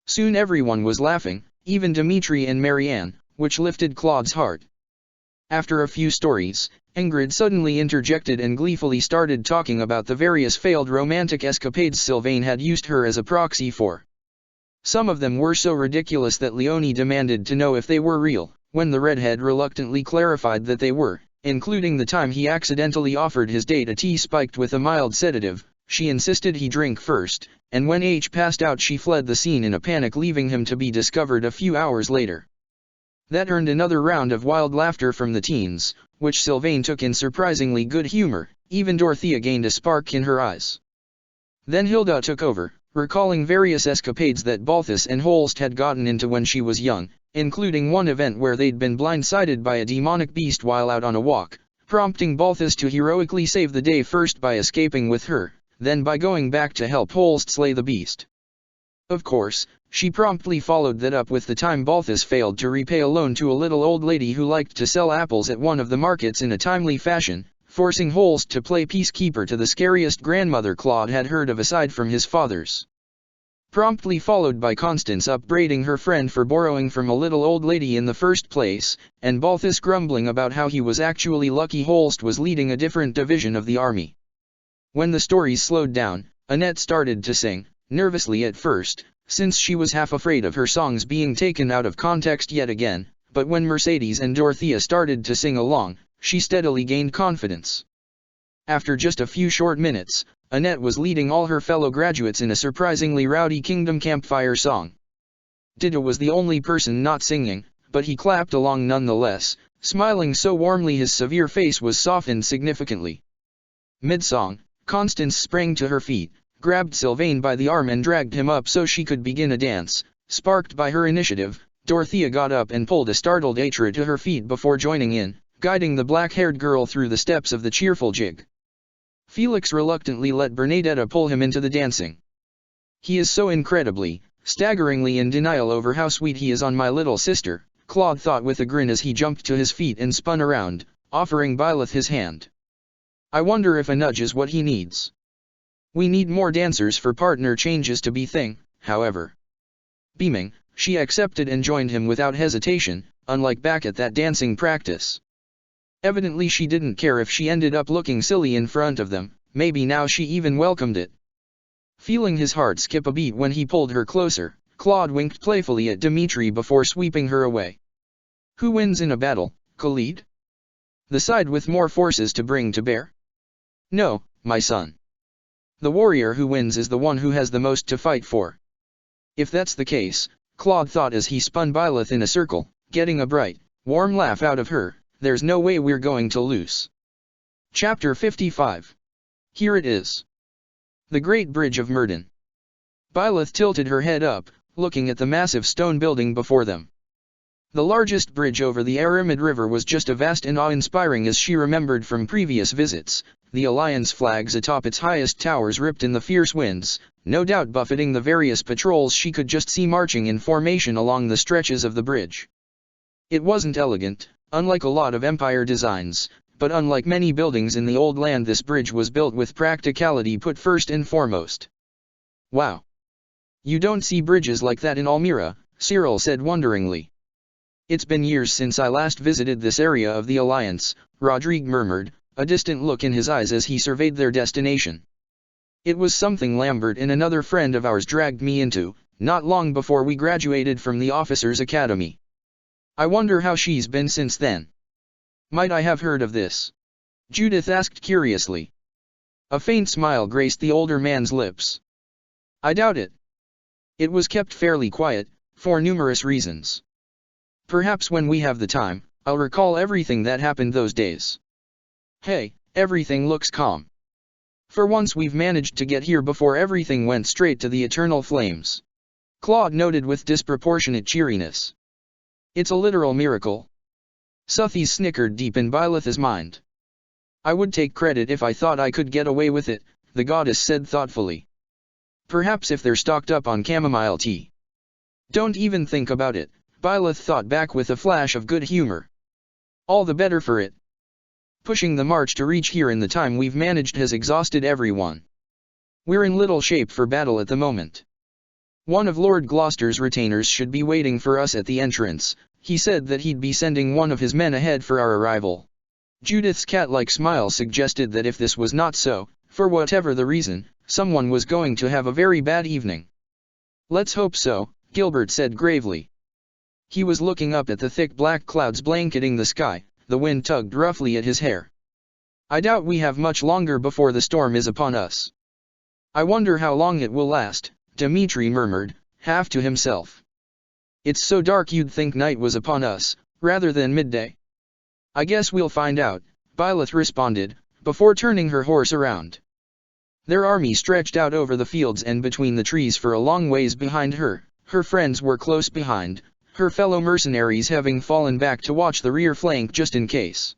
Soon everyone was laughing, even Dimitri and Marianne, which lifted Claude's heart. After a few stories, Ingrid suddenly interjected and gleefully started talking about the various failed romantic escapades Sylvain had used her as a proxy for. Some of them were so ridiculous that Leonie demanded to know if they were real, when the redhead reluctantly clarified that they were, including the time he accidentally offered his date a tea spiked with a mild sedative. She insisted he drink first, and when H passed out she fled the scene in a panic, leaving him to be discovered a few hours later. That earned another round of wild laughter from the teens, which Sylvain took in surprisingly good humor. Even Dorothea gained a spark in her eyes. Then Hilda took over, recalling various escapades that Balthus and Holst had gotten into when she was young, including one event where they'd been blindsided by a demonic beast while out on a walk, prompting Balthus to heroically save the day first by escaping with her, then by going back to help Holst slay the beast. Of course, she promptly followed that up with the time Balthus failed to repay a loan to a little old lady who liked to sell apples at one of the markets in a timely fashion, forcing Holst to play peacekeeper to the scariest grandmother Claude had heard of aside from his father's. Promptly followed by Constance upbraiding her friend for borrowing from a little old lady in the first place, and Balthus grumbling about how he was actually lucky Holst was leading a different division of the army. When the stories slowed down, Annette started to sing, nervously at first, since she was half afraid of her songs being taken out of context yet again, but when Mercedes and Dorothea started to sing along, she steadily gained confidence. After just a few short minutes, Annette was leading all her fellow graduates in a surprisingly rowdy Kingdom Campfire song. Dido was the only person not singing, but he clapped along nonetheless, smiling so warmly his severe face was softened significantly. Mid-song, Constance sprang to her feet, grabbed Sylvain by the arm and dragged him up so she could begin a dance. Sparked by her initiative, Dorothea got up and pulled a startled Atra to her feet before joining in, guiding the black-haired girl through the steps of the cheerful jig. Felix reluctantly let Bernadetta pull him into the dancing. He is so incredibly, staggeringly in denial over how sweet he is on my little sister, Claude thought with a grin as he jumped to his feet and spun around, offering Byleth his hand. I wonder if a nudge is what he needs. We need more dancers for partner changes to be thing, however. Beaming, she accepted and joined him without hesitation, unlike back at that dancing practice. Evidently she didn't care if she ended up looking silly in front of them, maybe now she even welcomed it. Feeling his heart skip a beat when he pulled her closer, Claude winked playfully at Dimitri before sweeping her away. Who wins in a battle, Khalid? The side with more forces to bring to bear? No, my son. The warrior who wins is the one who has the most to fight for. If that's the case, Claude thought as he spun Byleth in a circle, getting a bright, warm laugh out of her, there's no way we're going to lose. Chapter 55. Here it is. The Great Bridge of Myrden. Byleth tilted her head up, looking at the massive stone building before them. The largest bridge over the Aramid River was just as vast and awe-inspiring as she remembered from previous visits, the Alliance flags atop its highest towers ripped in the fierce winds, no doubt buffeting the various patrols she could just see marching in formation along the stretches of the bridge. It wasn't elegant, unlike a lot of Empire designs, but unlike many buildings in the old land this bridge was built with practicality put first and foremost. Wow! You don't see bridges like that in Almira, Cyril said wonderingly. It's been years since I last visited this area of the Alliance, Rodrigue murmured, a distant look in his eyes as he surveyed their destination. It was something Lambert and another friend of ours dragged me into, not long before we graduated from the officers' academy. I wonder how she's been since then. Might I have heard of this? Judith asked curiously. A faint smile graced the older man's lips. I doubt it. It was kept fairly quiet, for numerous reasons. Perhaps when we have the time, I'll recall everything that happened those days. Hey, everything looks calm. For once we've managed to get here before everything went straight to the eternal flames. Claude noted with disproportionate cheeriness. It's a literal miracle. Suthies snickered deep in Byleth's mind. I would take credit if I thought I could get away with it, the goddess said thoughtfully. Perhaps if they're stocked up on chamomile tea. Don't even think about it, Byleth thought back with a flash of good humor. All the better for it. Pushing the march to reach here in the time we've managed has exhausted everyone. We're in little shape for battle at the moment. One of Lord Gloucester's retainers should be waiting for us at the entrance. He said that he'd be sending one of his men ahead for our arrival. Judith's cat-like smile suggested that if this was not so, for whatever the reason, someone was going to have a very bad evening. Let's hope so, Gilbert said gravely. He was looking up at the thick black clouds blanketing the sky. The wind tugged roughly at his hair. I doubt we have much longer before the storm is upon us. I wonder how long it will last, Dmitri murmured, half to himself. It's so dark you'd think night was upon us, rather than midday. I guess we'll find out, Byleth responded, before turning her horse around. Their army stretched out over the fields and between the trees for a long ways behind her. Her friends were close behind, her fellow mercenaries having fallen back to watch the rear flank just in case.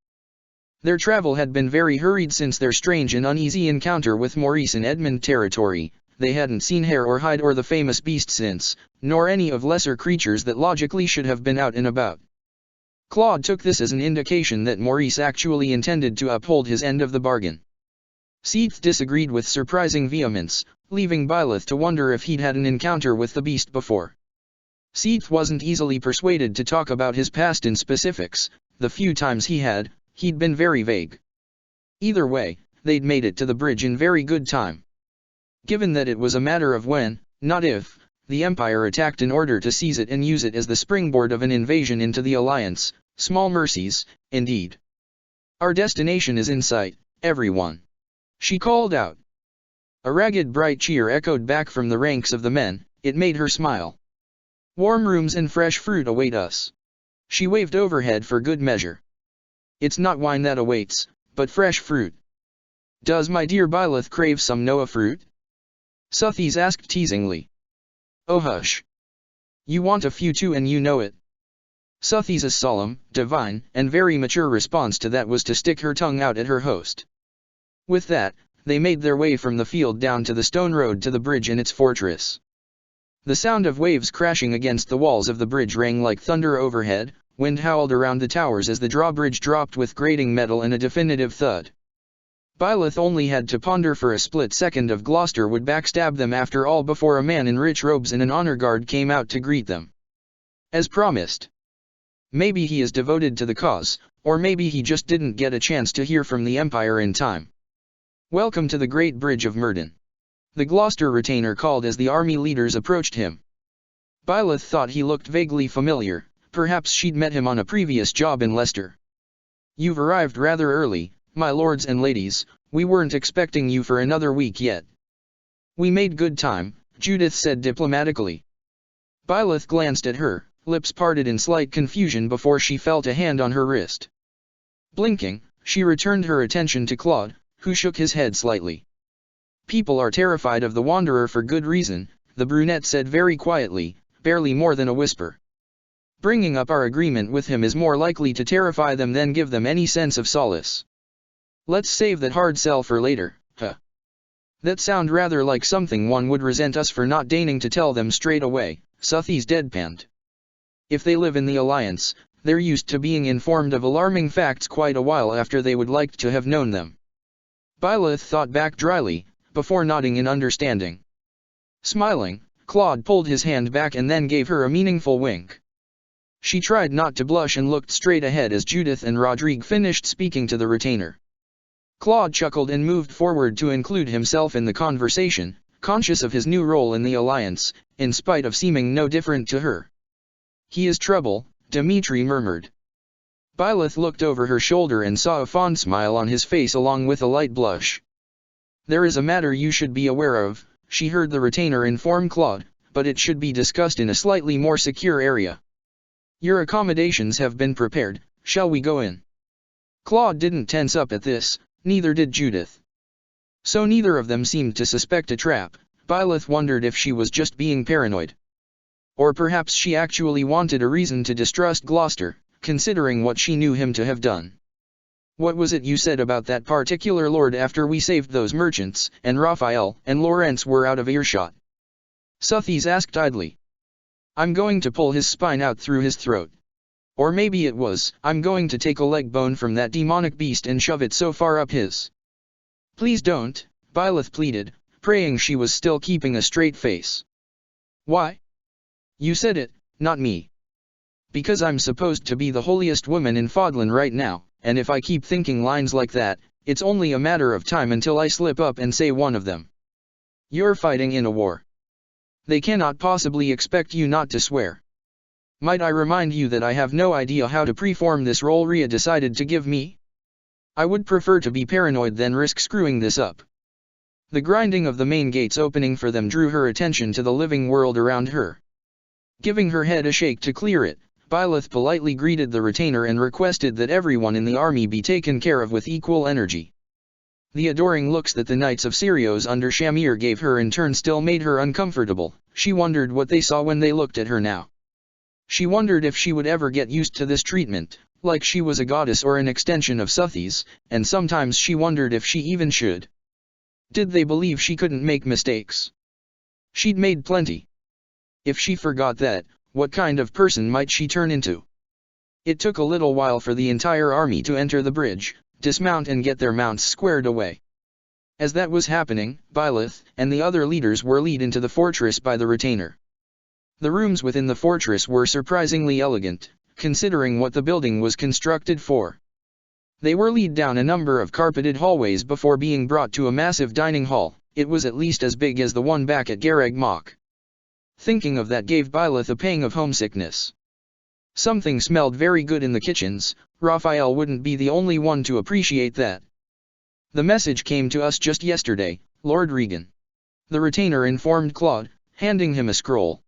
Their travel had been very hurried since their strange and uneasy encounter with Maurice in Edmund territory. They hadn't seen Hare or Hyde or the famous beast since, nor any of lesser creatures that logically should have been out and about. Claude took this as an indication that Maurice actually intended to uphold his end of the bargain. Seath disagreed with surprising vehemence, leaving Byleth to wonder if he'd had an encounter with the beast before. Seath wasn't easily persuaded to talk about his past in specifics. The few times he had, he'd been very vague. Either way, they'd made it to the bridge in very good time. Given that it was a matter of when, not if, the Empire attacked in order to seize it and use it as the springboard of an invasion into the Alliance, small mercies, indeed. Our destination is in sight, everyone. She called out. A ragged bright cheer echoed back from the ranks of the men. It made her smile. Warm rooms and fresh fruit await us. She waved overhead for good measure. It's not wine that awaits, but fresh fruit. Does my dear Byleth crave some Noah fruit? Suthies asked teasingly. Oh hush. You want a few too and you know it. Suthies' solemn, divine, and very mature response to that was to stick her tongue out at her host. With that, they made their way from the field down to the stone road to the bridge and its fortress. The sound of waves crashing against the walls of the bridge rang like thunder overhead. Wind howled around the towers as the drawbridge dropped with grating metal and a definitive thud. Byleth only had to ponder for a split second if Gloucester would backstab them after all before a man in rich robes and an honor guard came out to greet them. As promised. Maybe he is devoted to the cause, or maybe he just didn't get a chance to hear from the Empire in time. Welcome to the Great Bridge of Murden. The Gloucester retainer called as the army leaders approached him. Byleth thought he looked vaguely familiar. Perhaps she'd met him on a previous job in Leicester. You've arrived rather early, my lords and ladies. We weren't expecting you for another week yet. We made good time, Judith said diplomatically. Byleth glanced at her, lips parted in slight confusion before she felt a hand on her wrist. Blinking, she returned her attention to Claude, who shook his head slightly. People are terrified of the Wanderer for good reason, the brunette said very quietly, barely more than a whisper. Bringing up our agreement with him is more likely to terrify them than give them any sense of solace. Let's save that hard sell for later, huh? That sound rather like something one would resent us for not deigning to tell them straight away, Suthies deadpanned. If they live in the Alliance, they're used to being informed of alarming facts quite a while after they would like to have known them. Byleth thought back dryly, before nodding in understanding. Smiling, Claude pulled his hand back and then gave her a meaningful wink. She tried not to blush and looked straight ahead as Judith and Rodrigue finished speaking to the retainer. Claude chuckled and moved forward to include himself in the conversation, conscious of his new role in the alliance, in spite of seeming no different to her. "He is trouble," Dmitri murmured. Byleth looked over her shoulder and saw a fond smile on his face along with a light blush. "There is a matter you should be aware of," she heard the retainer inform Claude, "but it should be discussed in a slightly more secure area. Your accommodations have been prepared, shall we go in?" Claude didn't tense up at this, neither did Judith. So neither of them seemed to suspect a trap. Byleth wondered if she was just being paranoid. Or perhaps she actually wanted a reason to distrust Gloucester, considering what she knew him to have done. "What was it you said about that particular lord after we saved those merchants, and Raphael and Lawrence were out of earshot?" Sotheis asked idly. "I'm going to pull his spine out through his throat. Or maybe it was, I'm going to take a leg bone from that demonic beast and shove it so far up his." "Please don't," Byleth pleaded, praying she was still keeping a straight face. "Why?" "You said it, not me. Because I'm supposed to be the holiest woman in Fodlan right now, and if I keep thinking lines like that, it's only a matter of time until I slip up and say one of them. You're fighting in a war. They cannot possibly expect you not to swear. Might I remind you that I have no idea how to preform this role Rhea decided to give me? I would prefer to be paranoid than risk screwing this up." The grinding of the main gates opening for them drew her attention to the living world around her. Giving her head a shake to clear it, Byleth politely greeted the retainer and requested that everyone in the army be taken care of with equal energy. The adoring looks that the Knights of Sirios under Shamir gave her in turn still made her uncomfortable. She wondered what they saw when they looked at her now. She wondered if she would ever get used to this treatment, like she was a goddess or an extension of Sotheis, and sometimes she wondered if she even should. Did they believe she couldn't make mistakes? She'd made plenty. If she forgot that, what kind of person might she turn into? It took a little while for the entire army to enter the bridge, dismount and get their mounts squared away. As that was happening, Byleth and the other leaders were led into the fortress by the retainer. The rooms within the fortress were surprisingly elegant, considering what the building was constructed for. They were led down a number of carpeted hallways before being brought to a massive dining hall. It was at least as big as the one back at Garreg Mach. Thinking of that gave Byleth a pang of homesickness. Something smelled very good in the kitchens. Raphael wouldn't be the only one to appreciate that. "The message came to us just yesterday, Lord Regan," the retainer informed Claude, handing him a scroll.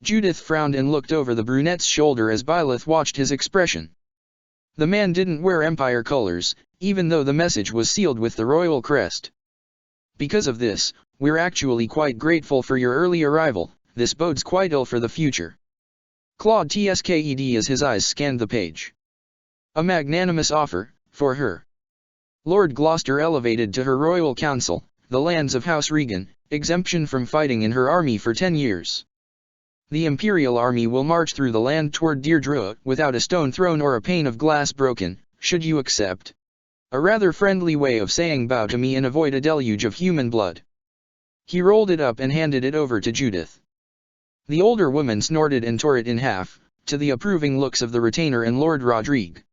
Judith frowned and looked over the brunette's shoulder as Byleth watched his expression. The man didn't wear Empire colors, even though the message was sealed with the royal crest. "Because of this, we're actually quite grateful for your early arrival. This bodes quite ill for the future." Claude tsked as his eyes scanned the page. A magnanimous offer, for her. Lord Gloucester elevated to her royal council, the lands of House Regan, exemption from fighting in her army for 10 years. The Imperial army will march through the land toward Deirdre without a stone thrown or a pane of glass broken, should you accept. A rather friendly way of saying bow to me and avoid a deluge of human blood. He rolled it up and handed it over to Judith. The older woman snorted and tore it in half, to the approving looks of the retainer and Lord Rodrigue.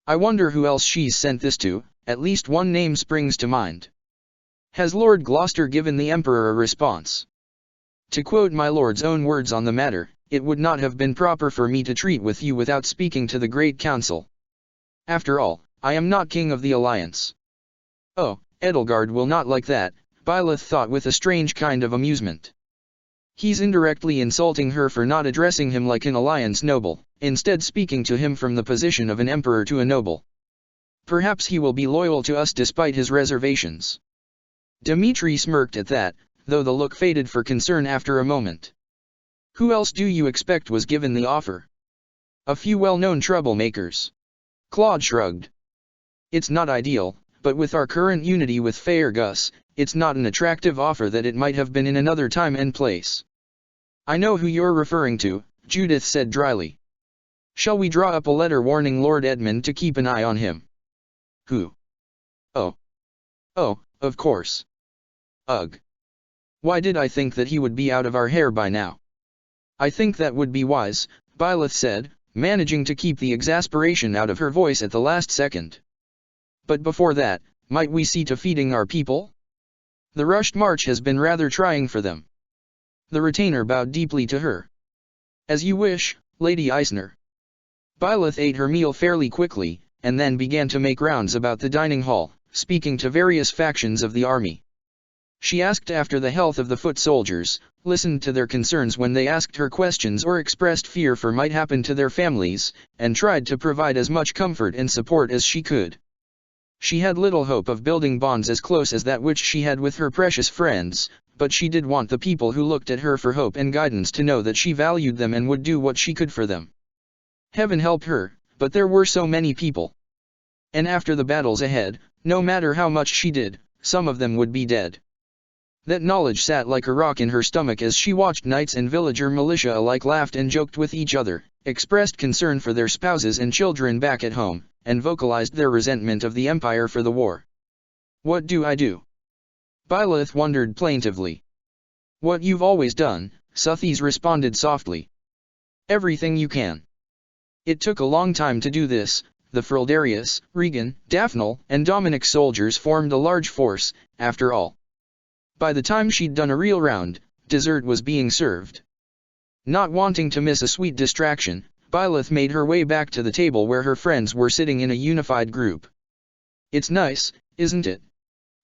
"I wonder who else she's sent this to, at least one name springs to mind. Has Lord Gloucester given the Emperor a response? To quote my lord's own words on the matter, it would not have been proper for me to treat with you without speaking to the Great Council. After all, I am not king of the Alliance." "Oh, Edelgard will not like that," Byleth thought with a strange kind of amusement. He's indirectly insulting her for not addressing him like an Alliance noble, instead speaking to him from the position of an emperor to a noble. Perhaps he will be loyal to us despite his reservations. Dmitri smirked at that, though the look faded for concern after a moment. "Who else do you expect was given the offer?" "A few well-known troublemakers." Claude shrugged. "It's not ideal, but with our current unity with Faergus, it's not an attractive offer that it might have been in another time and place." "I know who you're referring to," Judith said dryly. "Shall we draw up a letter warning Lord Edmund to keep an eye on him?" "Who?" "Oh, of course. Ugh. Why did I think that he would be out of our hair by now?" "I think that would be wise," Byleth said, managing to keep the exasperation out of her voice at the last second. "But before that, Might we see to feeding our people? The rushed march has been rather trying for them. The retainer bowed deeply to her. As you wish, Lady Eisner. Byleth ate her meal fairly quickly, and then began to make rounds about the dining hall, speaking to various factions of the army. She asked after the health of the foot soldiers, listened to their concerns when they asked her questions or expressed fear for might happen to their families, and tried to provide as much comfort and support as she could. She had little hope of building bonds as close as that which she had with her precious friends, but she did want the people who looked at her for hope and guidance to know that she valued them and would do what she could for them. Heaven help her, but there were so many people. And after the battles ahead, no matter how much she did, some of them would be dead. That knowledge sat like a rock in her stomach as she watched knights and villager militia alike laughed and joked with each other, expressed concern for their spouses and children back at home, and vocalized their resentment of the Empire for the war. What do I do? Byleth wondered plaintively. What you've always done, Suthies responded softly. Everything you can. It took a long time to do this. The Frildarius, Regan, Daphnel, and Dominic soldiers formed a large force, after all. By the time she'd done a real round, dessert was being served. Not wanting to miss a sweet distraction, Byleth made her way back to the table where her friends were sitting in a unified group. It's nice, isn't it?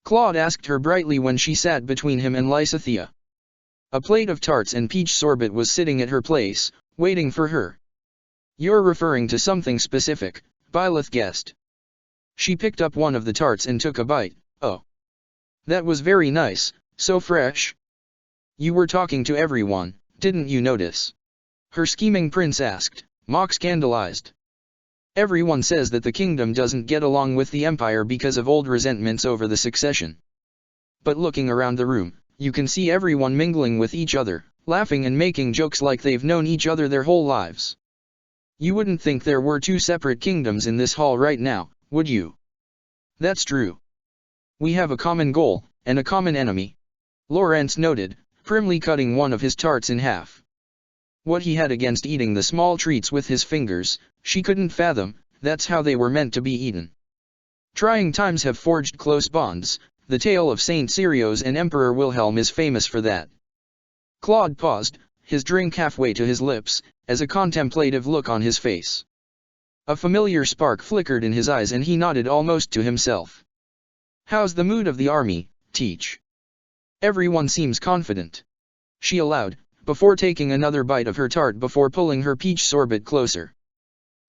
Claude asked her brightly when she sat between him and Lysithea. A plate of tarts and peach sorbet was sitting at her place, waiting for her. You're referring to something specific, Byleth guessed. She picked up one of the tarts and took a bite. Oh. That was very nice, so fresh. You were talking to everyone, didn't you notice? Her scheming prince asked, mock scandalized. Everyone says that the kingdom doesn't get along with the empire because of old resentments over the succession. But looking around the room, you can see everyone mingling with each other, laughing and making jokes like they've known each other their whole lives. You wouldn't think there were two separate kingdoms in this hall right now, would you? That's true. We have a common goal, and a common enemy. Lawrence noted, primly cutting one of his tarts in half. What he had against eating the small treats with his fingers, she couldn't fathom, that's how they were meant to be eaten. Trying times have forged close bonds, the tale of Saint Sirios and Emperor Wilhelm is famous for that. Claude paused, his drink halfway to his lips, as a contemplative look on his face. A familiar spark flickered in his eyes and he nodded almost to himself. How's the mood of the army, Teach? Everyone seems confident. She allowed, before taking another bite of her tart before pulling her peach sorbet closer.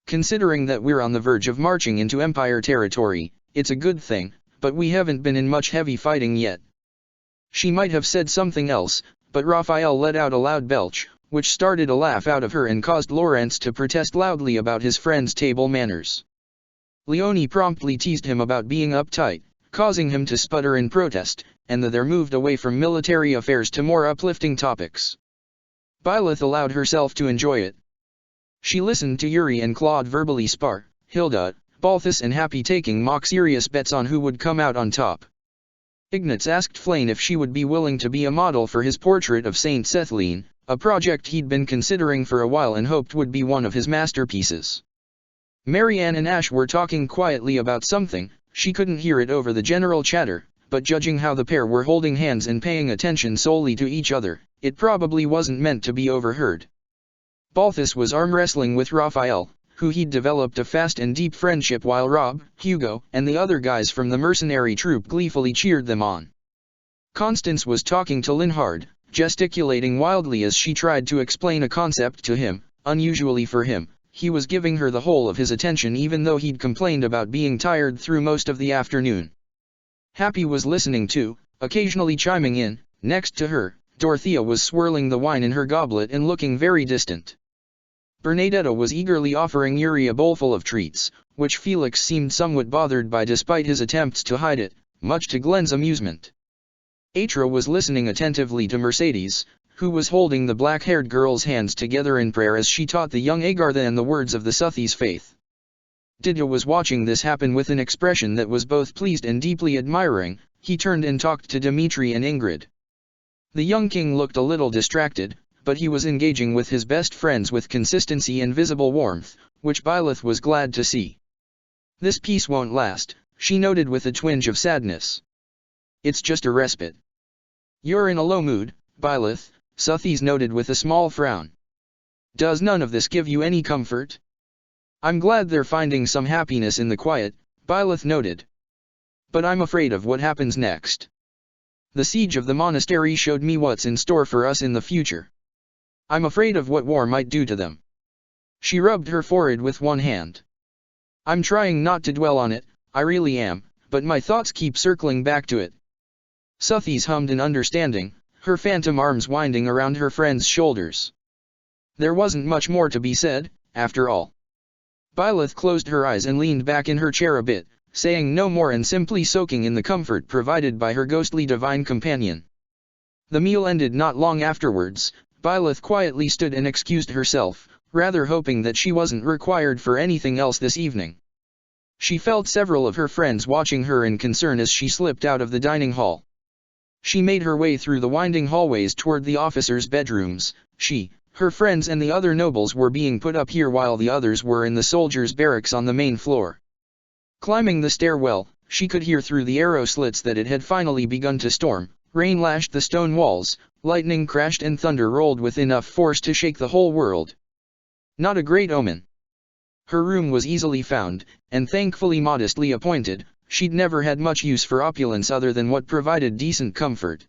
Considering that we're on the verge of marching into Empire territory, it's a good thing, but we haven't been in much heavy fighting yet. She might have said something else, but Raphael let out a loud belch, which started a laugh out of her and caused Lawrence to protest loudly about his friend's table manners. Leonie promptly teased him about being uptight, causing him to sputter in protest, and the pair moved away from military affairs to more uplifting topics. Byleth allowed herself to enjoy it. She listened to Yuri and Claude verbally spar, Hilda, Balthus and Happy taking mock serious bets on who would come out on top. Ignatz asked Flane if she would be willing to be a model for his portrait of Saint Cethline, a project he'd been considering for a while and hoped would be one of his masterpieces. Marianne and Ash were talking quietly about something, she couldn't hear it over the general chatter, but judging how the pair were holding hands and paying attention solely to each other, it probably wasn't meant to be overheard. Balthus was arm wrestling with Raphael, who he'd developed a fast and deep friendship while Rob, Hugo, and the other guys from the mercenary troop gleefully cheered them on. Constance was talking to Linhard, gesticulating wildly as she tried to explain a concept to him. Unusually for him, he was giving her the whole of his attention even though he'd complained about being tired through most of the afternoon. Happy was listening too, occasionally chiming in. Next to her, Dorothea was swirling the wine in her goblet and looking very distant. Bernadetta was eagerly offering Yuri a bowlful of treats, which Felix seemed somewhat bothered by despite his attempts to hide it, much to Glenn's amusement. Atra was listening attentively to Mercedes, who was holding the black-haired girl's hands together in prayer as she taught the young Agartha and the words of the Suthi's faith. Didya was watching this happen with an expression that was both pleased and deeply admiring. He turned and talked to Dmitri and Ingrid. The young king looked a little distracted, but he was engaging with his best friends with consistency and visible warmth, which Byleth was glad to see. This peace won't last, she noted with a twinge of sadness. It's just a respite. You're in a low mood, Byleth, Suthies noted with a small frown. Does none of this give you any comfort? I'm glad they're finding some happiness in the quiet, Byleth noted. But I'm afraid of what happens next. The siege of the monastery showed me what's in store for us in the future. I'm afraid of what war might do to them. She rubbed her forehead with one hand. I'm trying not to dwell on it, I really am, but my thoughts keep circling back to it. Suthies hummed in understanding, her phantom arms winding around her friend's shoulders. There wasn't much more to be said, after all. Byleth closed her eyes and leaned back in her chair a bit, saying no more and simply soaking in the comfort provided by her ghostly divine companion. The meal ended not long afterwards. Byleth quietly stood and excused herself, rather hoping that she wasn't required for anything else this evening. She felt several of her friends watching her in concern as she slipped out of the dining hall. She made her way through the winding hallways toward the officers' bedrooms. Her friends and the other nobles were being put up here while the others were in the soldiers' barracks on the main floor. Climbing the stairwell, she could hear through the arrow slits that it had finally begun to storm. Rain lashed the stone walls, lightning crashed and thunder rolled with enough force to shake the whole world. Not a great omen. Her room was easily found, and thankfully modestly appointed. She'd never had much use for opulence other than what provided decent comfort.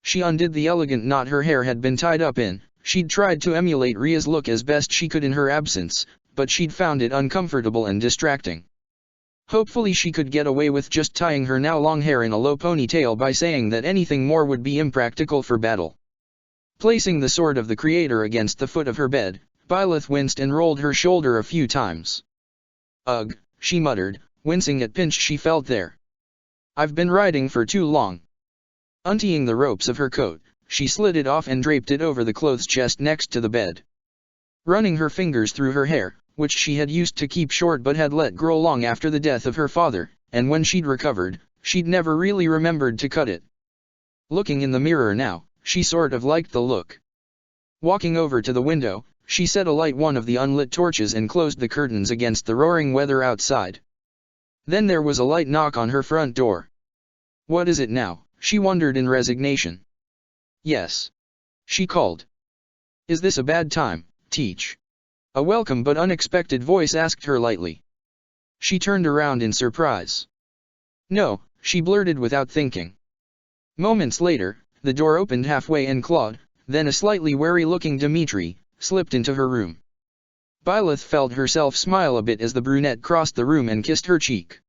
She undid the elegant knot her hair had been tied up in. She'd tried to emulate Ria's look as best she could in her absence, but she'd found it uncomfortable and distracting. Hopefully she could get away with just tying her now long hair in a low ponytail by saying that anything more would be impractical for battle. Placing the sword of the Creator against the foot of her bed, Byleth winced and rolled her shoulder a few times. Ugh, she muttered, wincing at pinch she felt there. I've been riding for too long. Untying the ropes of her coat, she slid it off and draped it over the clothes chest next to the bed. Running her fingers through her hair, which she had used to keep short but had let grow long after the death of her father, and when she'd recovered, she'd never really remembered to cut it. Looking in the mirror now, she sort of liked the look. Walking over to the window, she set alight one of the unlit torches and closed the curtains against the roaring weather outside. Then there was a light knock on her front door. What is it now? She wondered in resignation. Yes. She called. Is this a bad time, Teach? A welcome but unexpected voice asked her lightly. She turned around in surprise. No, she blurted without thinking. Moments later, the door opened halfway and Claude, then a slightly wary-looking Dimitri, slipped into her room. Byleth felt herself smile a bit as the brunette crossed the room and kissed her cheek.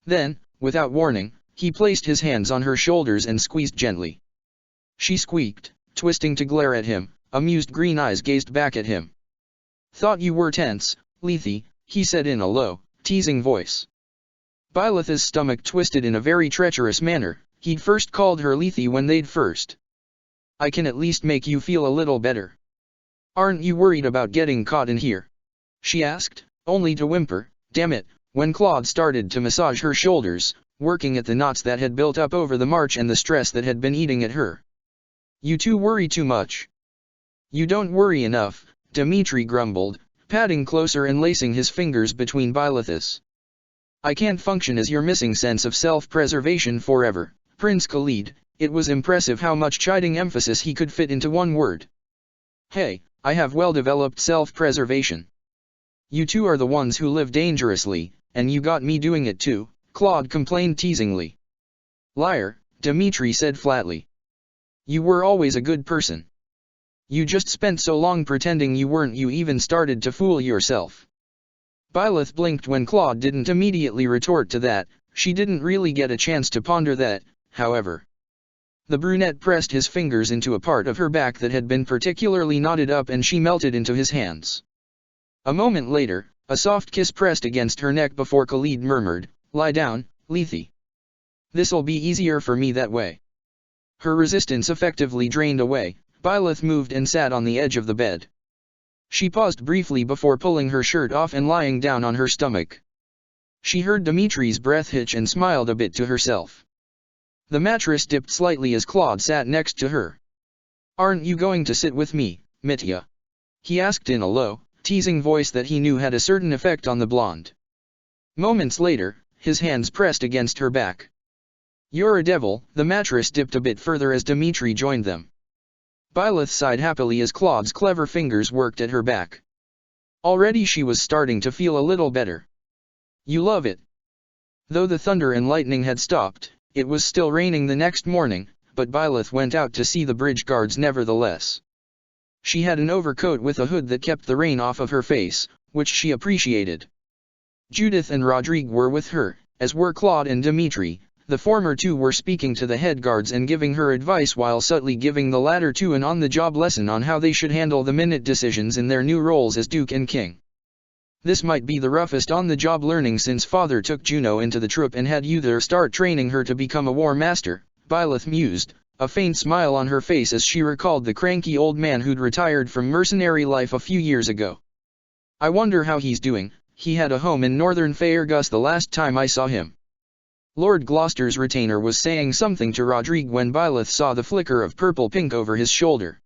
Then, without warning, he placed his hands on her shoulders and squeezed gently. She squeaked, twisting to glare at him. Amused green eyes gazed back at him. Thought you were tense, Lethe, he said in a low, teasing voice. Byleth's stomach twisted in a very treacherous manner. He'd first called her Lethe when they'd first. I can at least make you feel a little better. Aren't you worried about getting caught in here? She asked, only to whimper, damn it, when Claude started to massage her shoulders, working at the knots that had built up over the march and the stress that had been eating at her. You two worry too much. You don't worry enough, Dimitri grumbled, padding closer and lacing his fingers between Byleth's. I can't function as your missing sense of self-preservation forever, Prince Khalid. It was impressive how much chiding emphasis he could fit into one word. Hey, I have well-developed self-preservation. You two are the ones who live dangerously, and you got me doing it too, Claude complained teasingly. Liar, Dimitri said flatly. You were always a good person. You just spent so long pretending you weren't. You even started to fool yourself. Byleth blinked when Claude didn't immediately retort to that. She didn't really get a chance to ponder that, however. The brunette pressed his fingers into a part of her back that had been particularly knotted up and she melted into his hands. A moment later, a soft kiss pressed against her neck before Khalid murmured, Lie down, Lethe. This'll be easier for me that way. Her resistance effectively drained away. Byleth moved and sat on the edge of the bed. She paused briefly before pulling her shirt off and lying down on her stomach. She heard Dimitri's breath hitch and smiled a bit to herself. The mattress dipped slightly as Claude sat next to her. Aren't you going to sit with me, Mitya? He asked in a low, teasing voice that he knew had a certain effect on the blonde. Moments later, his hands pressed against her back. "You're a devil." The mattress dipped a bit further as Dmitri joined them. Byleth sighed happily as Claude's clever fingers worked at her back. Already she was starting to feel a little better. "You love it." Though the thunder and lightning had stopped, it was still raining the next morning, but Byleth went out to see the bridge guards nevertheless. She had an overcoat with a hood that kept the rain off of her face, which she appreciated. Judith and Rodrigue were with her, as were Claude and Dmitri. The former two were speaking to the head guards and giving her advice while subtly giving the latter two an on-the-job lesson on how they should handle the minute decisions in their new roles as Duke and King. This might be the roughest on-the-job learning since father took Juno into the troop and had Uther start training her to become a war master, Byleth mused, a faint smile on her face as she recalled the cranky old man who'd retired from mercenary life a few years ago. "I wonder how he's doing. He had a home in northern Faergus the last time I saw him." Lord Gloucester's retainer was saying something to Rodrigue when Byleth saw the flicker of purple-pink over his shoulder.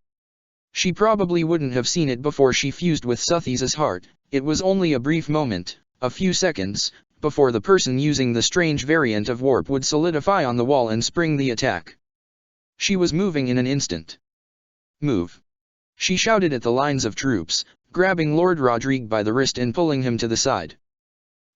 She probably wouldn't have seen it before she fused with Suthies's heart. It was only a brief moment, a few seconds, before the person using the strange variant of warp would solidify on the wall and spring the attack. She was moving in an instant. "Move!" She shouted at the lines of troops, grabbing Lord Rodrigue by the wrist and pulling him to the side.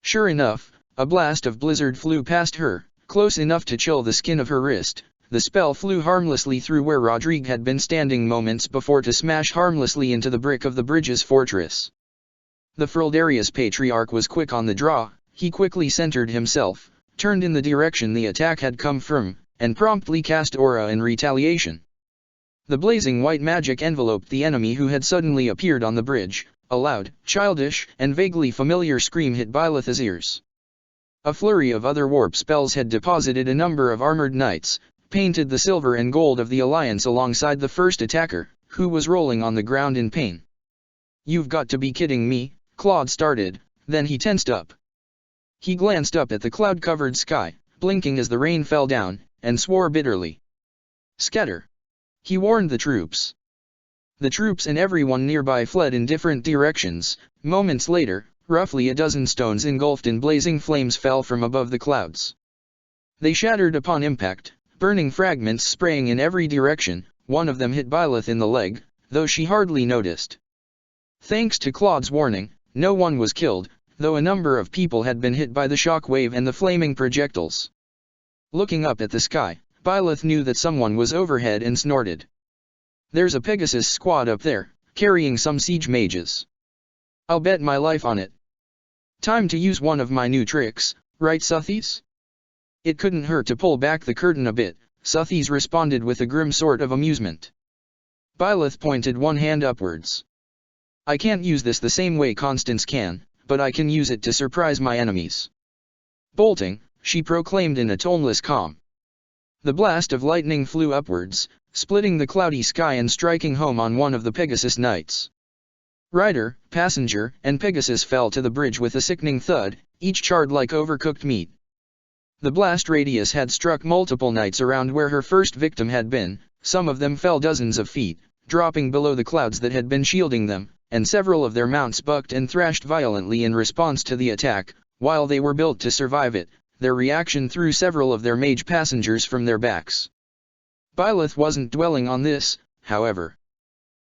Sure enough, a blast of blizzard flew past her, close enough to chill the skin of her wrist. The spell flew harmlessly through where Rodrigue had been standing moments before to smash harmlessly into the brick of the bridge's fortress. The Frildarius Patriarch was quick on the draw. He quickly centered himself, turned in the direction the attack had come from, and promptly cast Aura in retaliation. The blazing white magic enveloped the enemy who had suddenly appeared on the bridge. A loud, childish, and vaguely familiar scream hit Byleth's ears. A flurry of other warp spells had deposited a number of armored knights, painted the silver and gold of the Alliance alongside the first attacker, who was rolling on the ground in pain. "You've got to be kidding me," Claude started, then he tensed up. He glanced up at the cloud-covered sky, blinking as the rain fell down, and swore bitterly. "Scatter!" he warned the troops. The troops and everyone nearby fled in different directions. Moments later, roughly a dozen stones engulfed in blazing flames fell from above the clouds. They shattered upon impact, burning fragments spraying in every direction. One of them hit Byleth in the leg, though she hardly noticed. Thanks to Claude's warning, no one was killed, though a number of people had been hit by the shock wave and the flaming projectiles. Looking up at the sky, Byleth knew that someone was overhead and snorted. "There's a Pegasus squad up there, carrying some siege mages. I'll bet my life on it. Time to use one of my new tricks, right Suthies?" "It couldn't hurt to pull back the curtain a bit," Suthies responded with a grim sort of amusement. Byleth pointed one hand upwards. "I can't use this the same way Constance can, but I can use it to surprise my enemies." Bolting, she proclaimed in a toneless calm. The blast of lightning flew upwards, splitting the cloudy sky and striking home on one of the Pegasus knights. Rider, passenger, and Pegasus fell to the bridge with a sickening thud, each charred like overcooked meat. The blast radius had struck multiple knights around where her first victim had been. Some of them fell dozens of feet, dropping below the clouds that had been shielding them, and several of their mounts bucked and thrashed violently in response to the attack. While they were built to survive it, their reaction threw several of their mage passengers from their backs. Byleth wasn't dwelling on this, however.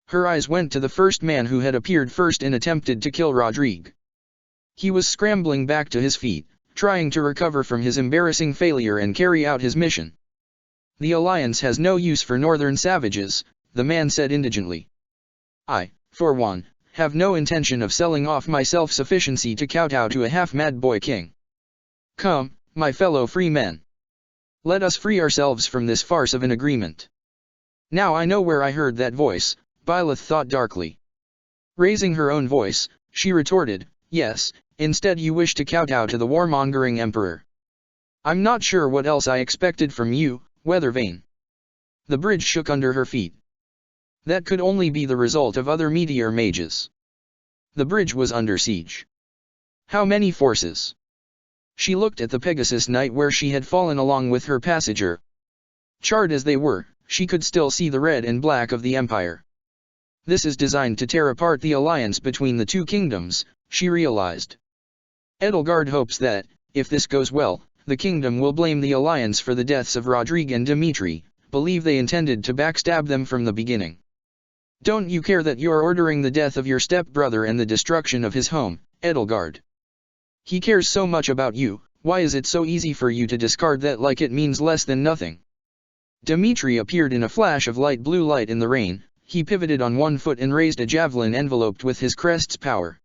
Her eyes went to the first man who had appeared first and attempted to kill Rodrigue. He was scrambling back to his feet, trying to recover from his embarrassing failure and carry out his mission. "The Alliance has no use for northern savages," the man said indigently. "I, for one, have no intention of selling off my self-sufficiency to kowtow to a half-mad boy king. Come, my fellow free men. Let us free ourselves from this farce of an agreement." "Now I know where I heard that voice," Byleth thought darkly. Raising her own voice, she retorted, "Yes, instead you wish to kowtow to the warmongering emperor. I'm not sure what else I expected from you, Weathervane." The bridge shook under her feet. That could only be the result of other meteor mages. The bridge was under siege. How many forces? She looked at the Pegasus Knight where she had fallen along with her passenger. Charred as they were, she could still see the red and black of the Empire. This is designed to tear apart the alliance between the two kingdoms, she realized. Edelgard hopes that, If this goes well, the kingdom will blame the alliance for the deaths of Rodrigue and Dimitri, believe they intended to backstab them from the beginning. Don't you care that you're ordering the death of your step-brother and the destruction of his home, Edelgard? He cares so much about you, why is it so easy for you to discard that like it means less than nothing? Dimitri appeared in a flash of light blue light in the rain, he pivoted on one foot and raised a javelin enveloped with his crest's power.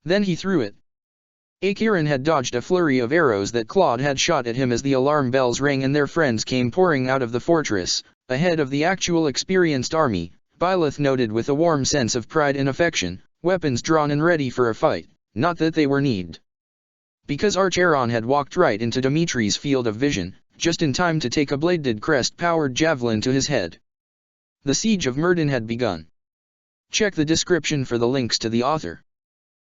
Then he threw it. Akiran had dodged a flurry of arrows that Claude had shot at him as the alarm bells rang and their friends came pouring out of the fortress, ahead of the actual experienced army. Byleth noted with a warm sense of pride and affection, weapons drawn and ready for a fight, not that they were needed. Because Archeron had walked right into Dimitri's field of vision, just in time to take a bladed crest-powered javelin to his head. The siege of Murden had begun. Check the description for the links to the author.